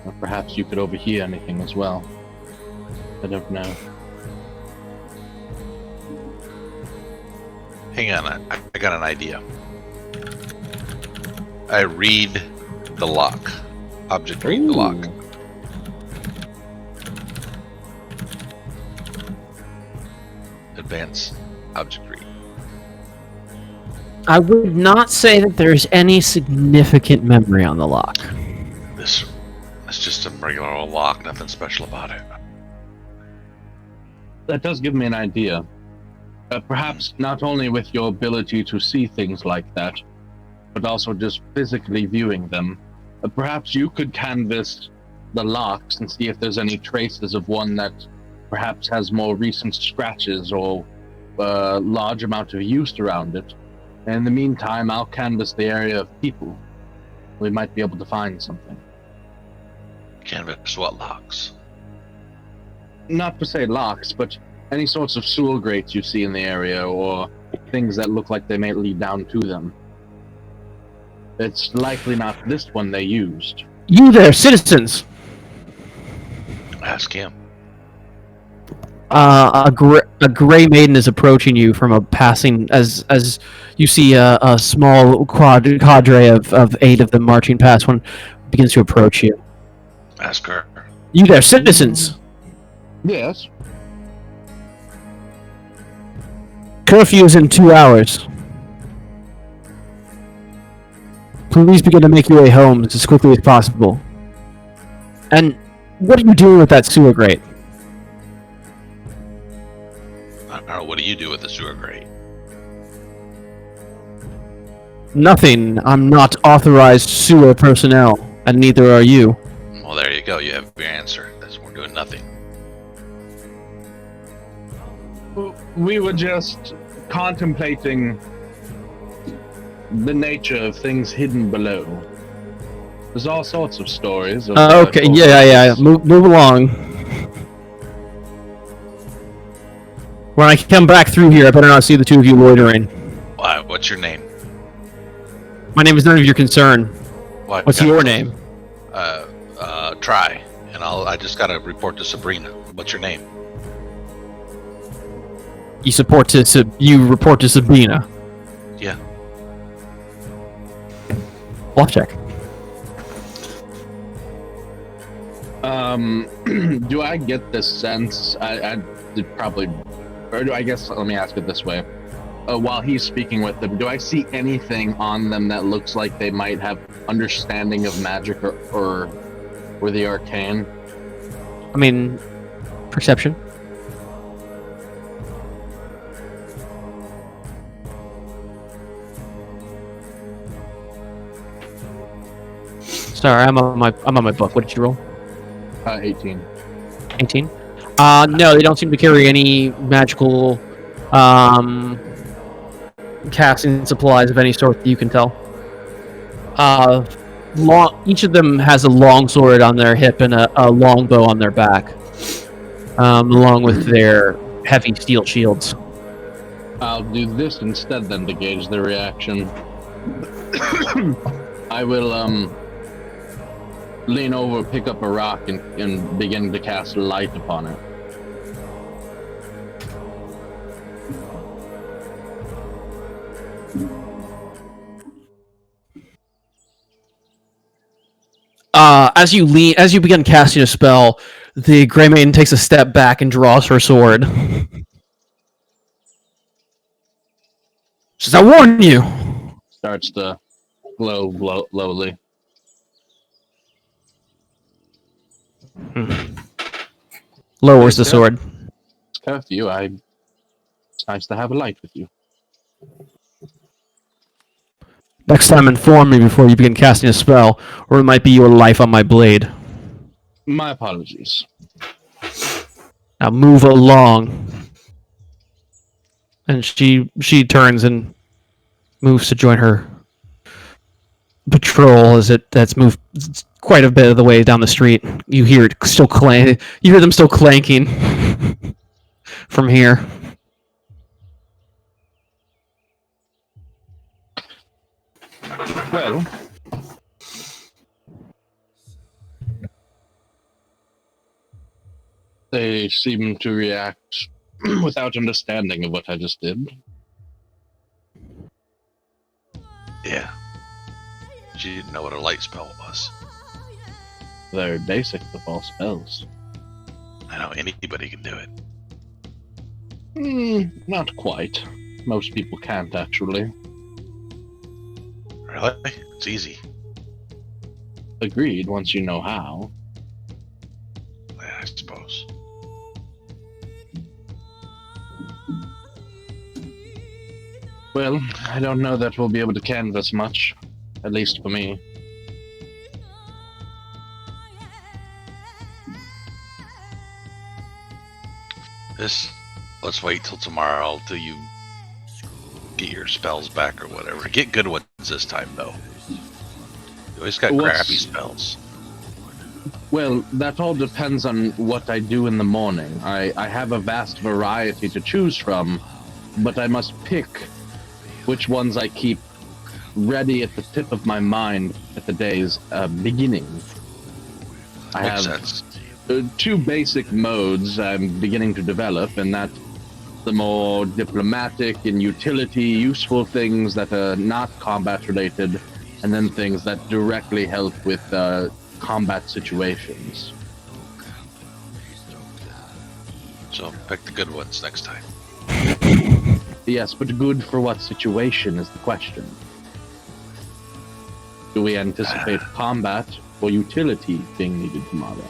Or perhaps you could overhear anything as well. I don't know. Hang on, I got an idea. I read the lock. Object read the lock. Advance object read. I would not say that there's any significant memory on the lock. It's just a regular old lock, nothing special about it. That does give me an idea. Perhaps not only with your ability to see things like that, but also just physically viewing them. Perhaps you could canvass the locks and see if there's any traces of one that perhaps has more recent scratches or a large amount of use around it. And in the meantime, I'll canvass the area of people. We might be able to find something. Canvas what locks? Not per se locks, but any sorts of sewer grates you see in the area, or things that look like they may lead down to them. It's likely not this one they used. You there, citizens! Ask him. A gray maiden is approaching you from a passing, as you see a small cadre of 8 of them marching past. One begins to approach you. Ask her. You there, citizens! Yes. Curfew is in 2 hours. Please begin to make your way home as quickly as possible. And what are you doing with that sewer grate? I don't know, what do you do with the sewer grate? Nothing. I'm not authorized sewer personnel, and neither are you. Well, there you go, you have your answer. We're doing nothing. We were just contemplating the nature of things hidden below. There's all sorts of stories. Of, Okay, yeah. Move along. When I come back through here, I better not see the 2 of you loitering. Why? What's your name? My name is none of your concern. What? What's your name? Try. And I just gotta report to Sabrina. What's your name? You report to Sabina. Yeah. Bluff check. Do I get the sense? I did probably, or do I guess? Let me ask it this way: while he's speaking with them, do I see anything on them that looks like they might have understanding of magic or the arcane? I mean, perception. Sorry, I'm on my book. What did you roll? 18. 18. No, they don't seem to carry any magical casting supplies of any sort that you can tell. Each of them has a long sword on their hip and a long bow on their back, along with their heavy steel shields. I'll do this instead then to gauge their reaction. I will lean over, pick up a rock, and begin to cast light upon it. As you begin casting a spell, the Grey Maiden takes a step back and draws her sword. Says, "I warn you." Starts to glow lowly. Lowers the sword. It's curfew. It's nice to have a light with you. Next time, inform me before you begin casting a spell, or it might be your life on my blade. My apologies. Now move along. And she turns and moves to join her patrol as that's moved quite a bit of the way down the street. You hear it still clank. You hear them still clanking from here. Well, they seem to react without understanding of what I just did. Yeah. She didn't know what a light spell was. They're basic to all spells. I know anybody can do it. Not quite. Most people can't, actually. Really? It's easy. Agreed, once you know how. Yeah, I suppose. Well, I don't know that we'll be able to canvas much. At least for me. Let's wait till tomorrow till you get your spells back or whatever. Get good ones this time, though. You always got crappy spells. Well, that all depends on what I do in the morning. I have a vast variety to choose from, but I must pick which ones I keep ready at the tip of my mind at the day's beginning. I Makes have sense. Two basic modes I'm beginning to develop, and that's the more diplomatic and utility, useful things that are not combat related, and then things that directly help with combat situations. So pick the good ones next time. Yes, but good for what situation is the question. Do we anticipate combat or utility being needed tomorrow?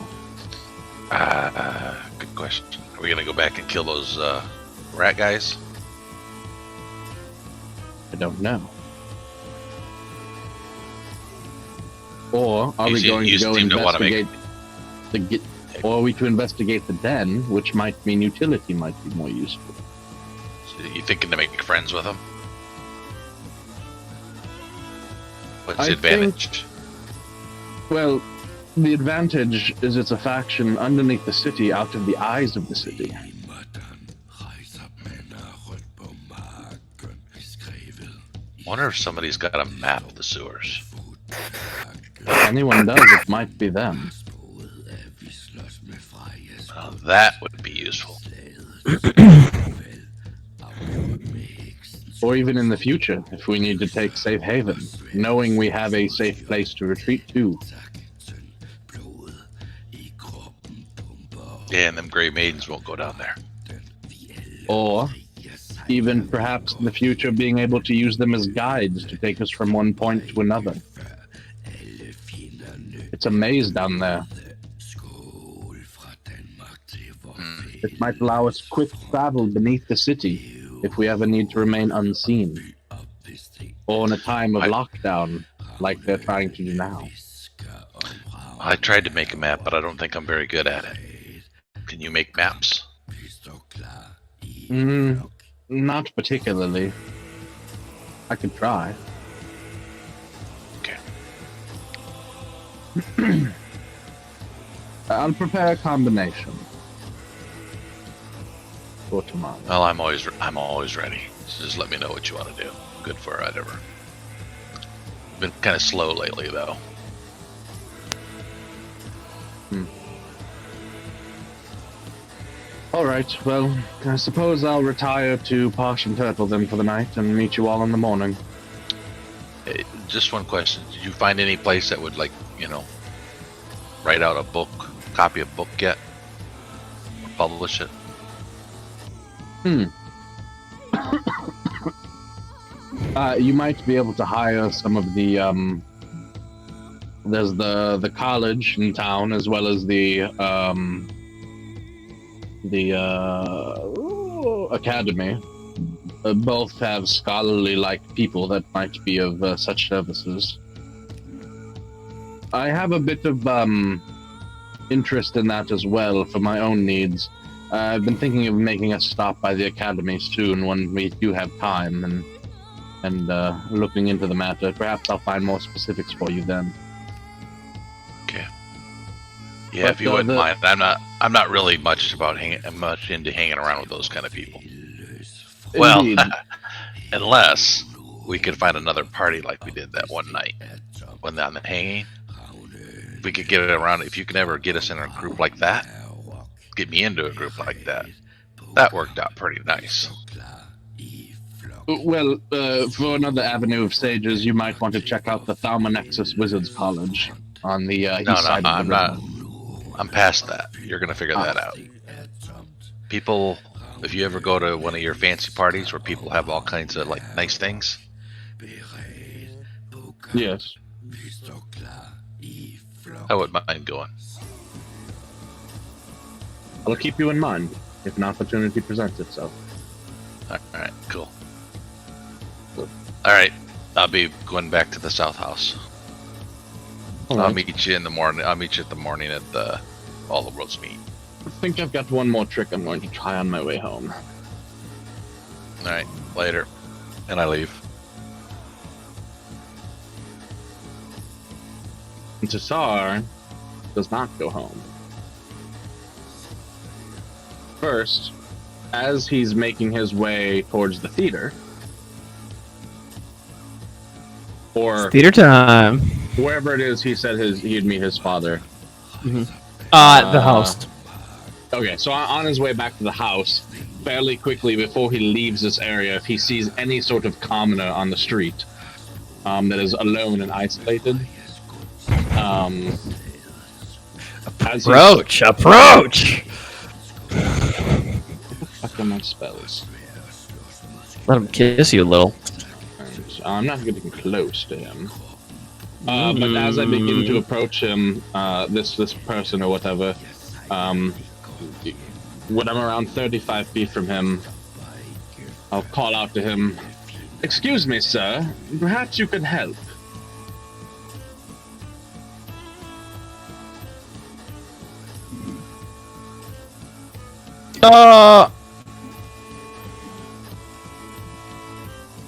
Good question. Are we gonna go back and kill those rat guys? I don't know. Or are we going to go investigate or are we to investigate the den, which might mean utility might be more useful? So you thinking to make friends with them? What's the advantage? Well, the advantage is it's a faction underneath the city, out of the eyes of the city. Wonder if somebody's got a map of the sewers. If anyone does, it might be them. Well, that would be useful. Or even in the future, if we need to take safe haven, knowing we have a safe place to retreat to. Yeah, and them Grey Maidens won't go down there. Or even perhaps in the future being able to use them as guides to take us from one point to another. It's a maze down there. It might allow us quick travel beneath the city if we ever need to remain unseen. Or in a time of lockdown, like they're trying to do now. I tried to make a map, but I don't think I'm very good at it. Can you make maps? Not particularly. I could try. Okay. I'll prepare a combination for tomorrow. Well, I'm always ready. So just let me know what you want to do. Good for whatever. Been kind of slow lately, though. All right, well, I suppose I'll retire to Posh and Turtle then for the night and meet you all in the morning. Hey, just one question: did you find any place that would, like, write out a book, copy a book yet, or publish it? You might be able to hire some of the there's the college in town as well as the academy. Both have scholarly-like people that might be of such services. I have a bit of interest in that as well for my own needs. I've been thinking of making a stop by the academy soon when we do have time and looking into the matter. Perhaps I'll find more specifics for you then. Okay. Yeah, But, if you wouldn't mind. I'm not really much into hanging around with those kind of people. Well, Indeed. unless we could find another party like we did that one night when on the hanging. If we could get it around, if you can ever get us in a group like that, get me into a group like that. That worked out pretty nice. Well, for another avenue of stages, you might want to check out the Thalmonexus Wizards College on the east side of the river. I'm past that. You're gonna figure that out. People, if you ever go to one of your fancy parties where people have all kinds of like nice things, Yes. I wouldn't mind going. I'll keep you in mind if an opportunity presents itself. All right, cool. All right, I'll be going back to the South House. I'll meet you in the morning. I'll meet you at the morning at the all the roads meet. I think I've got one more trick I'm going to try on my way home. All right, later, and I leave. Tassar does not go home. First, as he's making his way towards the theater, or Theater time. wherever it is he said he'd meet his father. The house. Okay, so on his way back to the house, fairly quickly before he leaves this area, if he sees any sort of commoner on the street that is alone and isolated, Approach! What the fuck are my spells? Let him kiss you a little. And I'm not getting close to him. But as I begin to approach him, this person or whatever, when I'm around 35 feet from him, I'll call out to him, "Excuse me, sir. Perhaps you could help."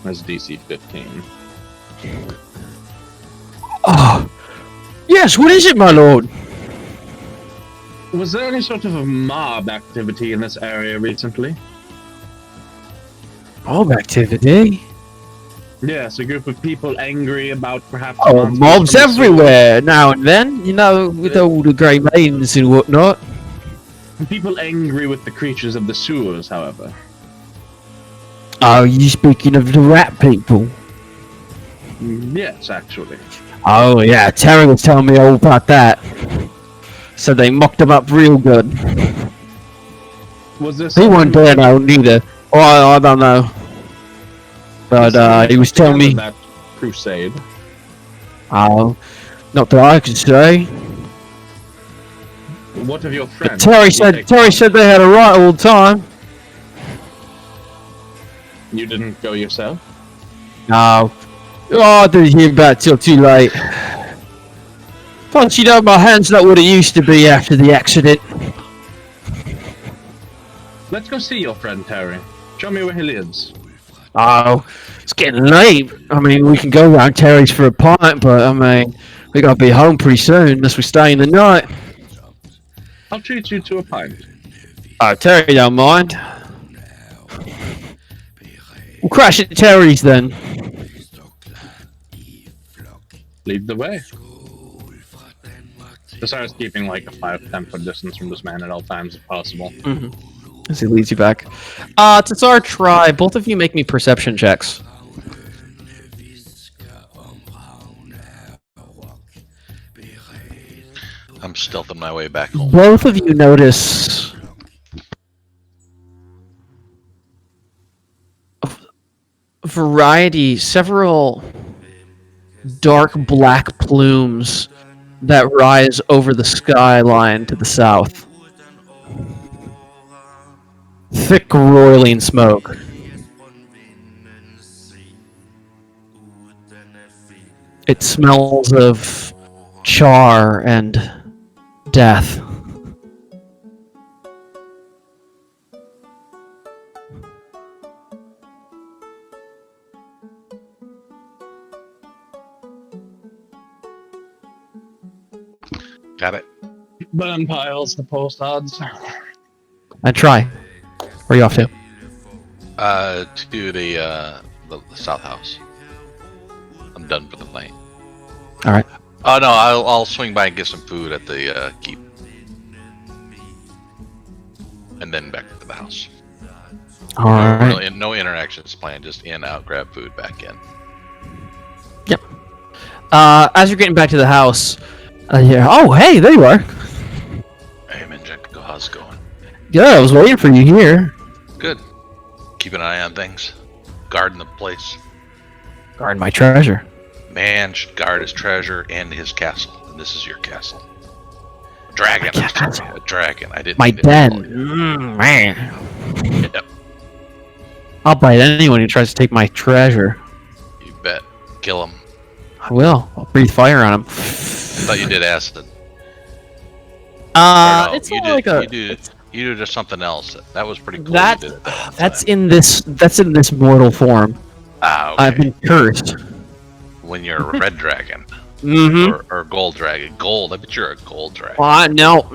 That's DC 15. Yes, what is it, my lord? Was there any sort of a mob activity in this area recently? Mob activity? Yes, a group of people angry about perhaps... Oh, monsters mobs from the sewer. everywhere now and then, with all the grey maidens and whatnot. People angry with the creatures of the sewers, however. Oh, you speaking of the rat people? Yes, actually. Oh, yeah, Terry was telling me all about that. So they mocked them up real good. Was this... He wasn't there now, neither. Oh, I don't know. But he was telling me... that crusade. Oh, not that I can say. What of your friends? Terry said they had a right all the time. You didn't go yourself? No. Oh, I didn't hear about it till too late. Plus, my hand's not what it used to be after the accident. Let's go see your friend Terry. Show me where he lives. Oh, it's getting late. I mean, we can go round Terry's for a pint, but I mean, we gotta be home pretty soon unless we stay in the night. I'll treat you to a pint. Oh, Terry don't mind. We'll crash at Terry's then. Lead the way. Desar's keeping like a 5-10 foot distance from this man at all times if possible. As he leads you back. Tsar, try. Both of you make me perception checks. I'm stealthing my way back home. Both of you notice a variety, several dark black plumes that rise over the skyline to the south. Thick, roiling smoke. It smells of char and death. Got it. Burn piles, the post odds. And try. Where are you off to? To the south house. I'm done for the night. All right. Oh no, I'll swing by and get some food at the keep, and then back to the house. All right. Really, no interactions planned. Just in, out, grab food, back in. Yep. As you're getting back to the house, oh, hey, there you are. Hey, Minjek, how's it going? Yeah, I was waiting for you here. Good. Keep an eye on things. Guarding the place. Guard my treasure. Man should guard his treasure and his castle. And this is your castle. Dragon. My I'm sorry, castle. a dragon. I didn't. My mean to den. call you. Man. Yep. I'll bite anyone who tries to take my treasure. You bet. Kill him. I will. I'll breathe fire on him. I thought you did acid. Or no, It's you not did. like a. You did just something else. That was pretty cool. That You did that that's time. in this. That's in this mortal form. Ah, okay. I've been cursed. When you're a red dragon Mm-hmm. or gold dragon. Gold. I bet you're a gold dragon. No,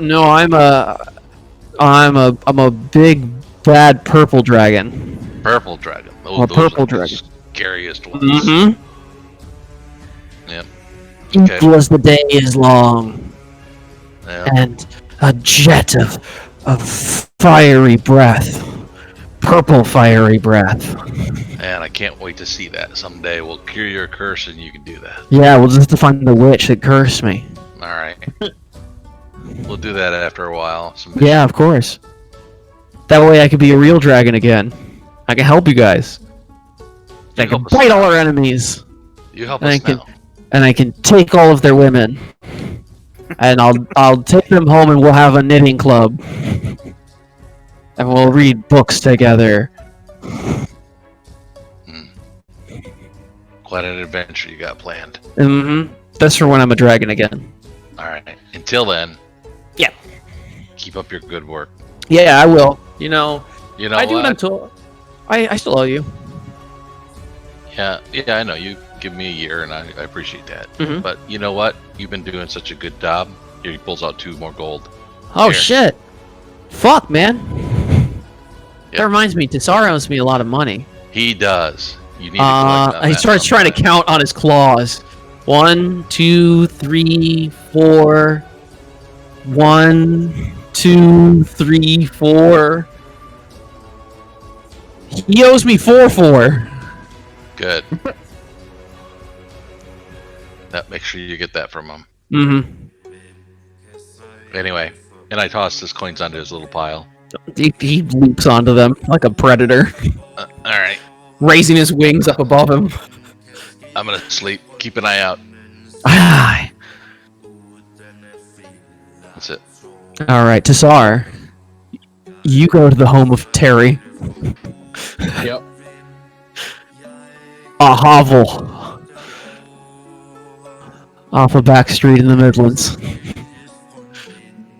I'm a big bad purple dragon. Purple dragon. A purple are the dragon. Scariest ones. Mm-hmm. Yep. Okay. Equal as the day is long, Yeah. and a jet of fiery breath, purple fiery breath. And I can't wait to see that. Someday we'll cure your curse and you can do that. Yeah, we'll just have to find the witch that cursed me. Alright. We'll do that after a while. Yeah, of course. That way I could be a real dragon again. I can help you guys. I can help us bite all now. our enemies. You help And I us can- now. And I can take all of their women. And I'll take them home and we'll have a knitting club. And we'll read books together. Quite an adventure you got planned. Mm-hmm. That's for when I'm a dragon again. Alright. Until then. Yeah. Keep up your good work. Yeah, I will. You know, You know I do it what? until I still owe you. Yeah, I know. You give me a year and I appreciate that. Mhm. But you know what? You've been doing such a good job. Here, he pulls out 2 more gold. Oh Here. shit! Fuck, man. Yep. That reminds me, Tsar owes me a lot of money. He does. You need to collect on He that starts trying to sometime. count on his claws. 1, 2, 3, 4. 1, 2, 3, 4. He owes me 4. Good. Make sure you get that from him. Mm-hmm. Anyway, and I tossed his coins onto his little pile. He leaps onto them like a predator, Alright, raising his wings up above him. I'm gonna sleep. Keep an eye out. Ah. That's it. All right, Tsar, you go to the home of Terry. Yep. A hovel off a back street in the Midlands.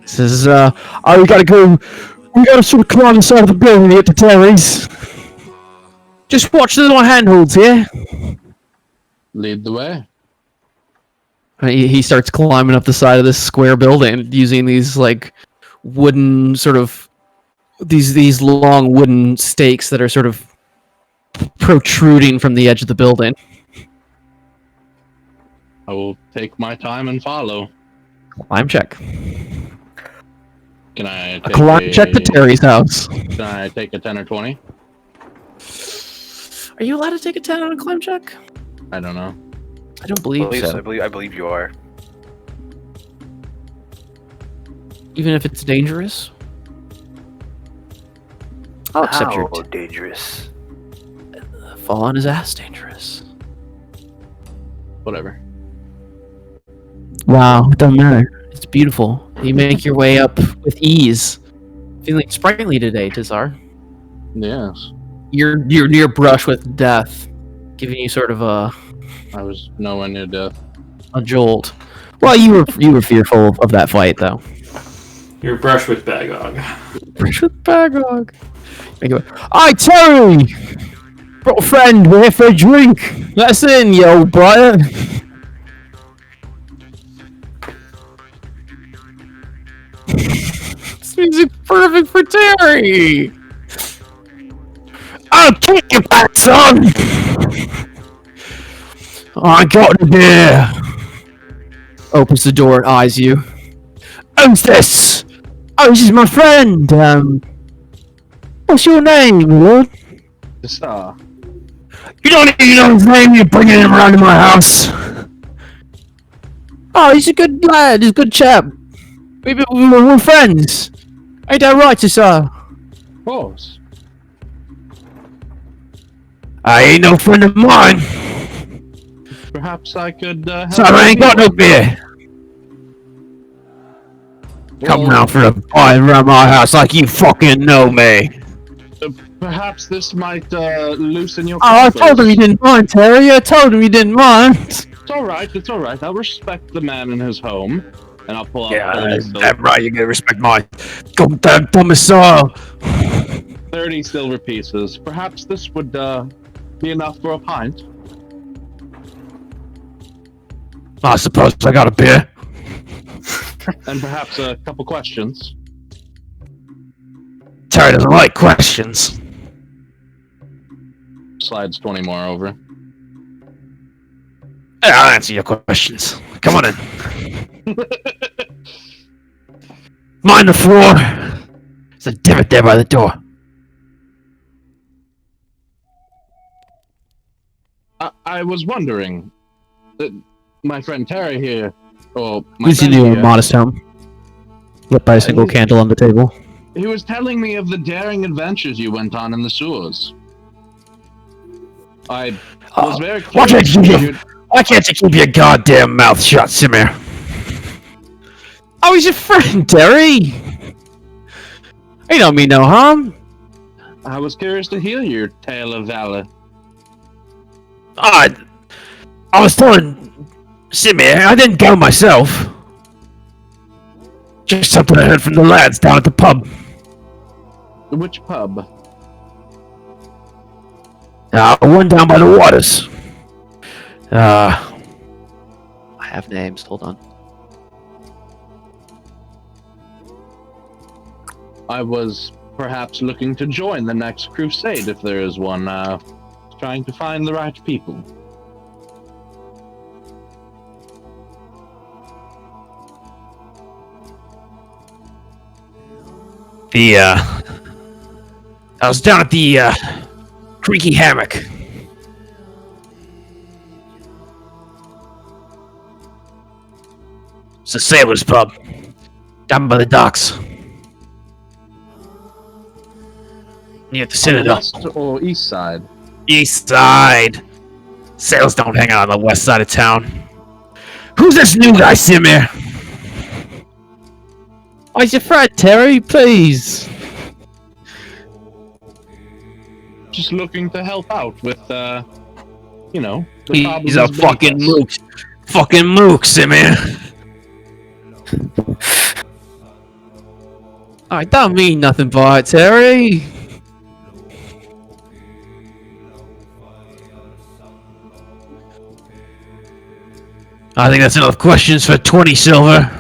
Says, oh, we gotta sort of climb the side of the building to get to Terry's. Just watch the little handholds here. Lead the way. And he starts climbing up the side of this square building using these like wooden sort of these long wooden stakes that are sort of protruding from the edge of the building. I will take my time and follow. Climb check. Can I A take climb check to Terry's house. Can I take a 10 or 20? Are you allowed to take a 10 on a climb check? I don't know. I don't believe so. I believe you are. Even if it's dangerous? I'll accept your How dangerous? fall on his ass dangerous. Whatever. Wow, it doesn't matter. It's beautiful. You make your way up with ease. Feeling sprightly today, Tizar. Yes. You're near brush with death, giving you sort of a I was nowhere near death. jolt. Well, you were fearful of that fight, though. You're brush with Bagog. Brush with Bagog. Hi, Terry! Brought a friend, we're here for a drink. Let us in, you old brother. This music's perfect for Terry. I'll kick your back, son. I got the beer. Opens the door and eyes you. Who's this? Oh, this is my friend. What's your name, Lord? The star. You don't even know his name. You're bringing him around to my house. Oh, he's a good lad. He's a good chap. We're friends. Ain't that right, sir? Of course. I ain't no friend of mine. Perhaps I could help So I ain't got no beer. Come Well, round for a pie around my house like you fucking know me. Perhaps this might loosen your Oh, I coffers. told him you didn't mind, Terry. I told him you didn't mind. It's alright, it's alright. I'll respect the man in his home. And I'll pull out Yeah, 30 that's silver, right. You gotta respect my goddamn domicile. 30 silver pieces. Perhaps this would be enough for a pint. I suppose I got a beer. And perhaps a couple questions. Terry doesn't like questions. Slides 20 more over. Yeah, I'll answer your questions. Come on in. Mind the floor. There's a divot there by the door. I was wondering, my friend Terry here, or my He's in friend your here, modest home. Lit by a single candle on the table. he was telling me of the daring adventures you went on in the sewers. I was very Why curious. can't you keep your goddamn mouth shut, Simir? Oh, he's your friend, Terry. He don't mean no harm. I was curious to hear your tale of valor. I was telling Simir, I didn't go myself. Just something I heard from the lads down at the pub. Which pub? One down by the waters. I have names, hold on. I was perhaps looking to join the next crusade if there is one, trying to find the right people. I was down at the, Creaky Hammock. It's a sailor's pub. Down by the docks. Near the On the Citadel. west or east side? East side. Sailors don't hang out on the west side of town. Who's this new guy, Simir? Oh, he's your friend, Terry, please. Just looking to help out with, you know, the He's problems a beneath fucking us. mook. Fucking mook, Simir. I don't mean nothing by it, Terry. I think that's enough questions for 20 silver.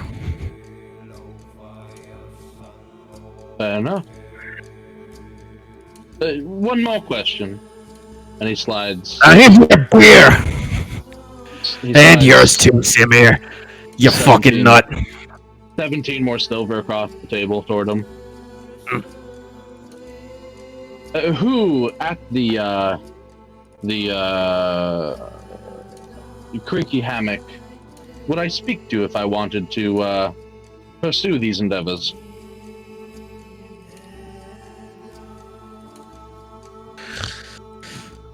Fair enough. One more question. And he slides. Here's your beer. he And slides yours too, Simir. You fucking 17 nut. 17 more silver across the table toward him. Who at the creaky hammock would I speak to if I wanted to pursue these endeavors?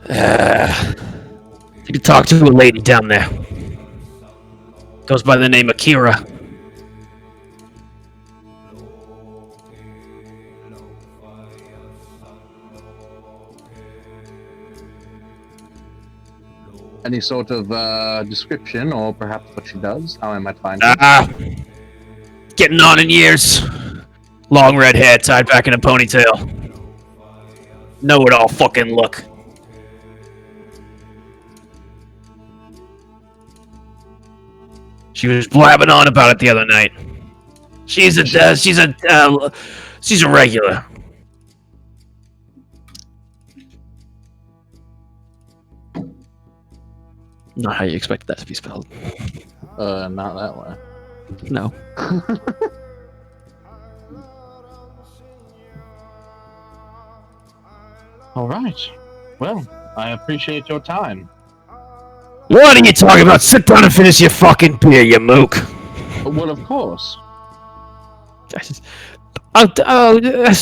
You can talk to a lady down there. Goes by the name of Kira. Any sort of description, or perhaps what she does? How I might find her? Getting on in years. Long red hair tied back in a ponytail. Know-it-all fucking look. She was blabbing on about it the other night. She's a regular. Not how you expected that to be spelled. Not that way. No. All right. Well, I appreciate your time. What are you talking about? Sit down and finish your fucking beer, you mook. Well, of course. That's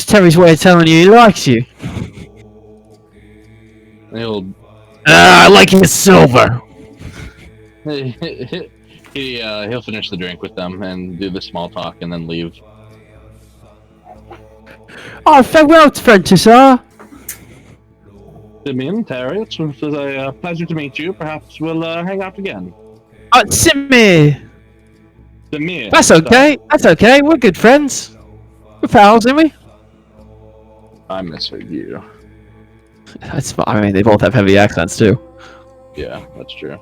Terry's way of telling you he likes you. I like his silver. He'll finish the drink with them and do the small talk and then leave. Oh, farewell, Francis, Simeon, Terry, it was a pleasure to meet you. Perhaps we'll hang out again. Simmy. Simeon. That's okay. That's okay. We're good friends. We're pals, aren't we? I misheard you. That's fine. I mean, they both have heavy accents, too. Yeah, that's true.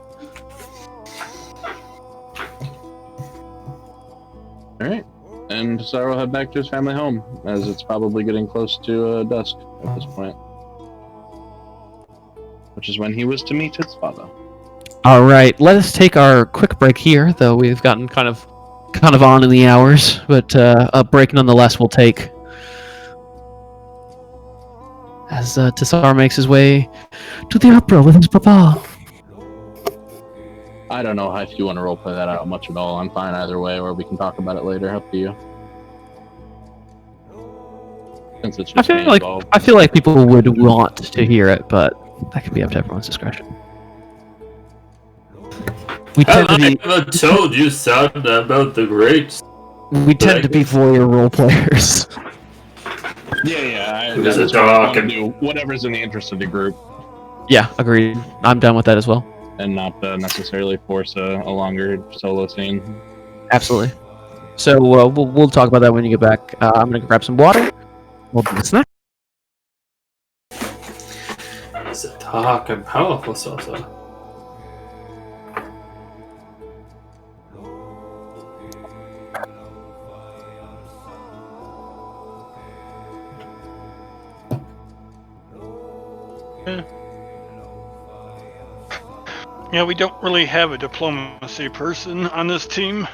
Alright. And Cesaro will head back to his family home, as it's probably getting close to dusk at this point. Which is when he was to meet his father. All right, let us take our quick break here, though we've gotten kind of on in the hours, but a break nonetheless we'll take as Tassar makes his way to the opera with his papa. I don't know if you want to roleplay that out much at all. I'm fine either way, or we can talk about it later. Up to you. Since it's just I feel like people would want to hear it, but that can be up to everyone's discretion. We tend to be. I never told you, son, about the grapes. We tend to be voyeur role players. Yeah. There's That's a what I dog want to and- do whatever's in the interest of the group, Yeah, agreed. I'm done with that as well. and not necessarily force a longer solo scene. Absolutely. So we'll talk about that when you get back. I'm gonna grab some water. We'll do a snack. It's a dark and powerful saucer. Yeah, we don't really have a diplomacy person on this team.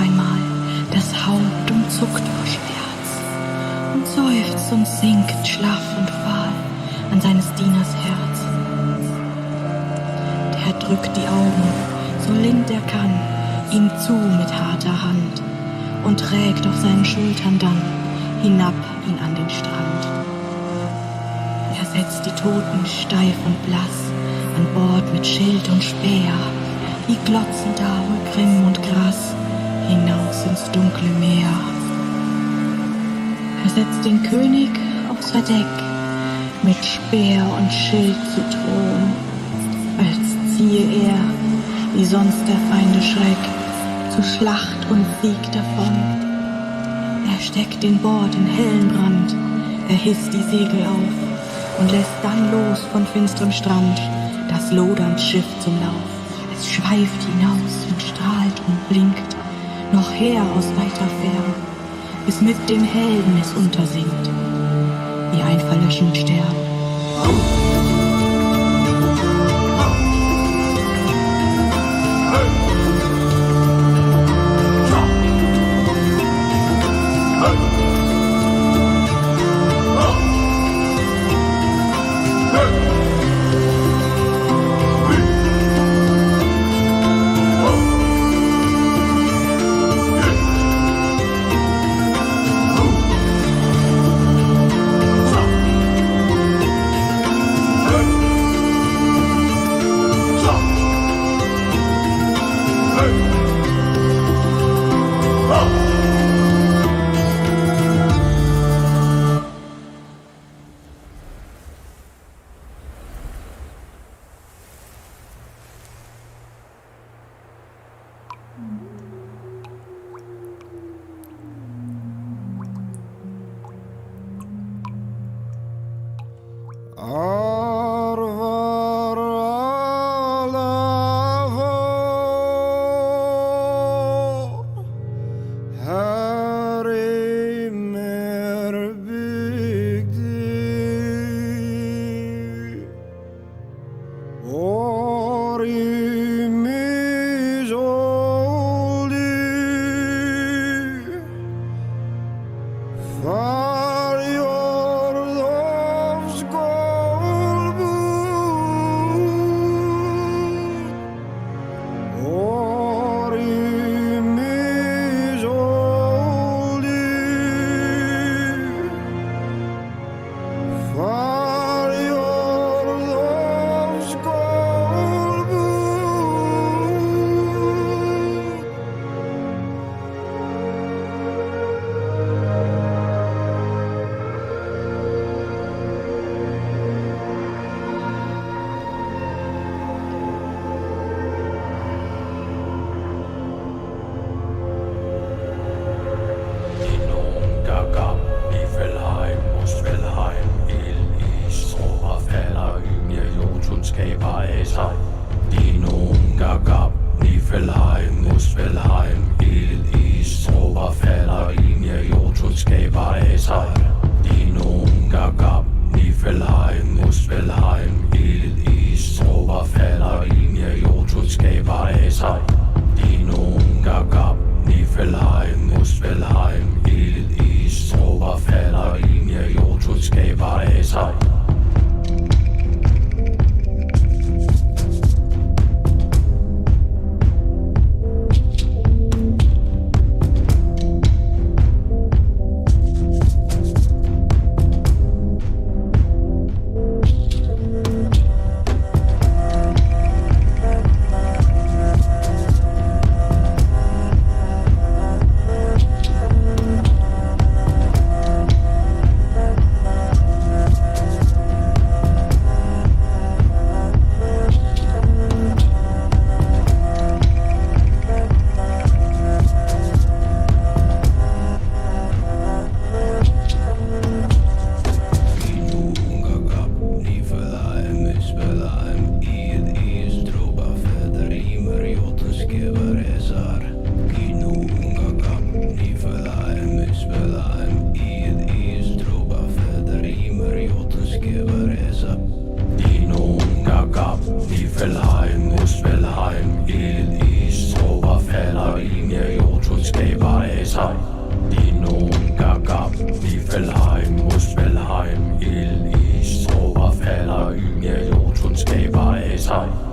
einmal das Haupt und zuckt vor Schmerz und seufzt und sinkt schlaff und fahl an seines Dieners Herz. Der drückt die Augen, so lind er kann, ihm zu mit harter Hand und trägt auf seinen Schultern dann hinab ihn an den Strand. Er setzt die Toten steif und blass an Bord mit Schild und Speer, die glotzen da wohl Grimm und Grass hinaus ins dunkle Meer. Er setzt den König aufs Verdeck mit Speer und Schild zu Thron, als ziehe er, wie sonst der Feinde Schreck, zu Schlacht und Sieg davon. Er steckt den Bord in hellen Brand, er hisst die Segel auf und lässt dann los von finsterem Strand das lodernd Schiff zum Lauf. Es schweift hinaus und strahlt und blinkt, noch her aus weiter Ferne, bis mit den Helden es untersinkt, wie ein verlöschend Stern. Esai, Inum Gagab, Nifelheim, Muspelheim, Il Is, Oberfeller, Ynge, Jotunskaber, Esai.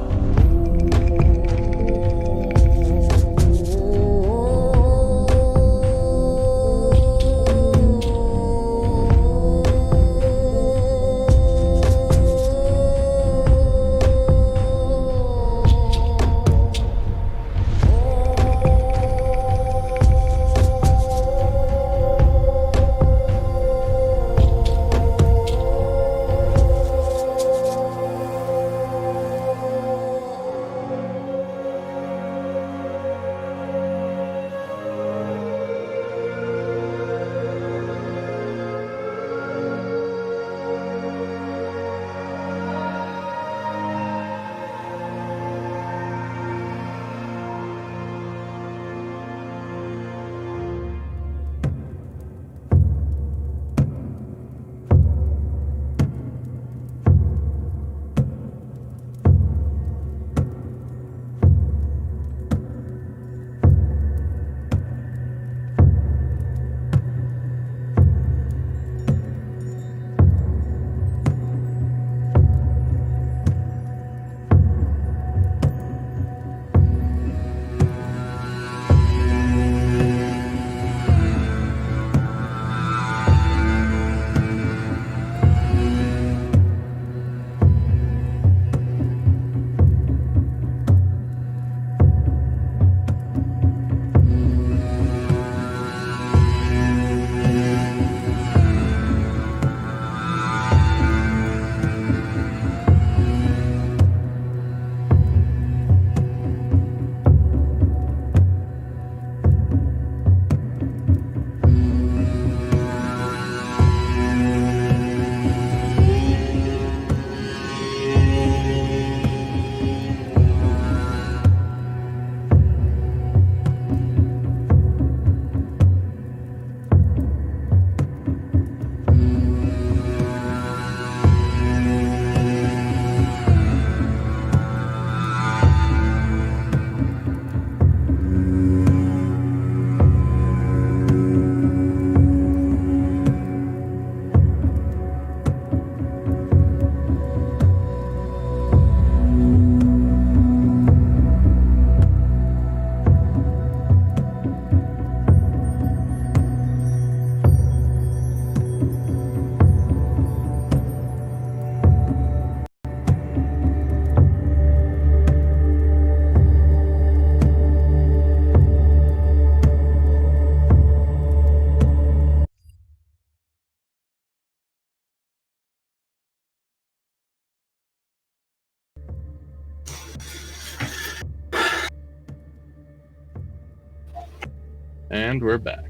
And we're back.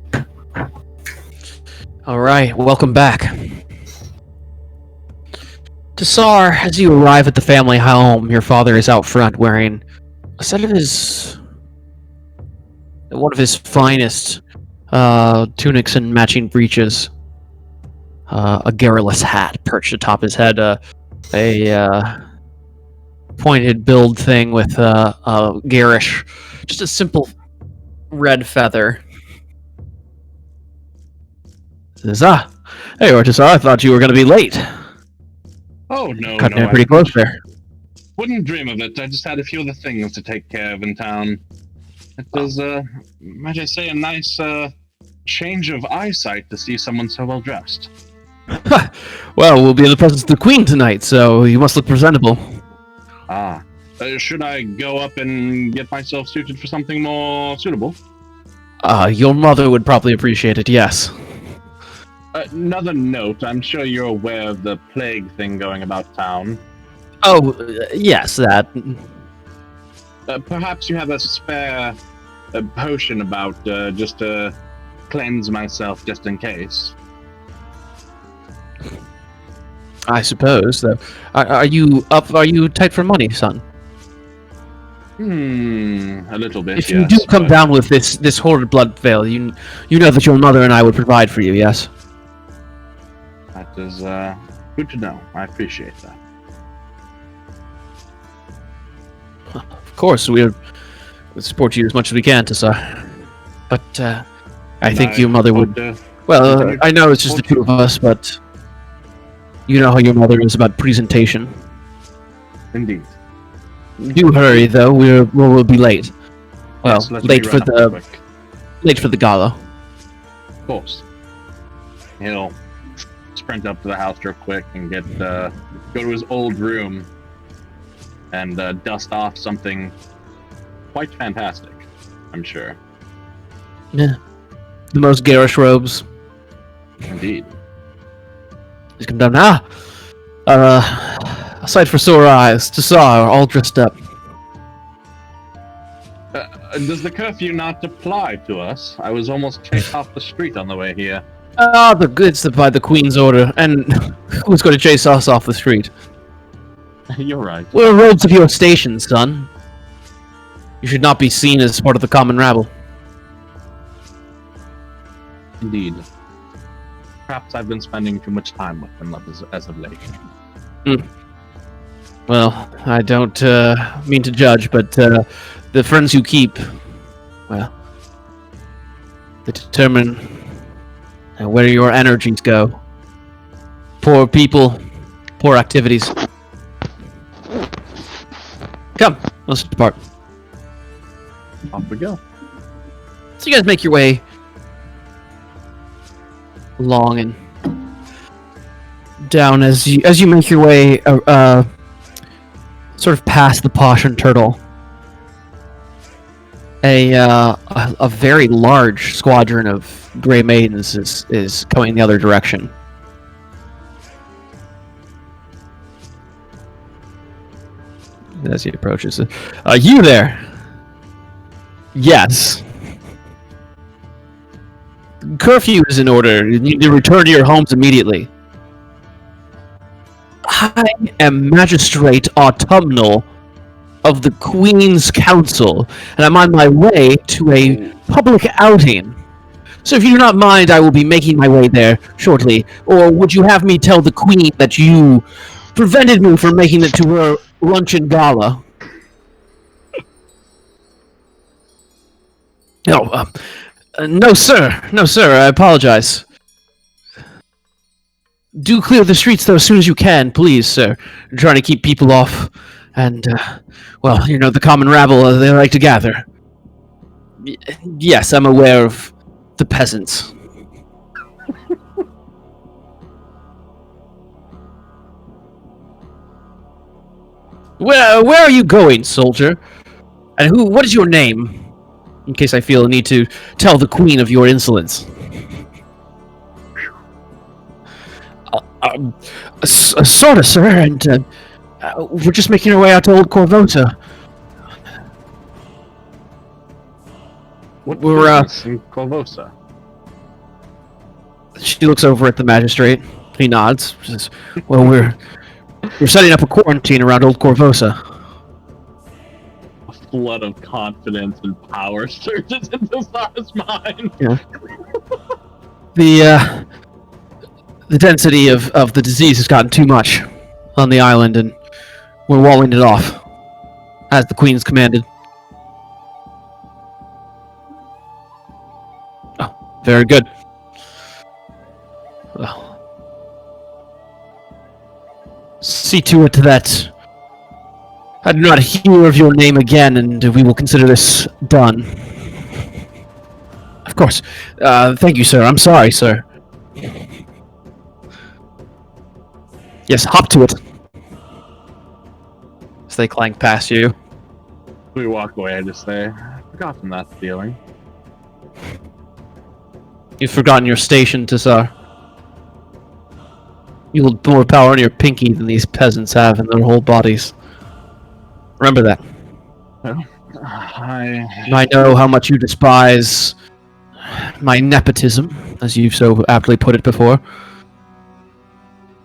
All right, welcome back. Tassar, as you arrive at the family home, your father is out front wearing a set of one of his finest tunics and matching breeches. A garrulous hat perched atop his head, a pointed build thing with a garish, just a simple red feather. Says, hey, Ortisar, I thought you were going to be late. Oh, no, Cutting no, it pretty close there. wouldn't dream of it. I just had a few other things to take care of in town. It was, might I say, a nice, change of eyesight to see someone so well dressed. Well, we'll be in the presence of the Queen tonight, so you must look presentable. Should I go up and get myself suited for something more suitable? Your mother would probably appreciate it, yes. Another note, I'm sure you're aware of the plague thing going about town. Oh, yes, that. Perhaps you have a spare potion about, just to cleanse myself just in case. I suppose, though. Are you up? Are you tight for money, son? A little bit, If yes, you do come but down with this horrid blood veil, you know that your mother and I would provide for you, yes? that is, good to know. I appreciate that. Of course, we'll support you as much as we can, Tassar. But I think your mother would. Well, I know it's just the two of us, but you know how your mother is about presentation. Indeed. Do hurry, though. We'll be late. Well, Yes, let me late for run up quick. the gala. Of course. He'll sprint up to the house real quick and go to his old room and dust off something quite fantastic, I'm sure. Yeah. The most garish robes. Indeed. He's come down. A sight for sore eyes. Tassar, all dressed up. Does the curfew not apply to us? I was almost chased off the street on the way here. It's by the Queen's order. And who's going to chase us off the street? You're right. We're robes of your station, son. You should not be seen as part of the common rabble. Indeed. Perhaps I've been spending too much time with them as of late. Well, I don't mean to judge, but the friends you keep, well, they determine where your energies go. Poor people, poor activities. Come, let's depart. Off we go. So you guys make your way along and down as you make your way sort of past the Posh and Turtle. A very large squadron of Grey Maidens is coming the other direction. As he approaches, you there? Yes. Curfew is in order. You need to return to your homes immediately. I am Magistrate Autumnal of the Queen's Council, and I'm on my way to a public outing. So if you do not mind, I will be making my way there shortly. Or would you have me tell the Queen that you prevented me from making it to her luncheon gala? No, sir. No, sir. I apologize. Do clear the streets, though, as soon as you can, please, sir. I'm trying to keep people off. And, well, you know, the common rabble, they like to gather. Yes, I'm aware of the peasants. Where are you going, soldier? And what is your name? In case I feel a need to tell the Queen of your insolence. Sorta, sir, and we're just making our way out to Old Corvosa. We're in Corvosa? She looks over at the magistrate. He nods. Says, well, we're setting up a quarantine around Old Corvosa. A flood of confidence and power surges into Zara's mind. Yeah. The density of the disease has gotten too much on the island, and we're walling it off, as the Queen's commanded. Oh, very good. Well, see to it that I do not hear of your name again, and we will consider this done. Of course. Thank you, sir. I'm sorry, sir. Yes, hop to it. As they clank past you. We walk away, I just say, I've forgotten that feeling. You've forgotten your station, Tassar. You hold more power in your pinky than these peasants have in their whole bodies. Remember that. Well, I know how much you despise my nepotism, as you've so aptly put it before.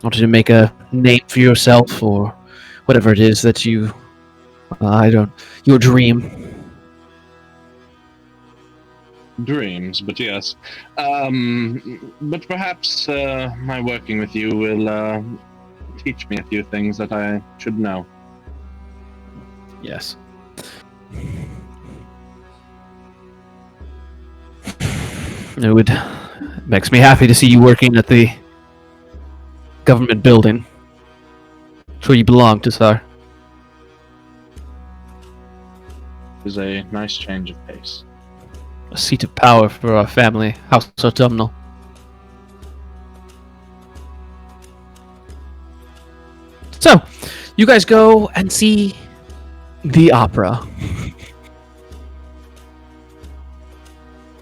Wanted to make a name for yourself, or whatever it is that you... your dream. Dreams, but yes. But perhaps my working with you will teach me a few things that I should know. Yes. Makes me happy to see you working at the government building. It's where you belong, Tassar. It was a nice change of pace. A seat of power for our family, House Autumnal. So, you guys go and see the opera.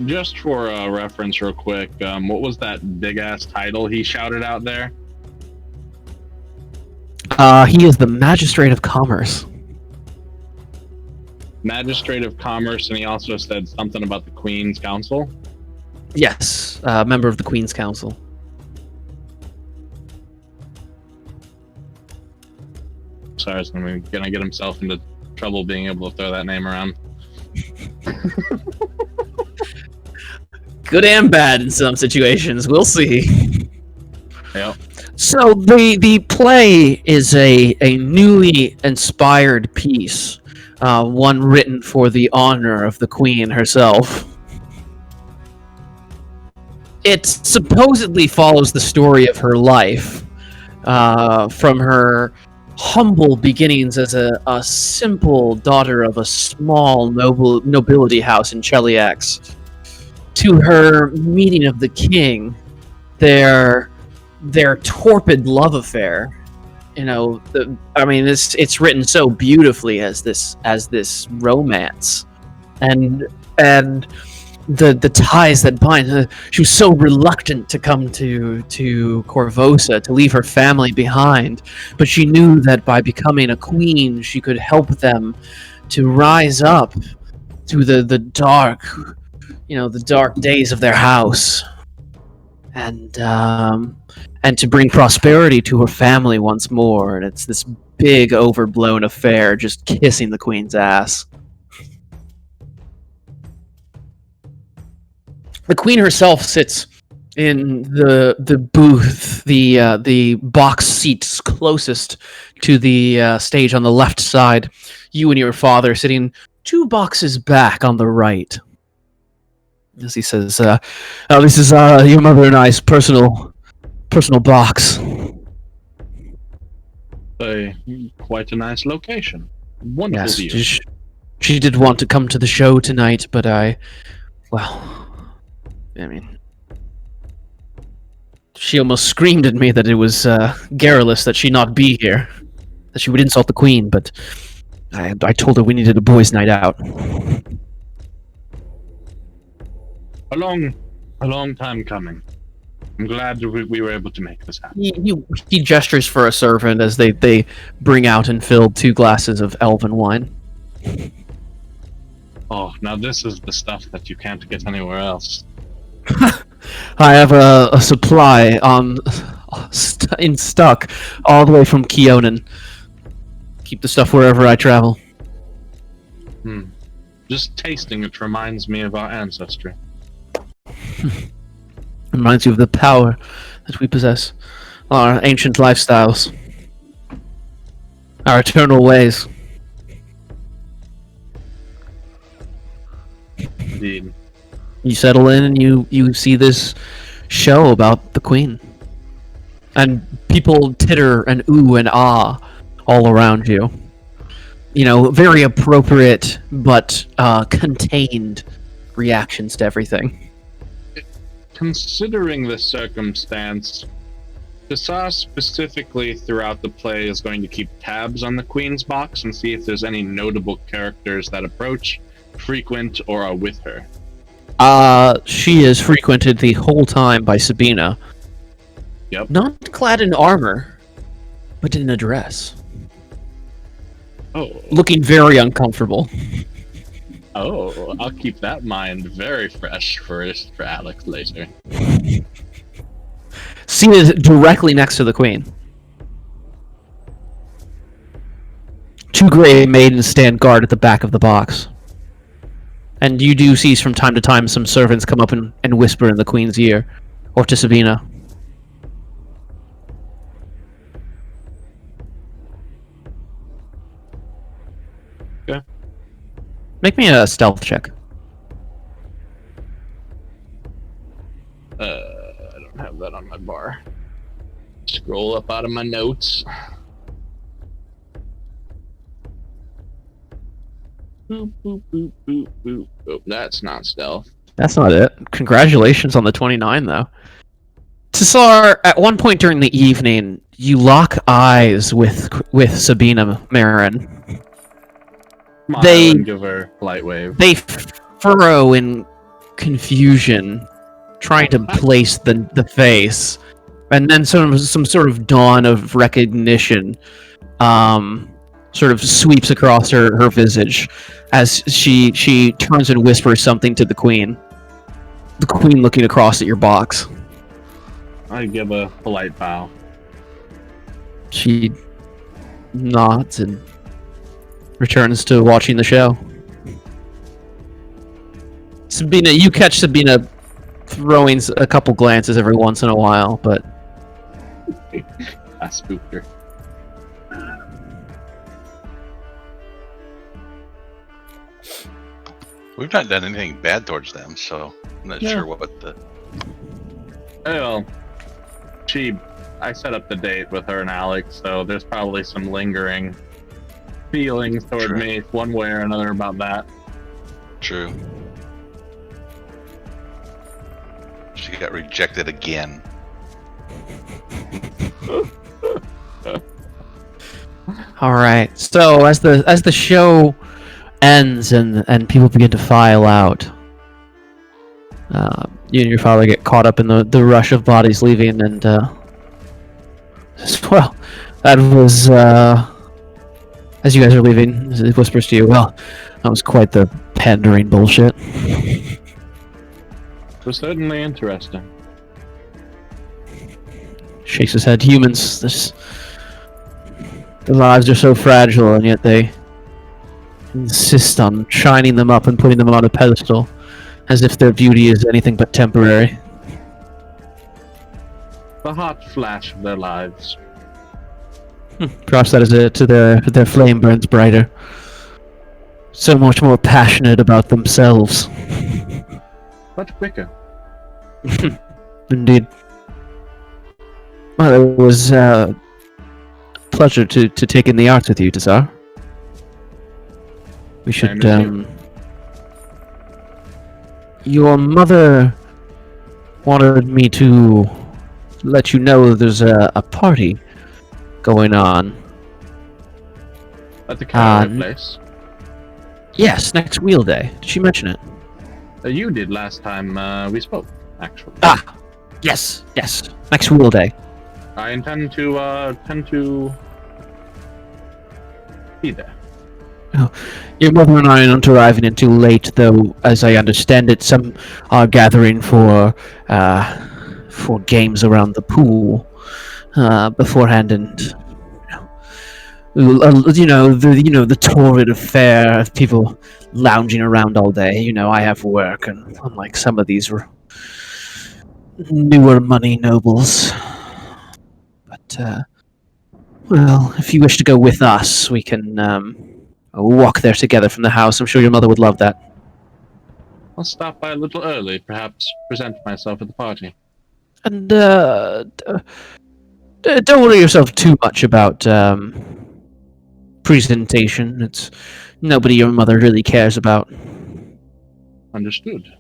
Just for reference, real quick, what was that big ass title he shouted out there? He is the Magistrate of Commerce. Magistrate of Commerce, and he also said something about the Queen's Council. Yes, member of the Queen's Council. Sorry, I was gonna get himself into trouble being able to throw that name around. Good and bad in some situations. We'll see. Yep. So the play is a newly inspired piece, one written for the honor of the Queen herself. It supposedly follows the story of her life, from her humble beginnings as a simple daughter of a small nobility house in Cheliax, to her meeting of the king, their torpid love affair. You know, it's written so beautifully as this romance, and the ties that bind her. She was so reluctant to come to Corvosa, to leave her family behind, but she knew that by becoming a queen, she could help them to rise up through the dark, the dark days of their house, and to bring prosperity to her family once more. And it's this big, overblown affair, just kissing the queen's ass. The queen herself sits in the booth, the box seats closest to the stage on the left side. You and your father sitting 2 boxes back on the right. As he says, this is your mother and I's personal box. Quite a nice location. Wonderful Yes, view. she did want to come to the show tonight, but she almost screamed at me that it was garrulous that she not be here, that she would insult the queen, but I told her we needed a boys' night out. A long time coming. I'm glad we were able to make this happen. He gestures for a servant as they bring out and fill 2 glasses of elven wine. Oh, now this is the stuff that you can't get anywhere else. I have a supply in stock all the way from Keonan. Keep the stuff wherever I travel. Just tasting it reminds me of our ancestry. Reminds you of the power that we possess, our ancient lifestyles, our eternal ways. Indeed. You settle in and you see this show about the queen. And people titter and ooh and ah all around you. Very appropriate but contained reactions to everything. Considering the circumstance, Tassar specifically throughout the play is going to keep tabs on the Queen's box and see if there's any notable characters that approach, frequent, or are with her. She is frequented the whole time by Sabina. Yep. Not clad in armor, but in a dress. Oh. Looking very uncomfortable. Oh, I'll keep that mind very fresh for Alex later. Seated directly next to the queen. 2 gray maidens stand guard at the back of the box. And you do see from time to time some servants come up and whisper in the queen's ear, or to Sabina. Okay. Make me a stealth check. I don't have that on my bar. Scroll up out of my notes. Boop, boop, boop, boop, boop. Oh, that's not stealth. That's not it. Congratulations on the 29, though. Tassar, at one point during the evening, you lock eyes with Sabina Marin. Smile They- and give her a light wave. They furrow in confusion, trying to place the face, and then some sort of dawn of recognition sort of sweeps across her visage as she turns and whispers something to the queen. The queen looking across at your box. I give a polite bow. She nods and returns to watching the show. Sabina, you catch Sabina throwing a couple glances every once in a while, but I spooked her. We've not done anything bad towards them, so I'm not sure what the. Well, I set up the date with her and Alex, so there's probably some lingering feelings toward Sure. me, one way or another, about that. True. She got rejected again. all right. So as the show ends and people begin to file out, you and your father get caught up in the rush of bodies leaving, and well, that was as you guys are leaving, it whispers to you, well, that was quite the pandering bullshit. It was certainly interesting. Shakes his head. Humans, their lives are so fragile, and yet they insist on shining them up and putting them on a pedestal, as if their beauty is anything but temporary. The hot flash of their lives. Perhaps that is it. To their flame burns brighter. So much more passionate about themselves. Much quicker. Indeed. Well, it was a pleasure to take in the arts with you, Tassar. We should, Same as Your mother wanted me to let you know there's a party going on. At the Calvary place. Yes, next wheel day. Did she mention it? You did last time we spoke, actually. Ah! Yes, next wheel day. I intend to be there. Your mother and I aren't arriving until late, though, as I understand it, some are gathering for games around the pool beforehand, and the torrid affair of people lounging around all day. You know, I have work, and unlike some of these newer money nobles. But well, if you wish to go with us, we can walk there together from the house. I'm sure your mother would love that. I'll stop by a little early, perhaps present myself at the party. And don't worry yourself too much about presentation. It's nobody your mother really cares about. Understood.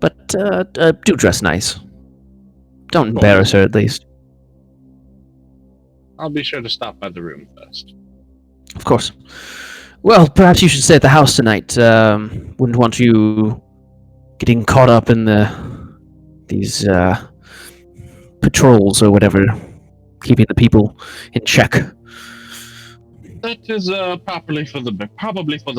But do dress nice. Don't embarrass her, at least. I'll be sure to stop by the room first. Of course. Well, perhaps you should stay at the house tonight. Wouldn't want you getting caught up in these patrols or whatever, keeping the people in check. That is probably for the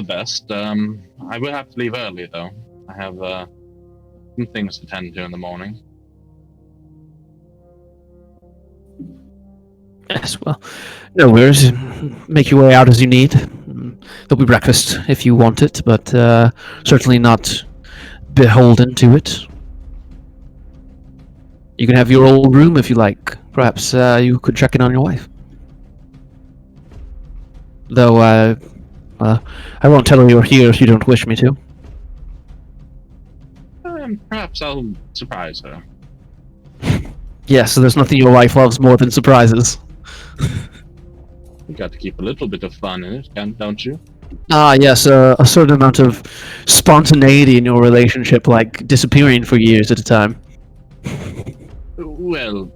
best. I will have to leave early, though. I have some things to tend to in the morning. Yes, well, no worries. Make your way out as you need. There'll be breakfast if you want it, but certainly not beholden to it. You can have your old room if you like. Perhaps you could check in on your wife. Though I won't tell her you're here if you don't wish me to. and perhaps I'll surprise her. Yes, so there's nothing your wife loves more than surprises. You got to keep a little bit of fun in it, don't you? Ah, yes, a certain amount of spontaneity in your relationship, like disappearing for years at a time. Well,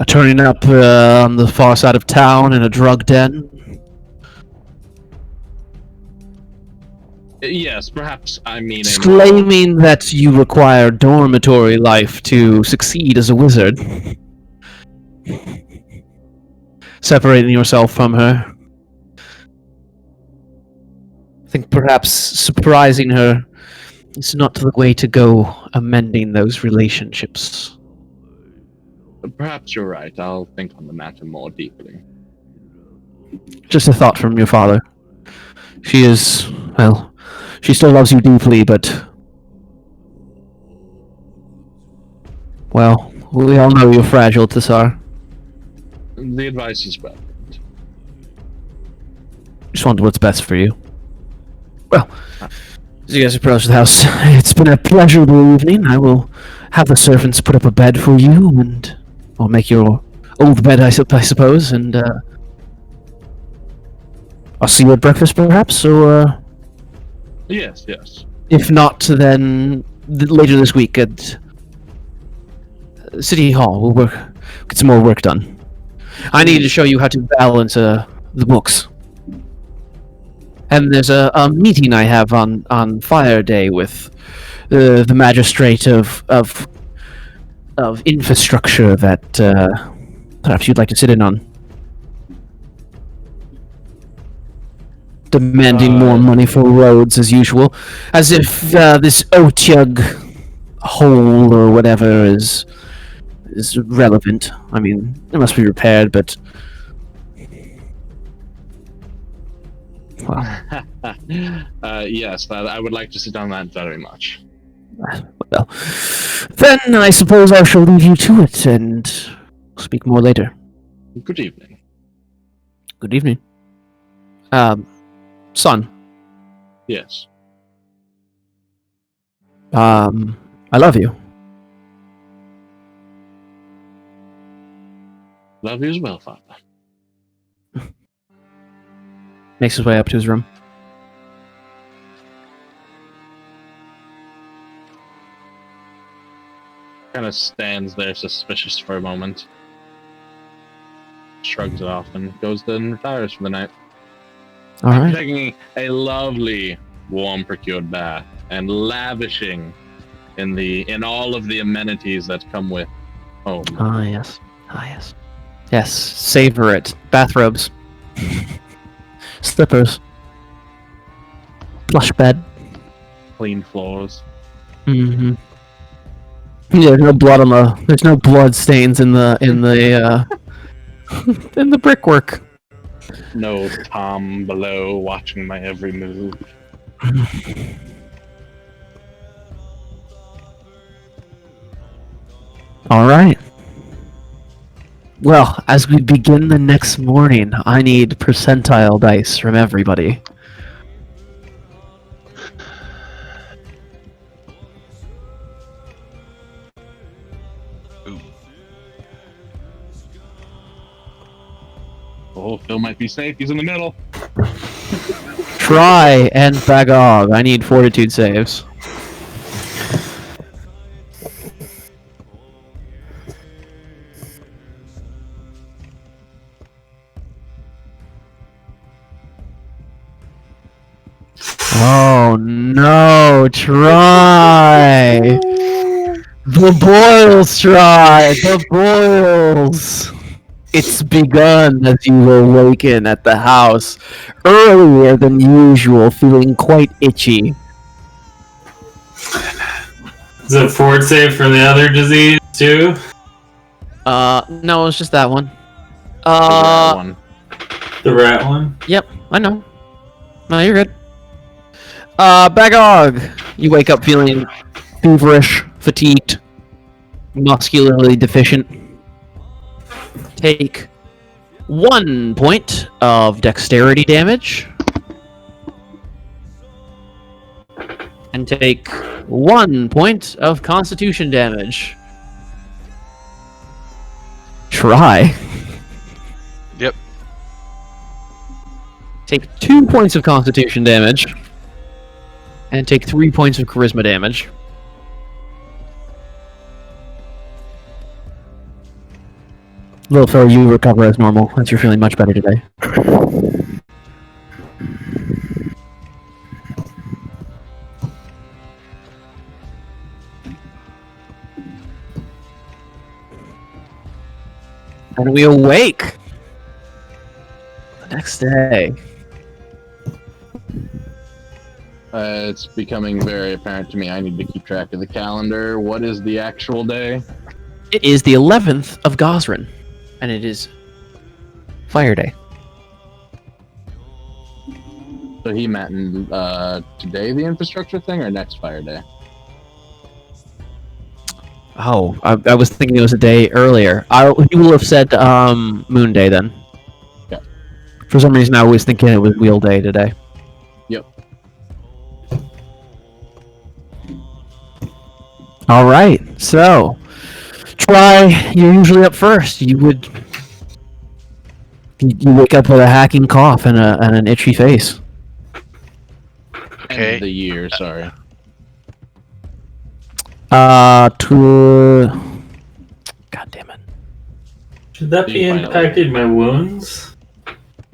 Turning up on the far side of town in a drug den. yes, perhaps I mean Claiming that you require dormitory life to succeed as a wizard. Separating yourself from her. I think perhaps surprising her is not the way to go amending those relationships. Perhaps you're right. I'll think on the matter more deeply. Just a thought from your father. She is, well, she still loves you deeply, but... Well, we all know you're fragile, Tassar. The advice is well. Just wonder what's best for you. Well, as you guys approach the house, it's been a pleasurable evening. I will have the servants put up a bed for you, and I'll make your old bed, I suppose, and I'll see you at breakfast, perhaps, or Yes. if not, then later this week at City Hall. We'll get some more work done. I need to show you how to balance the books. And there's a meeting I have on Fire Day with the magistrate of infrastructure that perhaps you'd like to sit in on. Demanding more money for roads as usual, as if this Otyug hole or whatever is relevant. I mean, it must be repaired, but well. Yes, I would like to sit on that very much. Well, then I suppose I shall leave you to it, and speak more later. Good evening. Good evening. Son. Yes. I love you. Love you as well, Father. Makes his way up to his room. Kind of stands there suspicious for a moment. Shrugs it off and goes and retires for the night. Alright. Taking a lovely, warm, procured bath and lavishing in all of the amenities that come with home. Ah, yes. Yes, savor it. Bathrobes. Slippers. Plush bed. Clean floors. Mm-hmm. Yeah, there's no blood stains in the in the brickwork. No Tom below watching my every move. All right. Well, as we begin the next morning, I need percentile dice from everybody. Oh, Phil might be safe. He's in the middle. Try and Bagog. I need fortitude saves. Oh no, try! The boils try! The boils! It's begun as you awaken at the house, earlier than usual, feeling quite itchy. Is it forward save for the other disease too? No, it's just that one. The rat one? Yep, I know. No, you're good. Bagog! You wake up feeling feverish, fatigued, muscularly deficient. Take 1 point of dexterity damage. and take 1 point of Constitution damage. Try. Yep. Take 2 points of Constitution damage, and take 3 points of Charisma damage. Little Phil, you recover as normal, since you're feeling much better today. And we awake the next day. It's becoming very apparent to me. I need to keep track of the calendar. What is the actual day? It is the 11th of Gosrin, and it is Fire Day. So he meant today, the infrastructure thing, or next Fire Day? Oh, I was thinking it was a day earlier. He will have said Moon Day then. Yeah. For some reason, I was thinking it was Wheel Day today. Yep. All right, so Try. You're usually up first. You wake up with a hacking cough and an itchy face. Okay. End of the year, sorry. God damn it. Should that be impacted my wounds?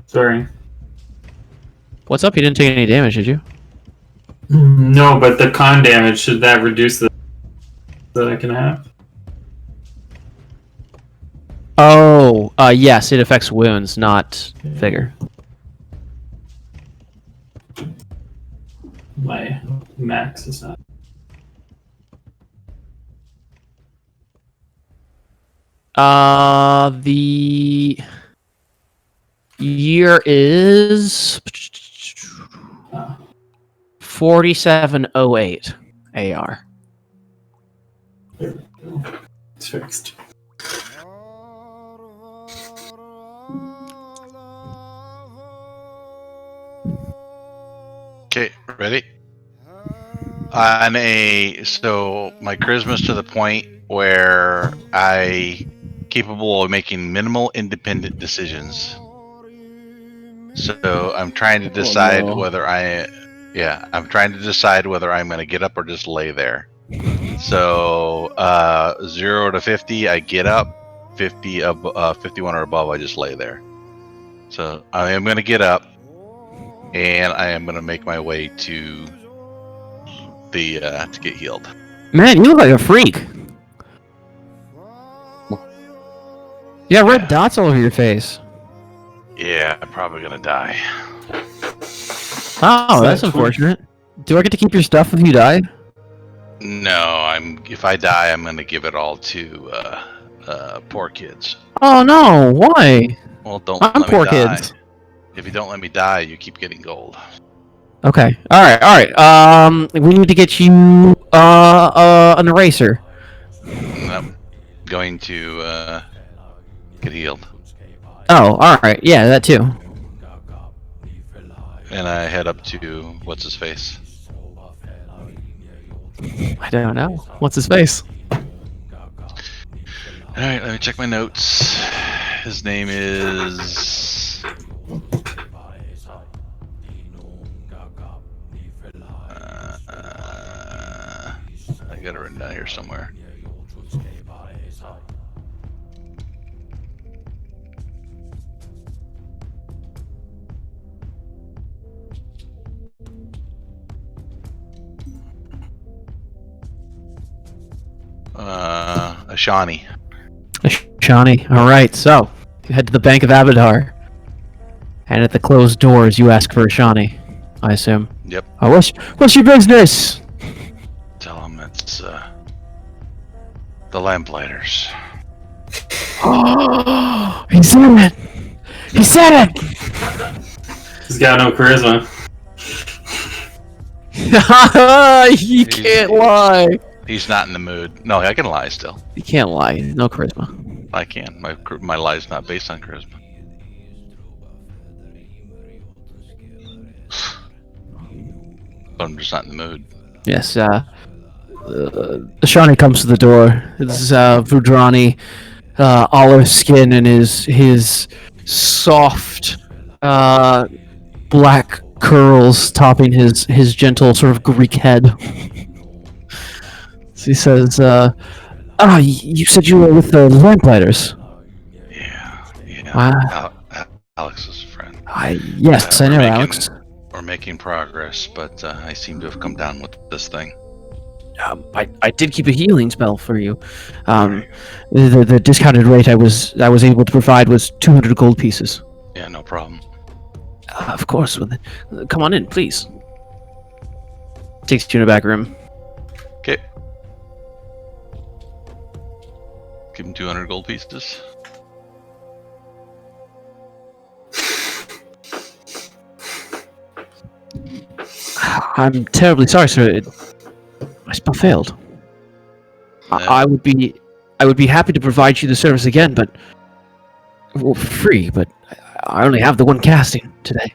Sorry. What's up? You didn't take any damage, did you? No, but the con damage, should that reduce the that I can have? Oh, yes, it affects wounds, not vigor. My max is not. The year is 4708 AR. It's fixed. Okay, ready? So my charisma's to the point where I capable of making minimal independent decisions. So I'm trying to decide whether I'm trying to decide whether I'm going to get up or just lay there. So 0 to 50, I get up. 51 or above, I just lay there. So I am going to get up, and I am going to make my way to the to get healed. Man, you look like a freak. You got red dots all over your face. Yeah, I'm probably going to die. Oh, that's unfortunate. Do I get to keep your stuff if you die? No, if I die, I'm going to give it all to poor kids. Oh no, why? Well, don't I'm let poor me die. kids. If you don't let me die, you keep getting gold. Okay. Alright. We need to get you an eraser. I'm going to get healed. Oh, alright. Yeah, that too. And I head up to what's his face. I don't know. What's his face? Alright, let me check my notes. His name is I got it written down here somewhere. Ashani. Shawnee. Alright, so you head to the Bank of Abadar. And at the closed doors you ask for Ashani, I assume. Yep. Oh, what's your business? Tell him it's the Lamplighters. Oh, he said it! He said it! He's got no charisma. You can't lie. He's not in the mood. No, I can lie still. You can't lie. No charisma. I can. My lie's not based on charisma. But I'm just not in the mood. Yes. Shawnee comes to the door. This is Vudrani, olive skin, and his soft black curls topping his gentle sort of Greek head. So he says, you said you were with the Lamplighters." Yeah. Alex's friend. Yes, I know, Alex. We're making progress, but I seem to have come down with this thing. I did keep a healing spell for you. The discounted rate I was able to provide was 200 gold pieces. Yeah, no problem. Of course. Come on in, please. Takes you in the back room. Okay. Give him 200 gold pieces. I'm terribly sorry, sir. My spell failed. I would be happy to provide you the service again, but for free. But I only have the one casting today.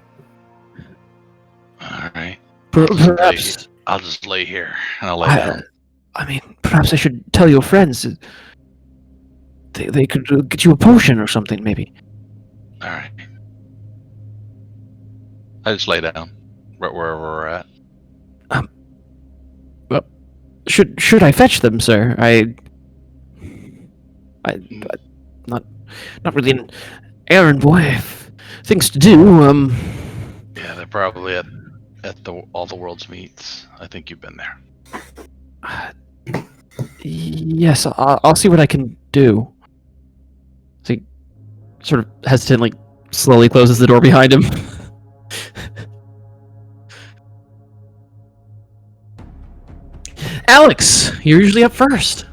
All right. Perhaps I'll just lay here and I'll lay down. I mean, perhaps I should tell your friends. They could get you a potion or something, maybe. All right. I just lay down right wherever we're at. Well, should I fetch them, sir? I not really an errand boy. I have things to do. Yeah, they're probably at all the world's meets. I think you've been there. Yes, I'll see what I can do. So he sort of hesitantly, slowly closes the door behind him. Alex, you're usually up first.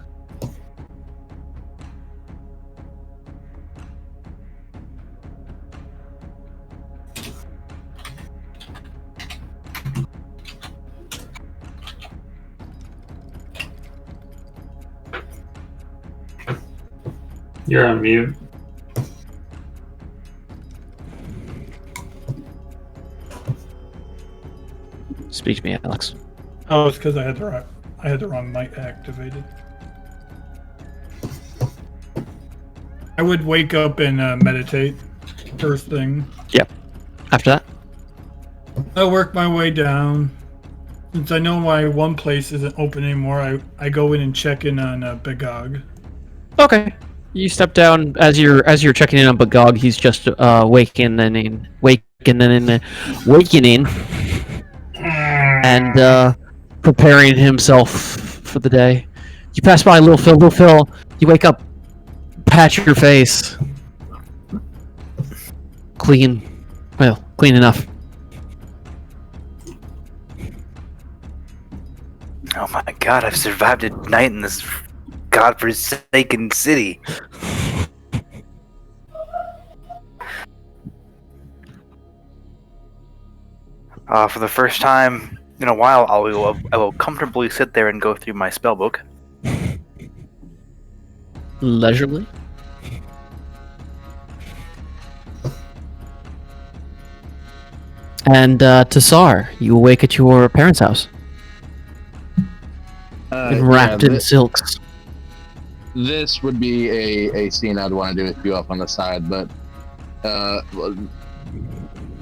You're on mute. Speak to me, Alex. Oh, it's because I had the wrong mic activated. I would wake up and meditate first thing. Yep. After that? I work my way down. Since I know my one place isn't open anymore, I go in and check in on Begog. Okay. You step down as you're checking in on Bagog. He's just wakening, and preparing himself for the day. You pass by Little Phil. Little Phil, you wake up, pat your face, clean enough. Oh my god, I've survived a night in this godforsaken city. For the first time in a while, I will comfortably sit there and go through my spellbook. Leisurely. And Tassar, you awake at your parents' house. Wrapped in silks. This would be a scene I'd want to do with you up on the side, but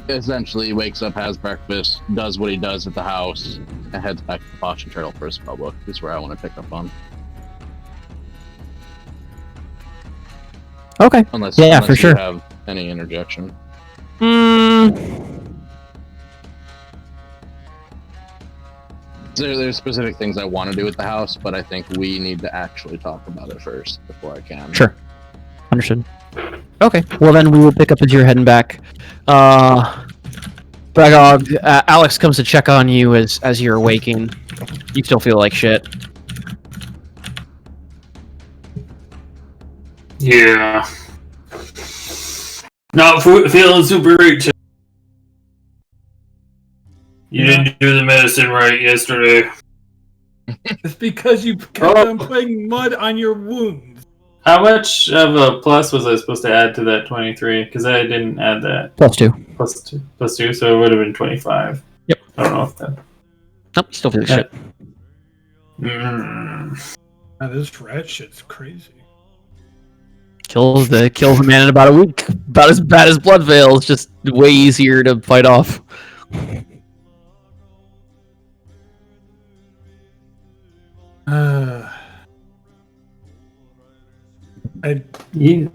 essentially wakes up, has breakfast, does what he does at the house, and heads back to the Potion Turtle for his spellbook. This is where I want to pick up on. Okay. Unless for you sure. have any interjection. There's specific things I want to do with the house, but I think we need to actually talk about it first before I can. Sure. Understood. Okay. Well, then we will pick up as you're heading back. Bagog, Alex comes to check on you as you're waking. You still feel like shit. Yeah. Not feeling super great. You didn't do the medicine right yesterday. It's because you kept on putting mud on your wounds. How much of a plus was I supposed to add to that 23? Because I didn't add that. +2. Plus 2, so it would have been 25. Yep. I don't know if that... Nope, still feel like shit. Now, this rat shit's crazy. Kills a man in about a week. About as bad as Blood Veil. It's just way easier to fight off. You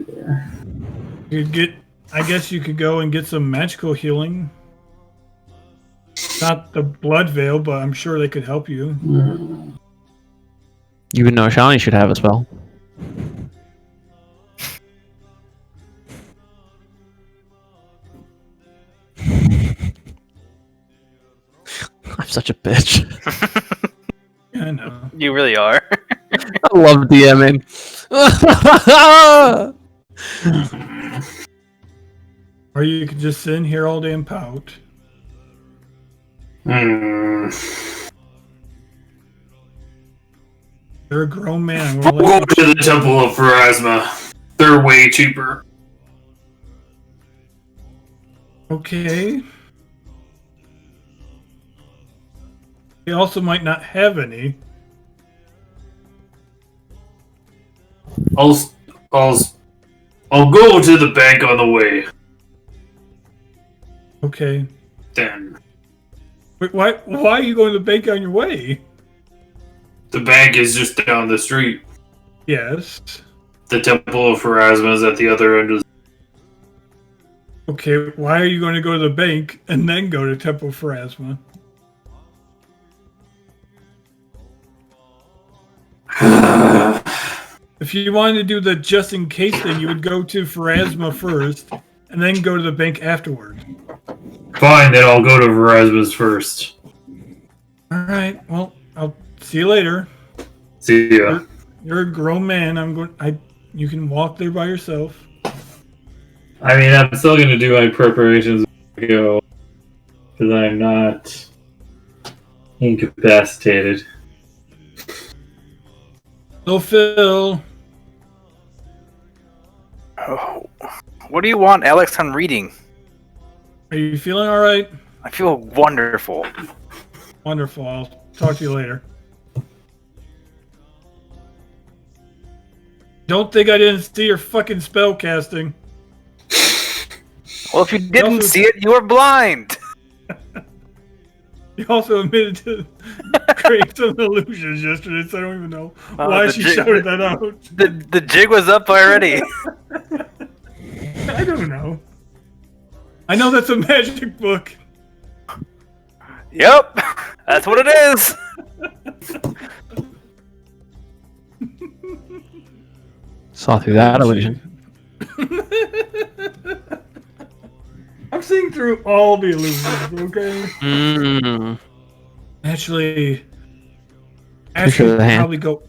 get. I guess you could go and get some magical healing. Not the Blood Veil, but I'm sure they could help you. You would know Shawnee should have a spell. I'm such a bitch. Yeah, I know. You really are. I love DMing. Or you could just sit in here all day and pout. Hmm. You're a grown man. We'll go to the Temple of Pharasma. They're way cheaper. Okay. He also might not have any. I'll go to the bank on the way. Okay. Then Wait, why are you going to the bank on your way? the bank is just down the street. Yes. The Temple of Pharasma is at the other end of the... Okay, why are you going to go to the bank and then go to Temple Pharasma? If you wanted to do the just in case thing, you would go to Pharasma first and then go to the bank afterward. Fine, then I'll go to Pharasma's first. Alright, well, I'll see you later. See ya. You're a grown man. You can walk there by yourself. I mean, I'm still gonna do my preparations as I go, because I'm not incapacitated. So, Phil, Oh, what do you want, Alex? I'm reading. are you feeling alright? I feel wonderful. Wonderful. I'll talk to you later. Don't think I didn't see your fucking spell casting. Well, if you didn't see it, you were blind. You also admitted to create some illusions yesterday, so I don't even know why she jig- shouted that out. The jig was up already. I don't know. I know that's a magic book. Yep, that's what it is. Saw through that illusion. I'm seeing through all the illusions, okay? Actually, Picture of the hand.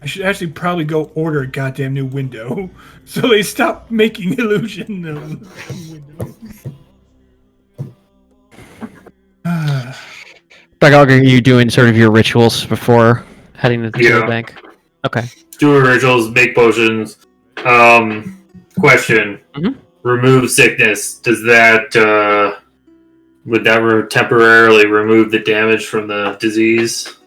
I should actually probably go order a goddamn new window, so they stop making illusion windows. Bagog, are you doing sort of your rituals before heading to the bank? Okay. Do rituals, make potions. Question. Mhm. Remove sickness. Does that, would that temporarily remove the damage from the disease?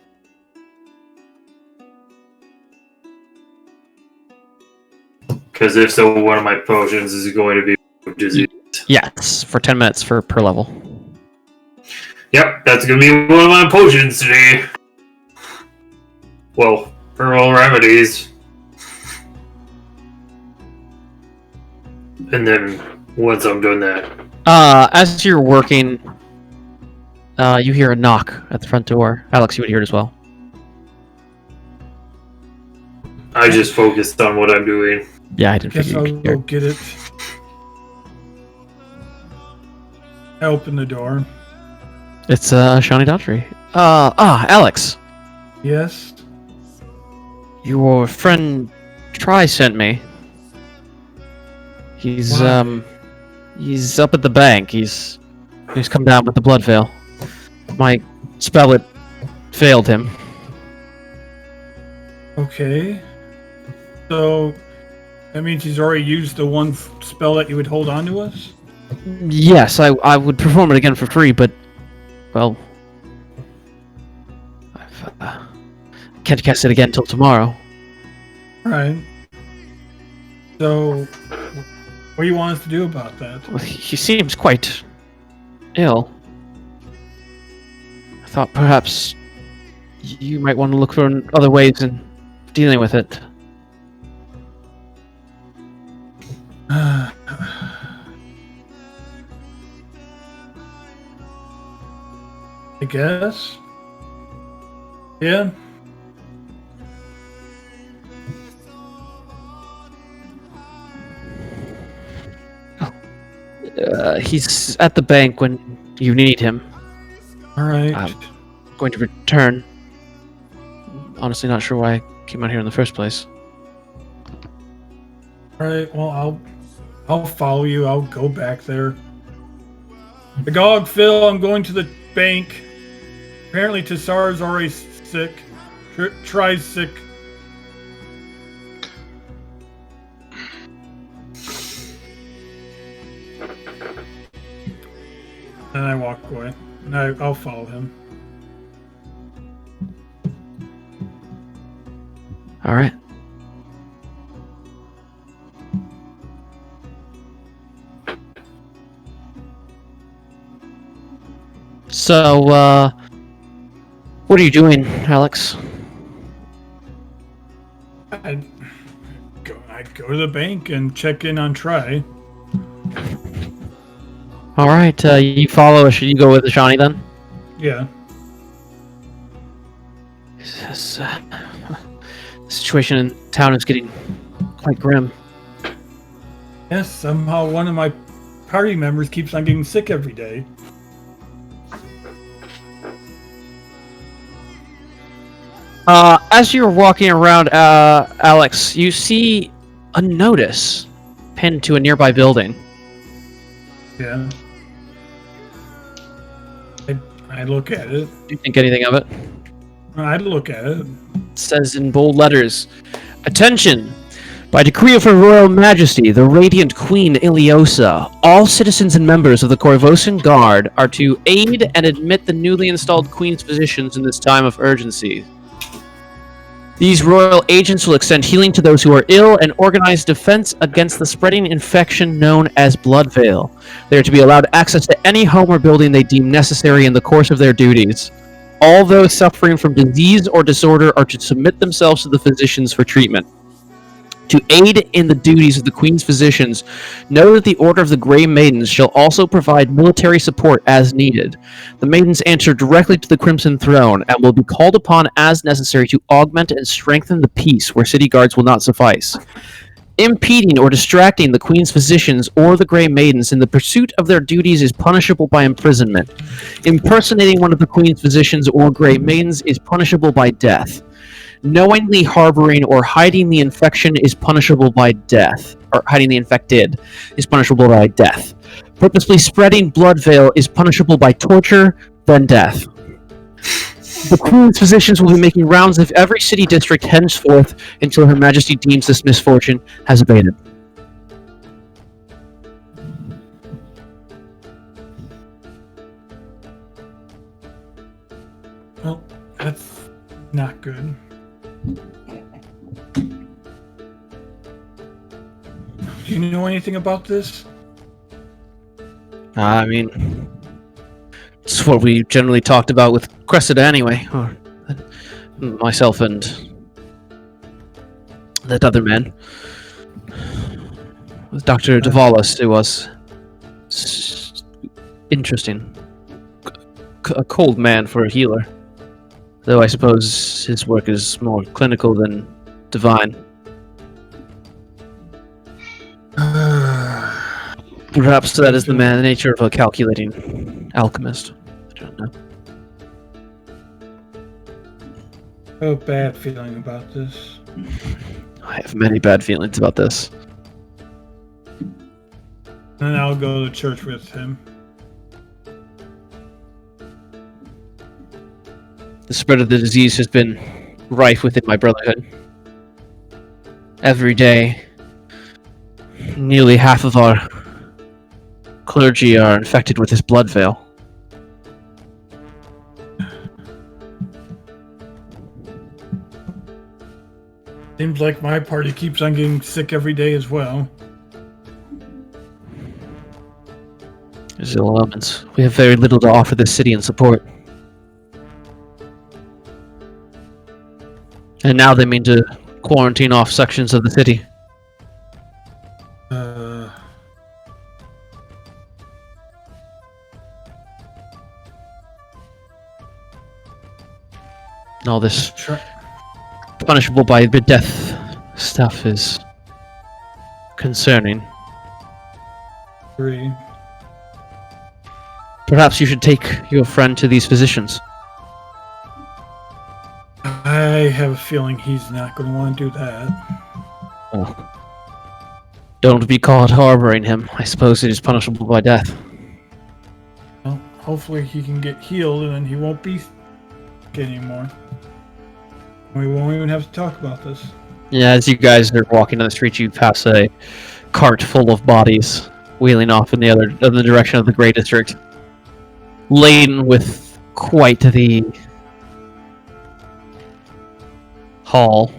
Because if so, one of my potions is going to be disease. Yes, for 10 minutes per level. Yep, that's going to be one of my potions today. Well, herbal remedies. And then, once I'm done that... As you're working, you hear a knock at the front door. Alex, you would hear it as well. I just focused on what I'm doing. Yeah, I didn't Guess figure I'll you go cared. get it. I open the door. It's Shawnee Daughtry. Alex, Yes. your friend Try sent me. He's Why? he's up at the bank. He's come down with the blood veil. My spell it failed him. Okay. So that means he's already used the one spell that you would hold on to us? Yes, I would perform it again for free, but well, can't cast it again till tomorrow. Right. So, what do you want us to do about that? Well, he seems quite ill. I thought perhaps you might want to look for other ways in dealing with it. I guess. Yeah. He's at the bank when you need him. All right. I'm going to return. Honestly, not sure why I came out here in the first place. All right. Well, I'll follow you. I'll go back there. The Gog, Phil, I'm going to the bank. Apparently, Tassar's already sick. Try's sick. And I walk away. And I'll follow him. All right. So, what are you doing, Alex? I'd go to the bank and check in on Try. All right, you follow. Should you go with Ashani then? Yeah. This, the situation in town is getting quite grim. Yes, somehow one of my party members keeps on getting sick every day. As you're walking around, Alex, you see a notice pinned to a nearby building. Yeah. I look at it. Do you think anything of it? I'd look at it. It says in bold letters, "Attention! By decree of Her Royal Majesty, the Radiant Queen Iliosa, all citizens and members of the Corvosan Guard are to aid and admit the newly installed Queen's physicians in this time of urgency. These royal agents will extend healing to those who are ill and organize defense against the spreading infection known as blood veil. They are to be allowed access to any home or building they deem necessary in the course of their duties. All those suffering from disease or disorder are to submit themselves to the physicians for treatment. To aid in the duties of the Queen's physicians, know that the Order of the Grey Maidens shall also provide military support as needed. The Maidens answer directly to the Crimson Throne and will be called upon as necessary to augment and strengthen the peace where city guards will not suffice. Impeding or distracting the Queen's physicians or the Grey Maidens in the pursuit of their duties is punishable by imprisonment. Impersonating one of the Queen's physicians or Grey Maidens is punishable by death. Knowingly harboring or hiding the infection is punishable by death. Or hiding the infected is punishable by death. Purposely spreading blood veil is punishable by torture, then death. The Queen's physicians will be making rounds of every city district henceforth until Her Majesty deems this misfortune has abated." Well, that's not good. Do you know anything about this? I mean, it's what we generally talked about with Cressida anyway. Or myself and that other man. With Dr. Davalos, it was interesting. A cold man for a healer. Though I suppose his work is more clinical than divine. Perhaps that is the nature of a calculating alchemist. I don't know. I have a bad feeling about this. I have many bad feelings about this. And I'll go to church with him. The spread of the disease has been rife within my brotherhood. Every day, nearly half of our clergy are infected with this blood veil. Seems like my party keeps on getting sick every day as well. There's ill omens. We have very little to offer the city in support. And now they mean to quarantine off sections of the city. All this punishable by the death stuff is concerning. Agree. Perhaps you should take your friend to these physicians. I have a feeling he's not going to want to do that. Oh. Don't be caught harboring him. I suppose it is punishable by death. Well, hopefully he can get healed and then he won't be sick anymore. We won't even have to talk about this. Yeah, as you guys are walking down the street, you pass a cart full of bodies wheeling off in the direction of the Grey District, laden with quite the haul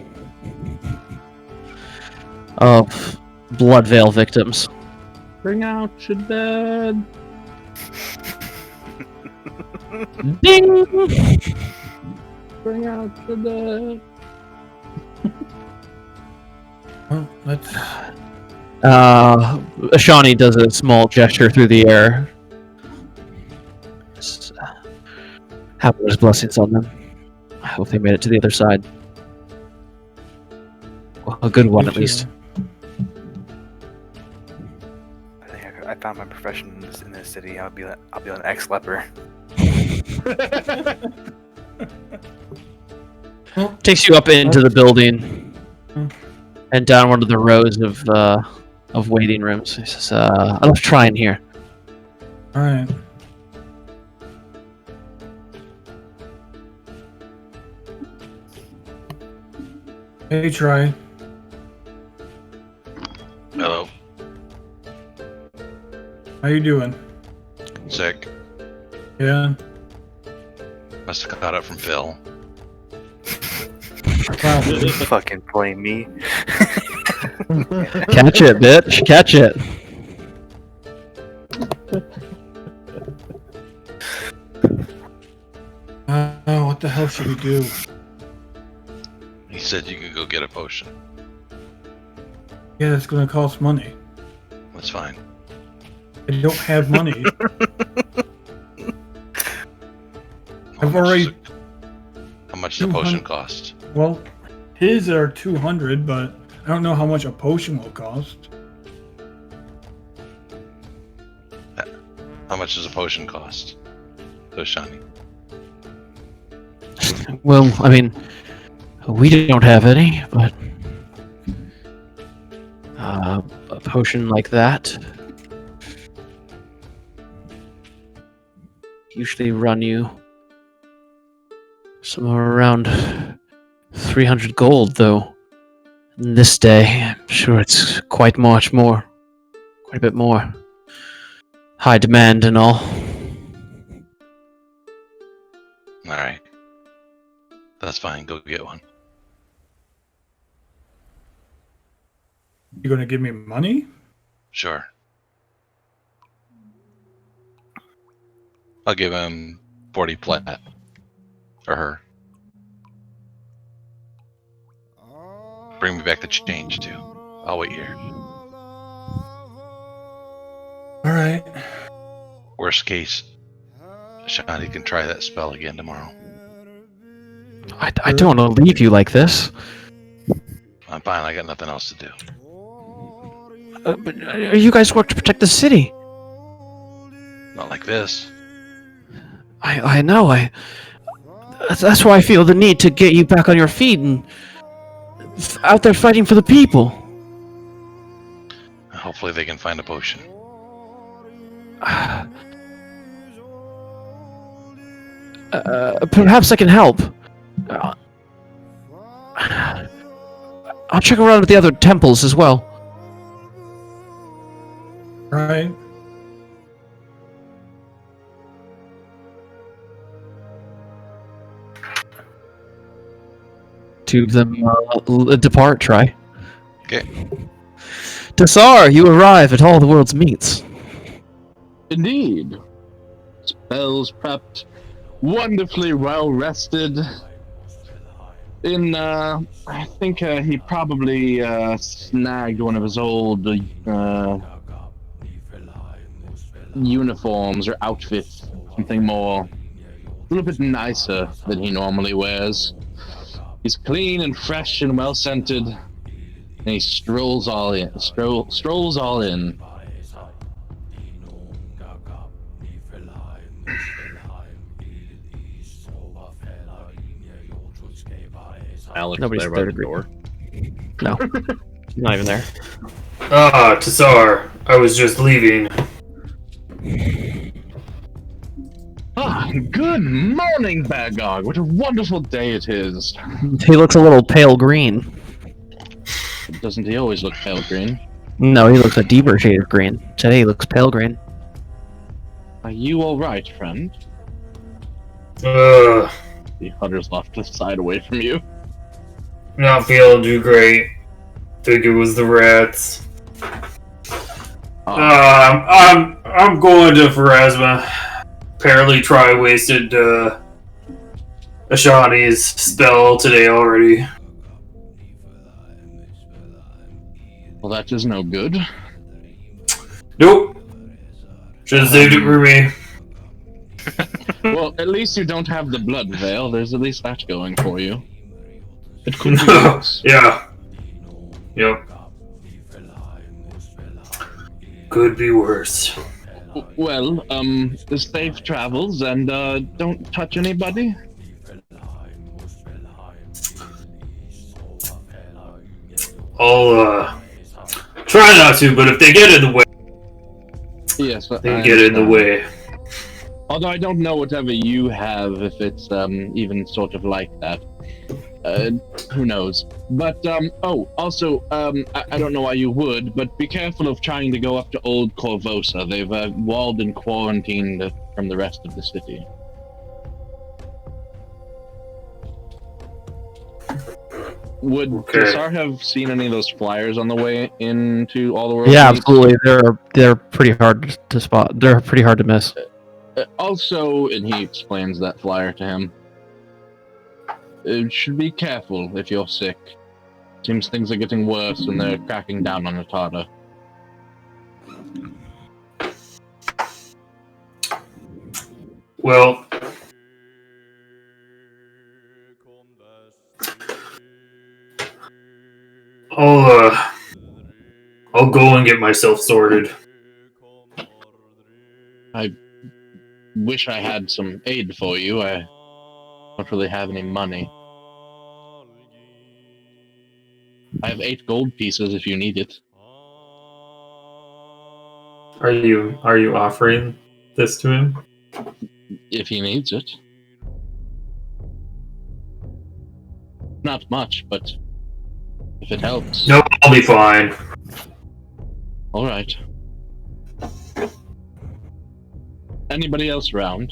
of Blood Veil victims. Bring out your dead. Ding! Bring out your dead. Well, let's... Ashani does a small gesture through the air. Have his blessings on them. I hope they made it to the other side. Well, a good one, at least. I think I found my profession in this city. I'll be an ex-leper. Takes you up into the building and down one of the rows of waiting rooms. He says, "I'll try in here." All right. Hey, try. Hello. How you doing? Sick. Yeah. Must have caught up from Phil. Fucking blame me. Catch it, bitch! Catch it! What the hell should we do? He said you could go get a potion. Yeah, it's gonna cost money. That's fine. I don't have money. How I've much already. does how much does a potion cost? Well, his are 200, but I don't know how much a potion will cost. How much does a potion cost? Oshani. Well, I mean, we don't have any, but a potion like that usually run you somewhere around 300 gold, though. This day, I'm sure it's quite much more. Quite a bit more. High demand and all. Alright. That's fine, go get one. You gonna give me money? Sure. I'll give him 40 plat. For her. Bring me back the change, too. I'll wait here. Alright. Worst case, Shani can try that spell again tomorrow. I don't want to leave you like this. I'm fine, I got nothing else to do. But you guys work to protect the city. Not like this. I know. That's why I feel the need to get you back on your feet and out there fighting for the people. Hopefully they can find a potion. Perhaps I can help. I'll check around at the other temples as well. Right. to them depart, Try. Okay. Tassar, you arrive at all the world's meets. Indeed. Spells prepped, wonderfully well rested. I think he probably snagged one of his old uniforms or outfits, something more, a little bit nicer than he normally wears. He's clean and fresh and well scented, and he strolls all in. Strolls all in. Alex Nobody's there by there the to greet. door. No, he's not even there. Ah, Tassar, I was just leaving. Ah, good morning, Bagog. What a wonderful day it is. He looks a little pale green. Doesn't he always look pale green? No, he looks a deeper shade of green. Today he looks pale green. Are you all right, friend? He hudders off to the side away from you. Not feeling too great. Think it was the rats. I'm going to Pharasma. Apparently Try wasted Ashani's spell today already. Well, that is no good. Nope. Should have saved it for me. Well, at least you don't have the blood veil. There's at least that going for you. It could be worse. Yeah. Yep. Could be worse. Well, safe travels and don't touch anybody. I'll try not to, but if they get in the way, Yes, they get in the way. Although I don't know whatever you have, if it's even sort of like that. Who knows? But, also, I don't know why you would, but be careful of trying to go up to Old Corvosa. They've walled and quarantined from the rest of the city. Would Tassar have seen any of those flyers on the way into All the World? Yeah, absolutely. They're pretty hard to spot. They're pretty hard to miss. Also, and he explains that flyer to him, should be careful if you're sick. Seems things are getting worse and they're cracking down on Atata. Well, I'll go and get myself sorted. I wish I had some aid for you. I don't really have any money. I have 8 gold pieces if you need it. Are you offering this to him? If he needs it. Not much, but if it helps. No, I'll be fine. Alright. Anybody else around?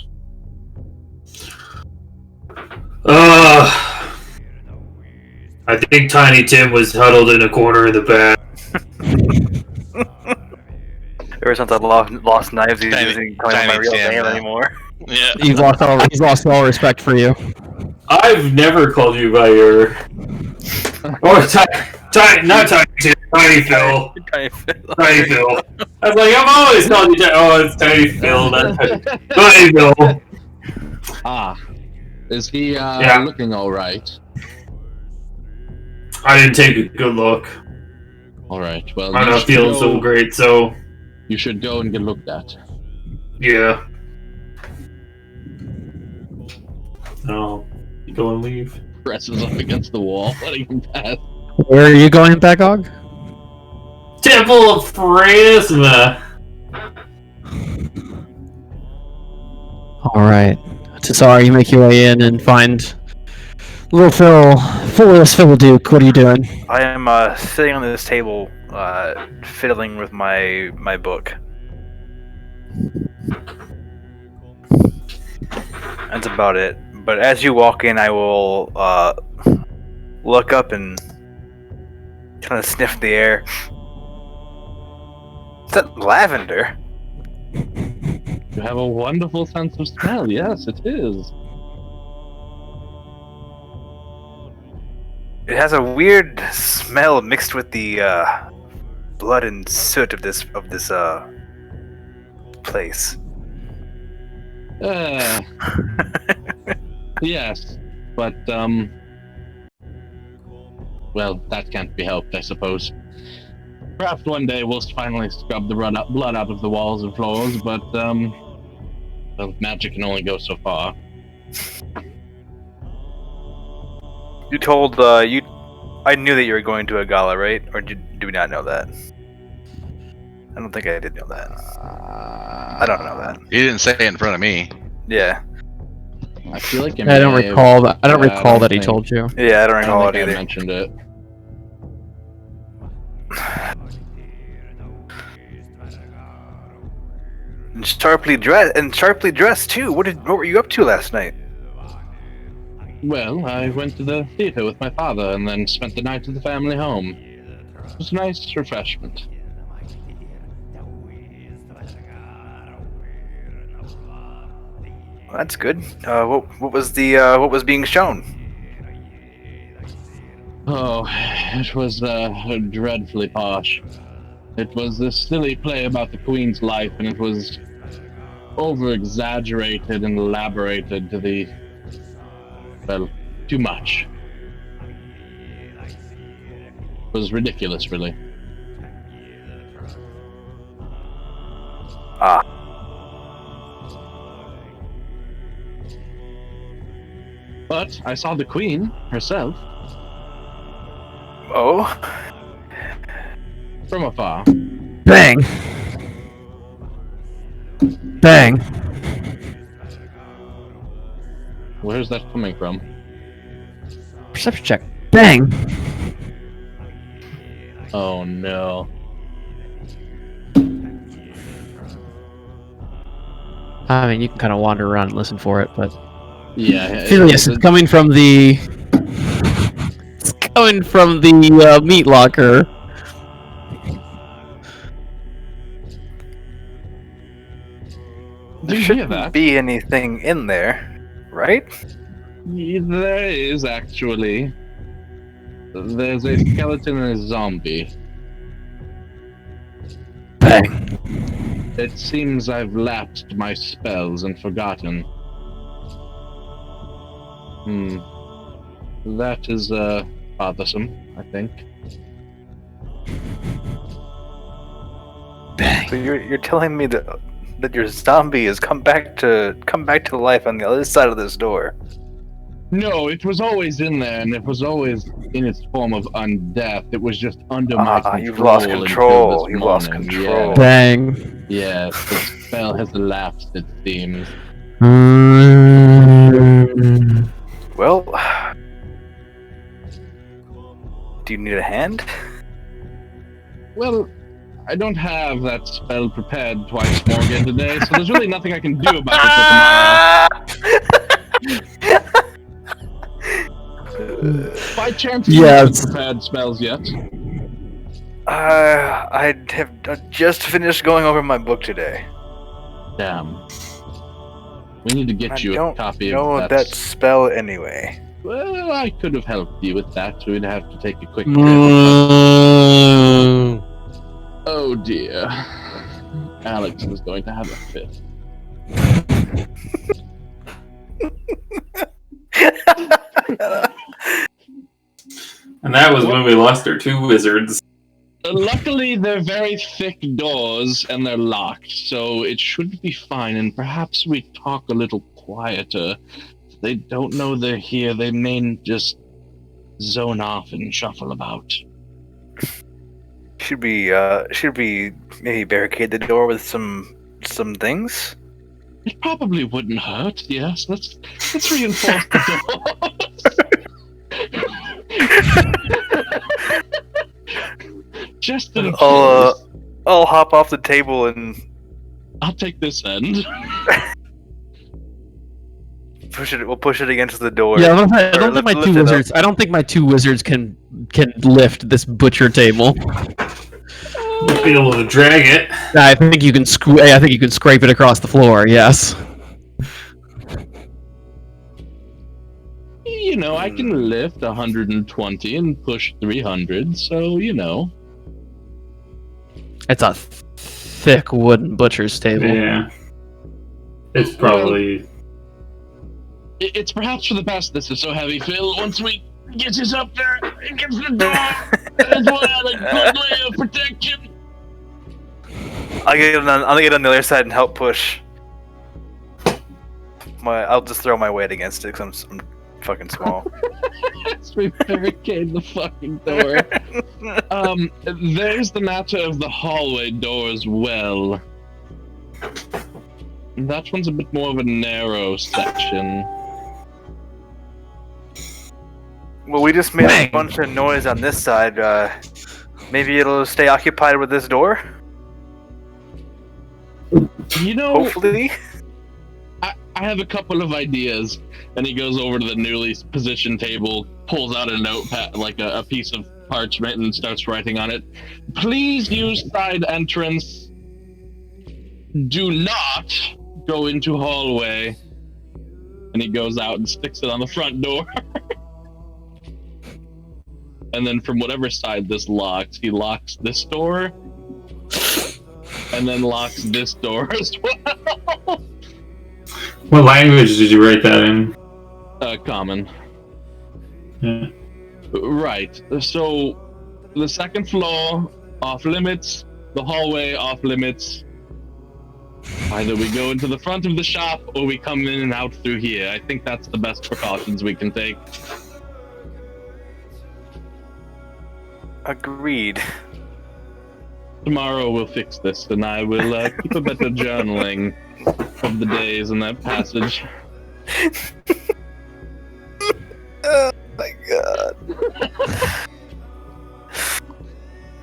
I think Tiny Tim was huddled in a corner in the back. Ever since I lost knives, he's Tiny- using calling my Tiny real Tim name now. anymore. Yeah. He's lost all respect for you. I've never called you by your... Oh, not Tiny Tim, Tiny Phil. Tiny Phil. I was like, I'm always calling you it's Tiny Phil, not Tiny Phil. Ah. Is he looking alright? I didn't take a good look. Alright, well, I'm you not should feeling go- so great, so... You should go and get looked at. Yeah. No. Go and leave. Presses up against the wall, letting him pass. Where are you going, Bagog? Temple of Pharasma! Alright. Tassar, you make your way in and find little Phil, Filius Philaduke. What are you doing? I am sitting on this table, fiddling with my book. That's about it. But as you walk in, I will look up and kind of sniff the air. Is that lavender? You have a wonderful sense of smell. Yes, it is. It has a weird smell mixed with the blood and soot of this place. Yes, but well, that can't be helped, I suppose. Perhaps one day we'll finally scrub the blood out of the walls and floors, but well, magic can only go so far. You told I knew that you were going to a gala, right? Or do we not know that? I don't think I did know that. I don't know that. He didn't say it in front of me. Yeah. I feel like I don't recall that. I don't recall that he told you. Yeah, I don't recall it I either. mentioned it. And sharply dressed too. What were you up to last night? Well, I went to the theater with my father and then spent the night at the family home. It was a nice refreshment. Well, that's good. What was being shown? Oh, it was dreadfully posh. It was this silly play about the Queen's life, and it was over-exaggerated and elaborated to the... well, too much. It was ridiculous, really. Ah. But I saw the Queen herself. Oh? From afar. Bang. Bang. Where's that coming from? Perception check. Bang. Oh no. I mean, you can kind of wander around and listen for it, but Yeah. Phileas, it's coming from the. It's coming from the meat locker. Do you hear that? Be anything in there, right? There is, actually. There's a skeleton and a zombie. Bang. It seems I've lapsed my spells and forgotten. That is, bothersome, I think. Bang. So you're telling me that your zombie has come back to life on the other side of this door? No, it was always in there, and it was always in its form of undeath. It was just under my control. You've lost until control. this You've lost morning. control. Yeah. Bang. Yes, the spell has elapsed, it seems. Well, do you need a hand? Well, I don't have that spell prepared twice more again today, so there's really nothing I can do about it for tomorrow. By chance, you haven't prepared spells yet? I have just finished going over my book today. Damn. We need to get you a copy of that spell anyway. Well, I could have helped you with that. We'd have to take a quick trip. Oh dear. Alex is going to have a fit. And that was when we lost our two wizards. Luckily, they're very thick doors and they're locked, so it should be fine. And perhaps we talk a little quieter. If they don't know they're here, they may just zone off and shuffle about. Should we maybe barricade the door with some things? It probably wouldn't hurt. Yes, let's reinforce the doors. Just in case. I'll hop off the table and I'll take this end. We'll push it against the door. Yeah, I don't think my lift two it up. wizards. I don't think my two wizards can lift this butcher table. Might be able to drag it. I think you can I think you can scrape it across the floor. Yes. You know, I can lift 120 and push 300, so you know. It's a thick wooden butcher's table. Yeah. It's probably. It's perhaps for the best this is so heavy, Phil. Once we get this up there, it gets the door as well, like good layer of protection. I'll get on the other side and help push. I'll just throw my weight against it because I'm fucking small. Let's barricade the fucking door. There's the matter of the hallway door as well. That one's a bit more of a narrow section. Well, we just made a bunch of noise on this side. Maybe it'll stay occupied with this door? You know, hopefully. I have a couple of ideas. And he goes over to the newly positioned table, pulls out a notepad, like a piece of parchment, and starts writing on it. Please use side entrance. Do not go into hallway. And he goes out and sticks it on the front door. And then from whatever side this locks, he locks this door. And then locks this door as well. What language did you write that in? Common. Yeah. Right. So, the second floor, off limits. The hallway, off limits. Either we go into the front of the shop, or we come in and out through here. I think that's the best precautions we can take. Agreed. Tomorrow we'll fix this, and I will keep a better journaling of the days in that passage. Oh my god.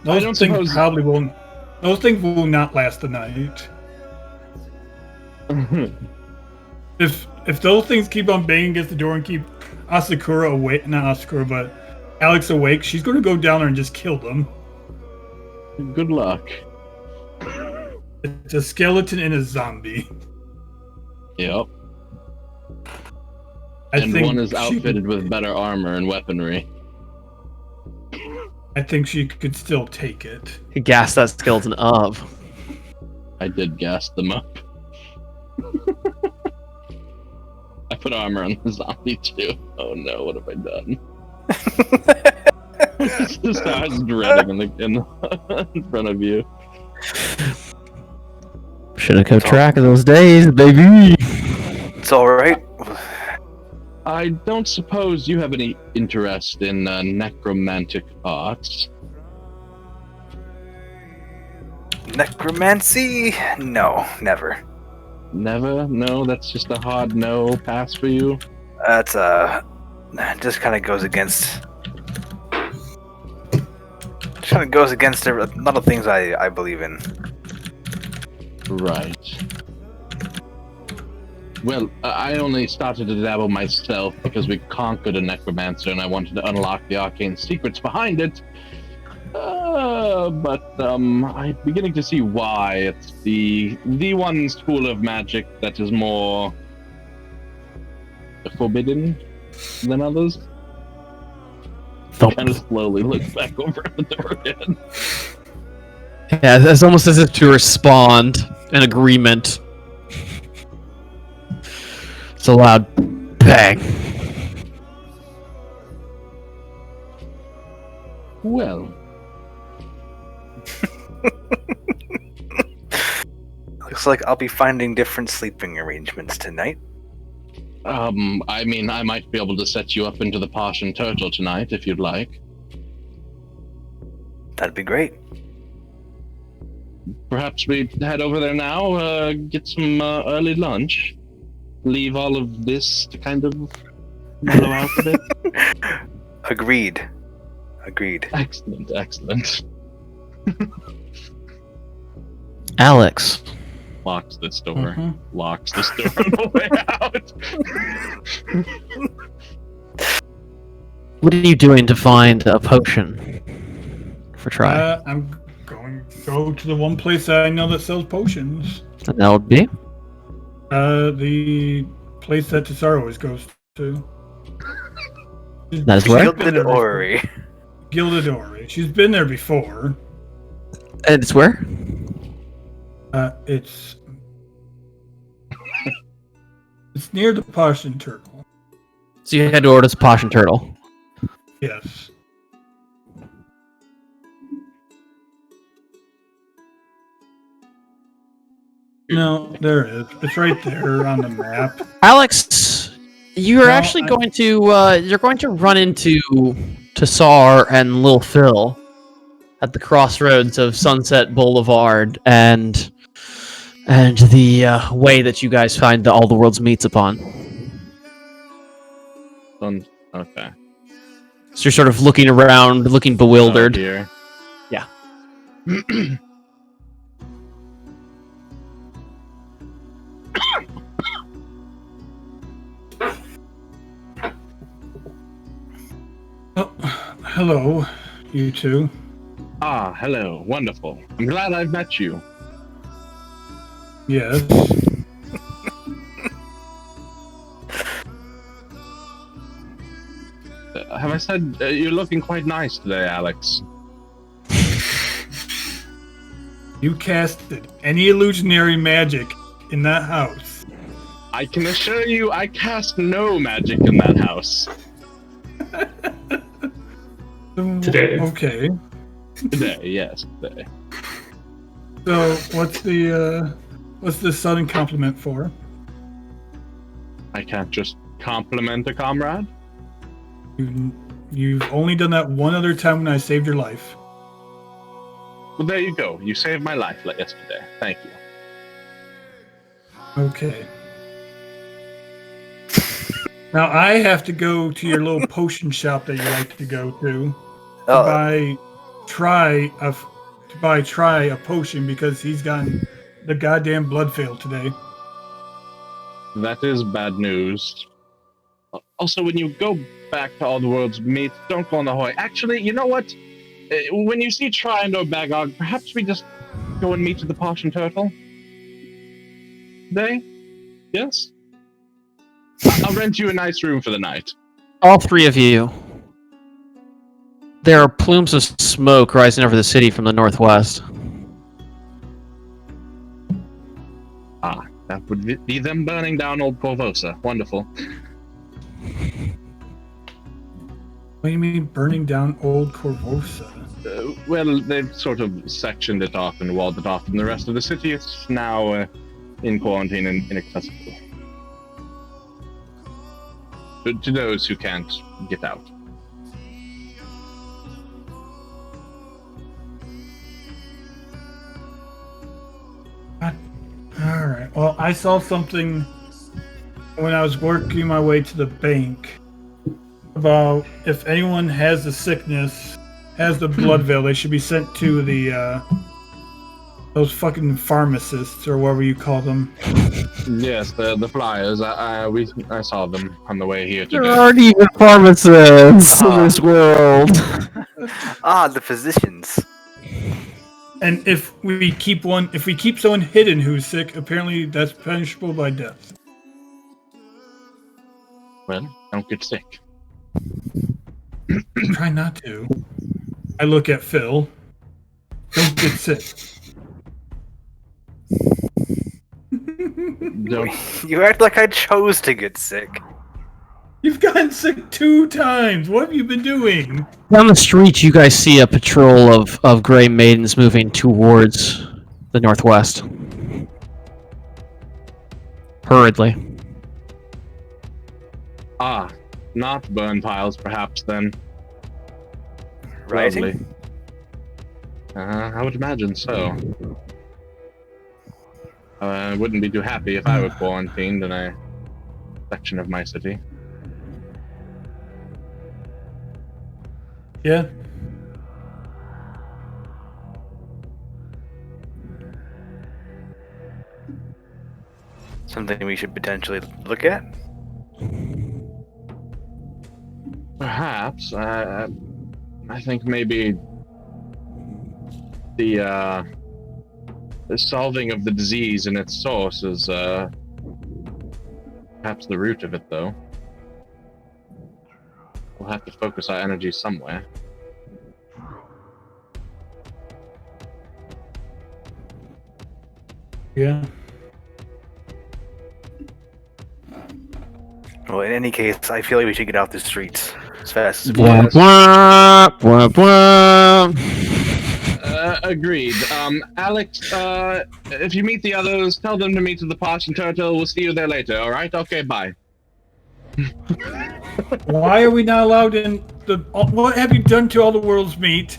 Those things will not last the night. If those things keep on banging against the door and keep Asakura awake, not Asakura, but Alex awake, she's going to go down there and just kill them. Good luck. It's a skeleton and a zombie. Yep. I and think one is outfitted with better armor and weaponry. I think she could still take it. He gassed that skeleton up. I did gas them up. I put armor on the zombie too. Oh no, what have I done? Just starts dreading in front of you. Should have kept track of those days, baby. It's alright. I don't suppose you have any interest in necromantic arts? Necromancy? No, never. Never? No, that's just a hard no pass for you? That's just kind of goes against... Just kind of goes against a lot of things I believe in. Right. Well, I only started to dabble myself because we conquered a necromancer and I wanted to unlock the arcane secrets behind it. But I'm beginning to see why. It's the one school of magic that is more forbidden than others. Kind of slowly looks back over at the door again. Yeah, it's almost as if to respond in agreement. It's a loud bang. Well. Looks like I'll be finding different sleeping arrangements tonight. I mean, I might be able to set you up into the Posh and Turtle tonight, if you'd like. That'd be great. Perhaps we head over there now, get some early lunch. Leave all of this to kind of mellow out a bit. Agreed. Excellent. Alex. Locks this door. Locks this door on the way out. What are you doing to find a potion for try? I'm going to go to the one place that I know that sells potions. And that would be? The place that Tesaro always goes to. That is where? Gilded Orrery. Gilded Orrery. She's been there before. And it's where? It's near the Potion Turtle. So you head over to Posh and Turtle. Yes. No, there it is. It's right there on the map. Alex, you're No, actually going to you're going to run into Tassar and Lil Phil at the crossroads of Sunset Boulevard and the way that you guys find all the world's meets upon. Okay. So you're sort of looking around, looking bewildered. Oh, dear. Yeah. Oh, hello, you two. Ah, hello. Wonderful. I'm glad I've met you. Yes. Have I said you're looking quite nice today, Alex? You casted any illusionary magic in that house. I can assure you I cast no magic in that house. Today. Okay. Today, yes, today. So what's the sudden compliment for? I can't just compliment a comrade. You've only done that one other time when I saved your life. Well, there you go. You saved my life yesterday. Thank you. Okay. Now I have to go to your little potion shop that you like to go to buy try a potion because he's gotten the goddamn blood fail today. That is bad news. Also, when you go back to all the world's meets, don't go on the Hoy. Actually, you know what? When you see Try and Bagog, perhaps we just go and meet to the Potion Turtle? Today? Yes? I'll rent you a nice room for the night. All three of you. There are plumes of smoke rising over the city from the northwest. Ah, that would be them burning down old Corvosa. Wonderful. What do you mean burning down old Corvosa? Well, they've sort of sectioned it off and walled it off from the rest of the city. It's now in quarantine and inaccessible. But to those who can't get out. Alright, well, I saw something when I was working my way to the bank about if anyone has the sickness, has the blood veil, they should be sent to the, those fucking pharmacists, or whatever you call them. Yes, the flyers. I saw them on the way here today. There aren't even pharmacists in this world. The physicians. And if we keep someone hidden who's sick, apparently that's punishable by death. Well, don't get sick. Try not to. I look at Phil. Don't get sick. Don't. You act like I chose to get sick. You've gotten sick 2 times. What have you been doing? Down the street, you guys see a patrol of gray maidens moving towards the northwest. Hurriedly. Ah, not burn piles, perhaps, then. Rising? Lovely. I would imagine so. I wouldn't be too happy if I were quarantined in a section of my city. Yeah. Something we should potentially look at? Perhaps. I think maybe the solving of the disease and its source is perhaps the root of it, though. We'll have to focus our energy somewhere. Yeah. Well, in any case, I feel like we should get off the streets as fast as we Blah, can. blah, blah, blah. Agreed. Alex, if you meet the others, tell them to meet at the Posh and Turtle. We'll see you there later, alright? Okay, bye. Why are we not allowed in the... What have you done to all the world's meat?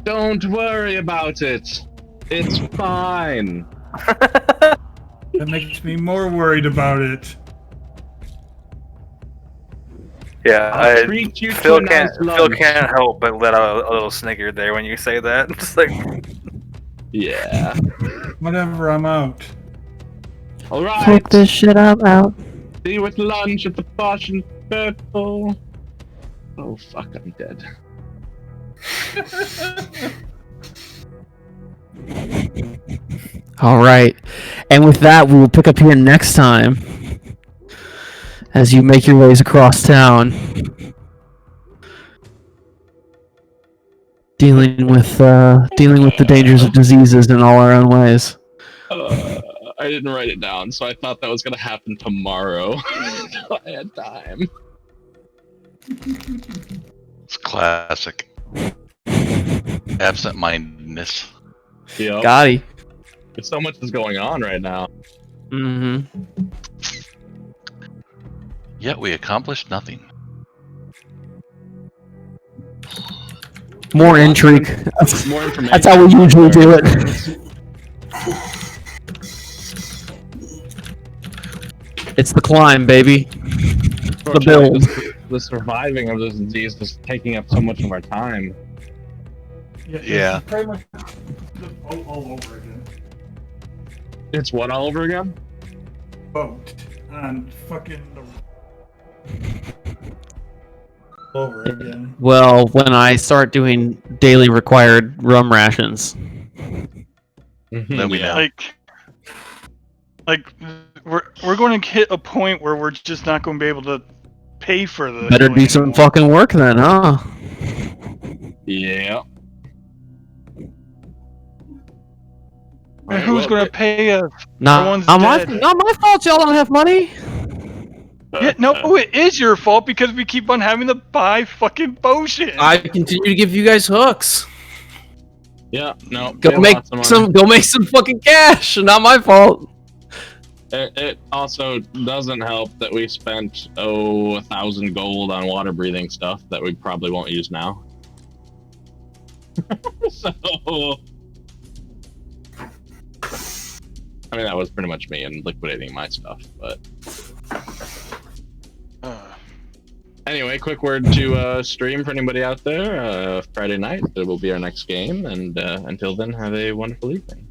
Don't worry about it. It's fine. That makes me more worried about it. Yeah, I'll treat you to Phil a nice lunch. can't help but let out a little snigger there when you say that. It's like, Yeah. Whatever, I'm out. Alright. Fuck this shit, I'm out. See you at lunch at the Posh and Turtle. Oh, fuck, I'm dead. All right. And with that, we will pick up here next time as you make your ways across town, dealing with the dangers of diseases in all our own ways. I didn't write it down, so I thought that was going to happen tomorrow. I had time. It's classic. Absent-mindedness. Yep. Gotti. So much is going on right now. Mm-hmm. Yet we accomplished nothing. More intrigue. More information. That's how we usually do it. It's the climb, baby. The build. The surviving of this disease is taking up so much of our time. Yeah. It's pretty much all over again. It's what all over again? Boat on fucking over again. Well, when I start doing daily required rum rations. Then we know. Like we're going to hit a point where we're just not going to be able to pay for the. Better do some fucking work then, huh? Yeah. And who's going to pay us? Not Everyone's my dead. not my fault. Y'all don't have money. Yeah, no, it is your fault because we keep on having to buy fucking potions. I continue to give you guys hooks. Yeah. No. Go make some fucking cash. Not my fault. It also doesn't help that we spent 1,000 gold on water breathing stuff that we probably won't use now. So, I mean, that was pretty much me and liquidating my stuff, but anyway, quick word to stream for anybody out there. Friday night, it will be our next game, and until then, have a wonderful evening.